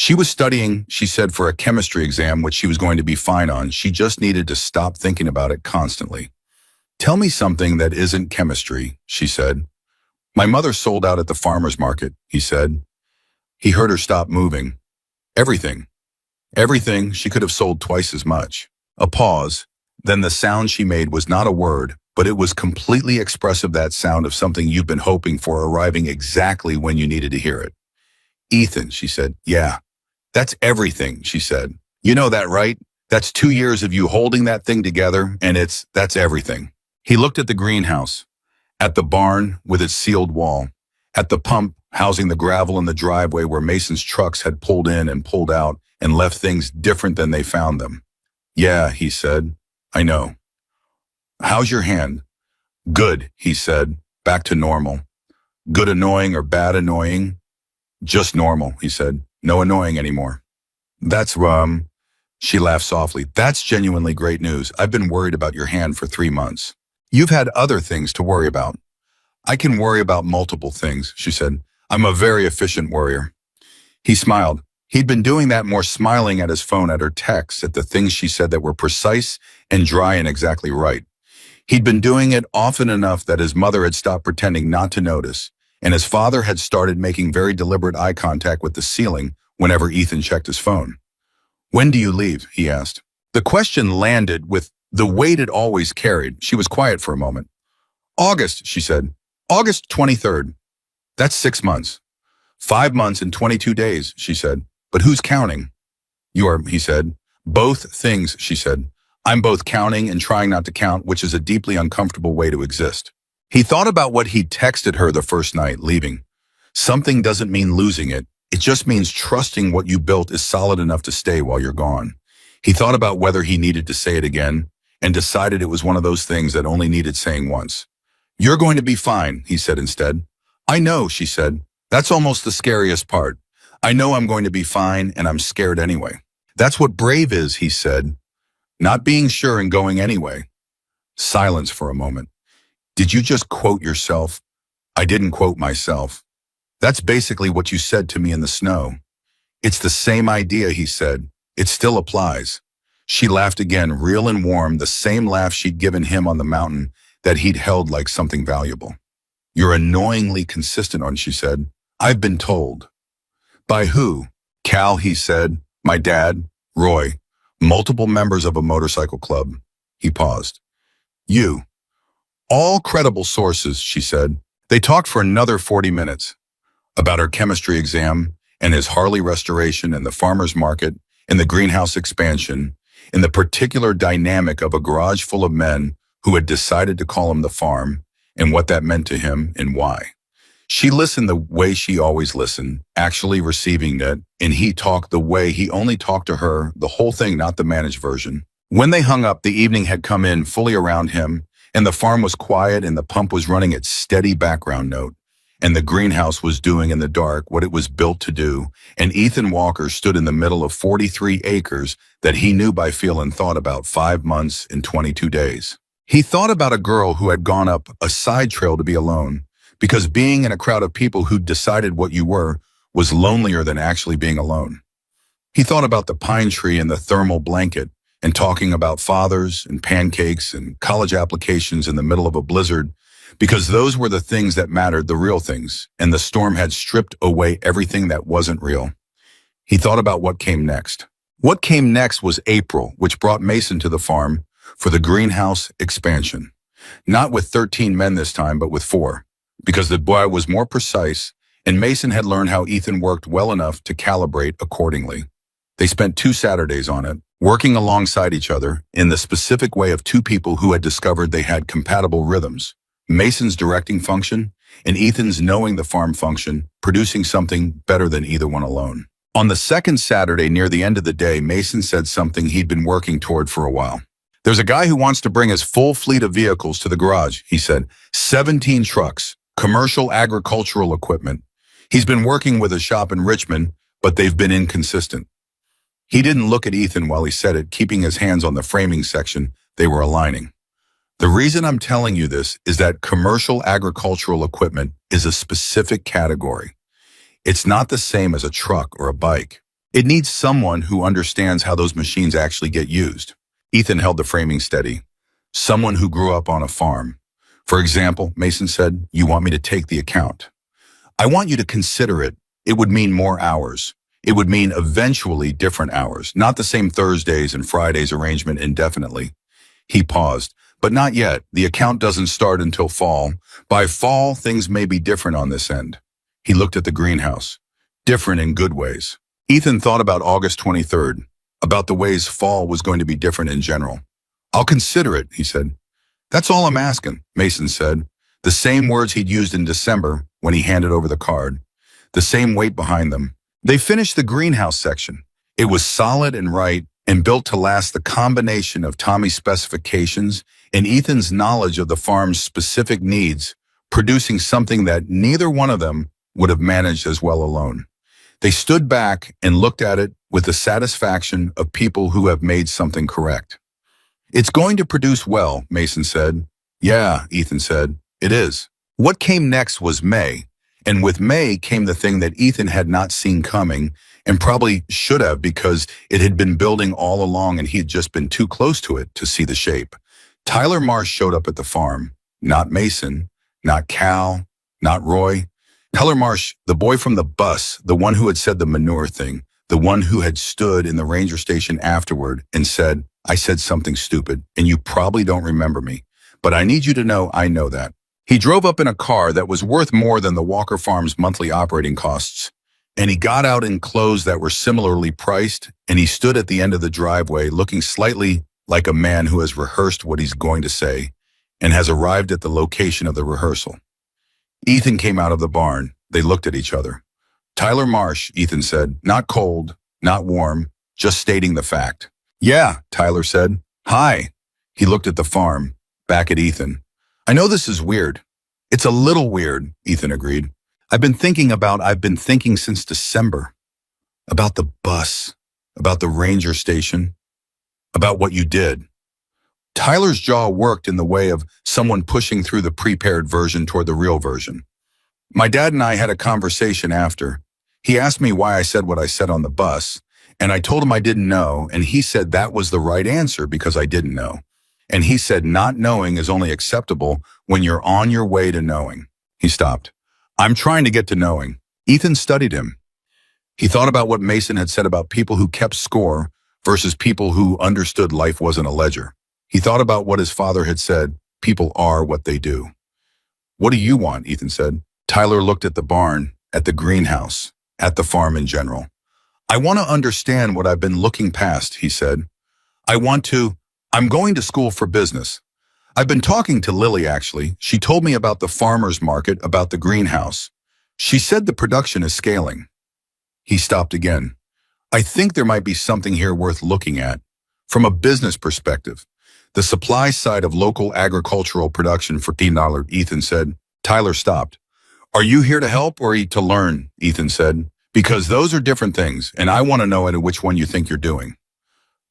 She was studying, she said, for a chemistry exam, which she was going to be fine on. She just needed to stop thinking about it constantly. Tell me something that isn't chemistry, she said. My mother sold out at the farmer's market, he said. He heard her stop moving. Everything. Everything. She could have sold twice as much. A pause. Then the sound she made was not a word, but it was completely expressive, that sound of something you've been hoping for arriving exactly when you needed to hear it. Ethan, she said. Yeah, that's everything, she said. You know that, right? That's 2 years of you holding that thing together, and that's everything. He looked at the greenhouse, at the barn with its sealed wall, at the pump housing the gravel in the driveway where Mason's trucks had pulled in and pulled out and left things different than they found them. Yeah, he said. I know. How's your hand? Good, he said. Back to normal. Good annoying or bad annoying? Just normal, he said. No annoying anymore. That's, she laughed softly. That's genuinely great news. I've been worried about your hand for 3 months. You've had other things to worry about. I can worry about multiple things, she said. I'm a very efficient worrier. He smiled. He'd been doing that more, smiling at his phone, at her texts, at the things she said that were precise and dry and exactly right. He'd been doing it often enough that his mother had stopped pretending not to notice, and his father had started making very deliberate eye contact with the ceiling whenever Ethan checked his phone. When do you leave? He asked. The question landed with the weight it always carried. She was quiet for a moment. August, she said. August 23rd. That's 6 months. 5 months and 22 days, she said. But who's counting? You are, he said. Both things, she said. I'm both counting and trying not to count, which is a deeply uncomfortable way to exist. He thought about what he'd texted her the first night, leaving. Something doesn't mean losing it. It just means trusting what you built is solid enough to stay while you're gone. He thought about whether he needed to say it again and decided it was one of those things that only needed saying once. You're going to be fine, he said instead. I know, she said. That's almost the scariest part. I know I'm going to be fine, and I'm scared anyway. That's what brave is, he said. Not being sure and going anyway. Silence for a moment. Did you just quote yourself? I didn't quote myself. That's basically what you said to me in the snow. It's the same idea, he said. It still applies. She laughed again, real and warm, the same laugh she'd given him on the mountain that he'd held like something valuable. You're annoyingly consistent on, she said. I've been told. By who? Cal, he said. My dad, Roy, multiple members of a motorcycle club. He paused. You. All credible sources, she said. They talked for another 40 minutes about her chemistry exam and his Harley restoration and the farmer's market and the greenhouse expansion and the particular dynamic of a garage full of men who had decided to call him the farm and what that meant to him and why. She listened the way she always listened, actually receiving it, and he talked the way he only talked to her, the whole thing, not the managed version. When they hung up, the evening had come in fully around him, and the farm was quiet and the pump was running its steady background note, and the greenhouse was doing in the dark what it was built to do, and Ethan Walker stood in the middle of 43 acres that he knew by feel and thought about 5 months and 22 days. He thought about a girl who had gone up a side trail to be alone, because being in a crowd of people who'd decided what you were was lonelier than actually being alone. He thought about the pine tree and the thermal blanket and talking about fathers and pancakes and college applications in the middle of a blizzard, because those were the things that mattered, the real things, and the storm had stripped away everything that wasn't real. He thought about what came next. What came next was April, which brought Mason to the farm for the greenhouse expansion. Not with 13 men this time, but with 4. Because the boy was more precise, and Mason had learned how Ethan worked well enough to calibrate accordingly. They spent 2 Saturdays on it, working alongside each other in the specific way of 2 people who had discovered they had compatible rhythms. Mason's directing function and Ethan's knowing the farm function, producing something better than either one alone. On the 2nd Saturday, near the end of the day, Mason said something he'd been working toward for a while. There's a guy who wants to bring his full fleet of vehicles to the garage, he said. 17 trucks. Commercial agricultural equipment. He's been working with a shop in Richmond, but they've been inconsistent. He didn't look at Ethan while he said it, keeping his hands on the framing section they were aligning. The reason I'm telling you this is that commercial agricultural equipment is a specific category. It's not the same as a truck or a bike. It needs someone who understands how those machines actually get used. Ethan held the framing steady. Someone who grew up on a farm. For example, Mason said, you want me to take the account. I want you to consider it. It would mean more hours. It would mean eventually different hours, not the same Thursdays and Fridays arrangement indefinitely. He paused. But not yet. The account doesn't start until fall. By fall, things may be different on this end. He looked at the greenhouse. Different in good ways. Ethan thought about August 23rd, about the ways fall was going to be different in general. I'll consider it, he said. That's all I'm asking, Mason said. The same words he'd used in December when he handed over the card. The same weight behind them. They finished the greenhouse section. It was solid and right and built to last the combination of Tommy's specifications and Ethan's knowledge of the farm's specific needs, producing something that neither one of them would have managed as well alone. They stood back and looked at it with the satisfaction of people who have made something correct. It's going to produce well, Mason said. Yeah, Ethan said, it is. What came next was May, and with May came the thing that Ethan had not seen coming and probably should have because it had been building all along and he had just been too close to it to see the shape. Tyler Marsh showed up at the farm. Not Mason, not Cal, not Roy. Tyler Marsh, the boy from the bus, the one who had said the manure thing, the one who had stood in the ranger station afterward and said, I said something stupid and you probably don't remember me, but I need you to know I know that. He drove up in a car that was worth more than the Walker Farm's monthly operating costs, and he got out in clothes that were similarly priced, and he stood at the end of the driveway looking slightly like a man who has rehearsed what he's going to say and has arrived at the location of the rehearsal. Ethan came out of the barn. They looked at each other. Tyler Marsh, Ethan said, not cold, not warm, just stating the fact. Yeah, Tyler said. Hi. He looked at the farm, back at Ethan. I know this is weird. It's a little weird, Ethan agreed. I've been thinking since December. About the bus, about the ranger station, about what you did. Tyler's jaw worked in the way of someone pushing through the prepared version toward the real version. My dad and I had a conversation after. He asked me why I said what I said on the bus, and I told him I didn't know, and he said that was the right answer because I didn't know. And he said not knowing is only acceptable when you're on your way to knowing. He stopped. I'm trying to get to knowing. Ethan studied him. He thought about what Mason had said about people who kept score versus people who understood life wasn't a ledger. He thought about what his father had said, people are what they do. What do you want, Ethan said. Tyler looked at the barn, at the greenhouse, at the farm in general. I want to understand what I've been looking past, he said. I'm going to school for business. I've been talking to Lily, actually. She told me about the farmer's market, about the greenhouse. She said the production is scaling. He stopped again. I think there might be something here worth looking at. From a business perspective, the supply side of local agricultural production for $10, Ethan said. Tyler stopped. Are you here to help or to learn, Ethan said. Because those are different things, and I want to know which one you think you're doing.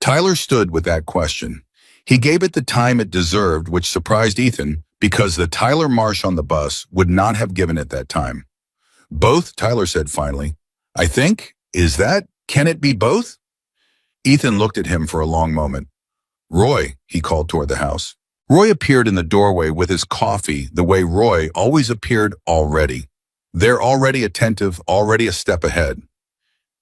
Tyler stood with that question. He gave it the time it deserved, which surprised Ethan, because the Tyler Marsh on the bus would not have given it that time. Both, Tyler said finally. I think, can it be both? Ethan looked at him for a long moment. Roy, he called toward the house. Roy appeared in the doorway with his coffee the way Roy always appeared already. They're already attentive, already a step ahead.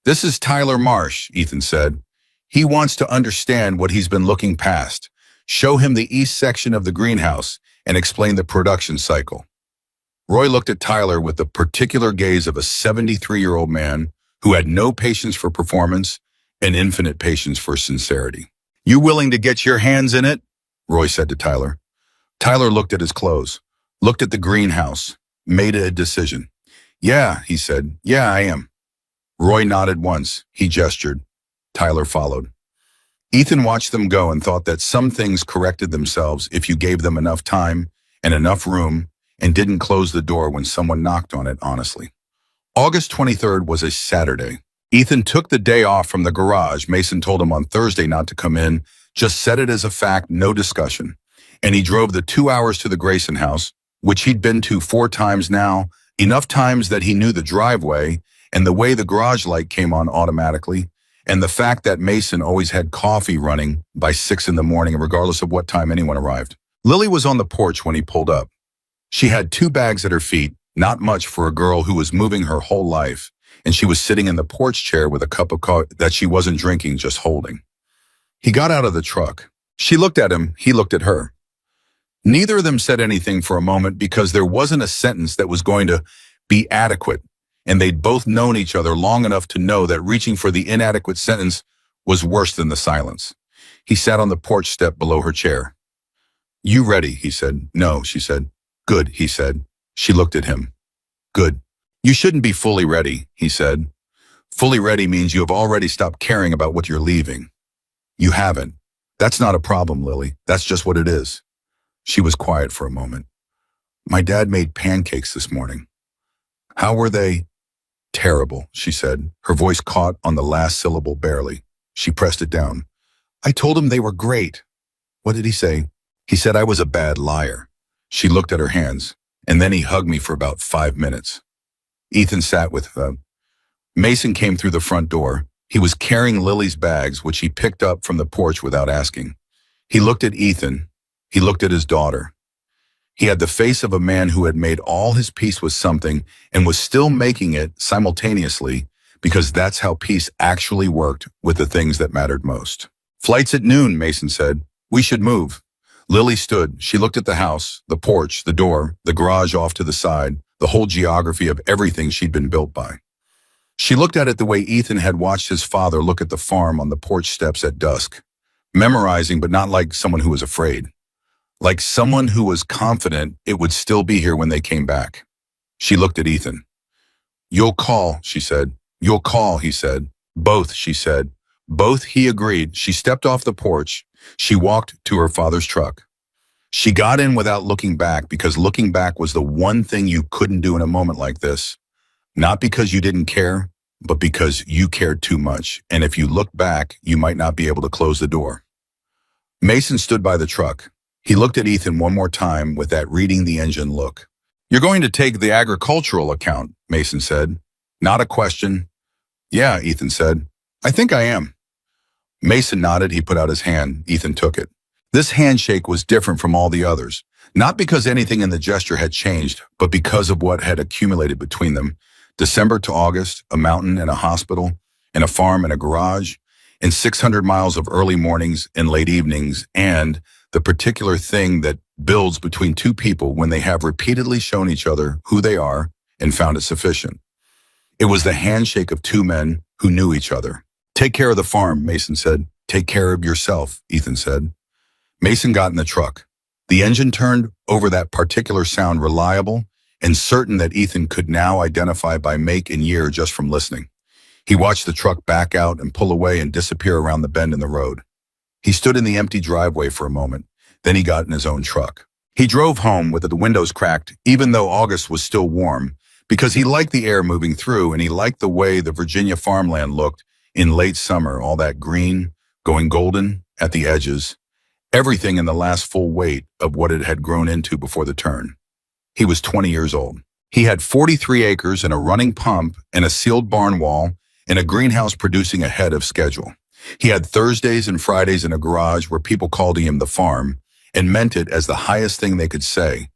This is Tyler Marsh, Ethan said. He wants to understand what he's been looking past. Show him the east section of the greenhouse and explain the production cycle. Roy looked at Tyler with the particular gaze of a 73-year-old man who had no patience for performance and infinite patience for sincerity. You willing to get your hands in it? Roy said to Tyler. Tyler looked at his clothes, looked at the greenhouse, made a decision. Yeah, he said. Yeah, I am. Roy nodded once. He gestured. Tyler followed. Ethan watched them go and thought that some things corrected themselves if you gave them enough time and enough room and didn't close the door when someone knocked on it honestly. August 23rd was a Saturday. Ethan took the day off from the garage. Mason told him on Thursday not to come in, just set it as a fact, no discussion. And he drove the 2 hours to the Grayson house, which he'd been to 4 times now, enough times that he knew the driveway, and the way the garage light came on automatically, and the fact that Mason always had coffee running by 6 in the morning, regardless of what time anyone arrived. Lily was on the porch when he pulled up. She had 2 bags at her feet, not much for a girl who was moving her whole life, and she was sitting in the porch chair with a cup of coffee that she wasn't drinking, just holding. He got out of the truck. She looked at him, he looked at her. Neither of them said anything for a moment because there wasn't a sentence that was going to be adequate, and they'd both known each other long enough to know that reaching for the inadequate sentence was worse than the silence. He sat on the porch step below her chair. "You ready?" he said. "No," she said. "Good," he said. She looked at him. "Good. You shouldn't be fully ready," he said. "Fully ready means you have already stopped caring about what you're leaving." "You haven't. That's not a problem, Lily. That's just what it is." She was quiet for a moment. "My dad made pancakes this morning." "How were they?" "Terrible," she said. Her voice caught on the last syllable barely. She pressed it down. "I told him they were great." "What did he say?" "He said I was a bad liar." She looked at her hands, and then he hugged me for about 5 minutes. Ethan sat with them. Mason came through the front door. He was carrying Lily's bags, which he picked up from the porch without asking. He looked at Ethan. He looked at his daughter. He had the face of a man who had made all his peace with something and was still making it simultaneously, because that's how peace actually worked with the things that mattered most. "Flight's at noon," Mason said. "We should move." Lily stood. She looked at the house, the porch, the door, the garage off to the side, the whole geography of everything she'd been built by. She looked at it the way Ethan had watched his father look at the farm on the porch steps at dusk, memorizing, but not like someone who was afraid. Like someone who was confident it would still be here when they came back. She looked at Ethan. "You'll call," she said. "You'll call," he said. "Both," she said. "Both," he agreed. She stepped off the porch. She walked to her father's truck. She got in without looking back, because looking back was the one thing you couldn't do in a moment like this. Not because you didn't care, but because you cared too much. And if you looked back, you might not be able to close the door. Mason stood by the truck. He looked at Ethan one more time with that reading the engine look. "You're going to take the agricultural account," Mason said. Not a question. "Yeah," Ethan said. "I think I am." Mason nodded. He put out his hand. Ethan took it. This handshake was different from all the others, not because anything in the gesture had changed, but because of what had accumulated between them. December to August, a mountain and a hospital, and a farm and a garage, and 600 miles of early mornings and late evenings, and the particular thing that builds between two people when they have repeatedly shown each other who they are and found it sufficient. It was the handshake of two men who knew each other. "Take care of the farm," Mason said. "Take care of yourself," Ethan said. Mason got in the truck. The engine turned over, that particular sound reliable and certain that Ethan could now identify by make and year just from listening. He watched the truck back out and pull away and disappear around the bend in the road. He stood in the empty driveway for a moment. Then he got in his own truck. He drove home with the windows cracked, even though August was still warm, because he liked the air moving through, and he liked the way the Virginia farmland looked in late summer, all that green, going golden at the edges, everything in the last full weight of what it had grown into before the turn. He was 20 years old. He had 43 acres and a running pump and a sealed barn wall and a greenhouse producing ahead of schedule. He had Thursdays and Fridays in a garage where people called him the farm and meant it as the highest thing they could say.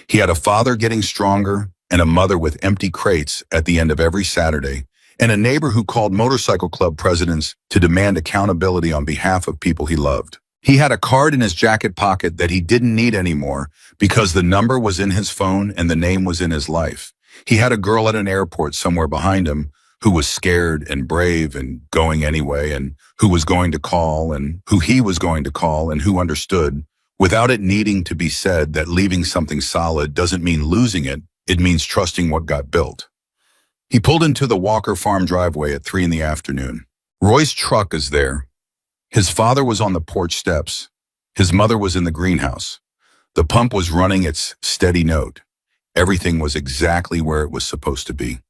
He had a father getting stronger and a mother with empty crates at the end of every Saturday, and a neighbor who called motorcycle club presidents to demand accountability on behalf of people he loved. He had a card in his jacket pocket that he didn't need anymore because the number was in his phone and the name was in his life. He had a girl at an airport somewhere behind him who was scared and brave and going anyway, and who was going to call and who he was going to call and who understood, without it needing to be said, that leaving something solid doesn't mean losing it. It means trusting what got built. He pulled into the Walker farm driveway at 3 p.m. Roy's truck is there. His father was on the porch steps. His mother was in the greenhouse. The pump was running its steady note. Everything was exactly where it was supposed to be.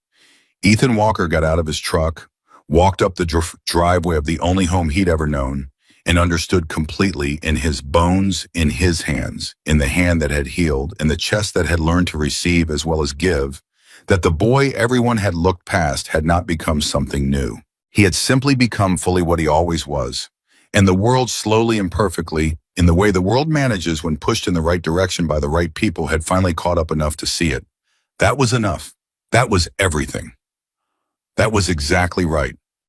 Ethan Walker got out of his truck, walked up the driveway of the only home he'd ever known, and understood completely, in his bones, in his hands, in the hand that had healed, in the chest that had learned to receive as well as give, that the boy everyone had looked past had not become something new. He had simply become fully what he always was. And the world slowly and perfectly, in the way the world manages when pushed in the right direction by the right people, had finally caught up enough to see it. That was enough. That was everything. That was exactly right.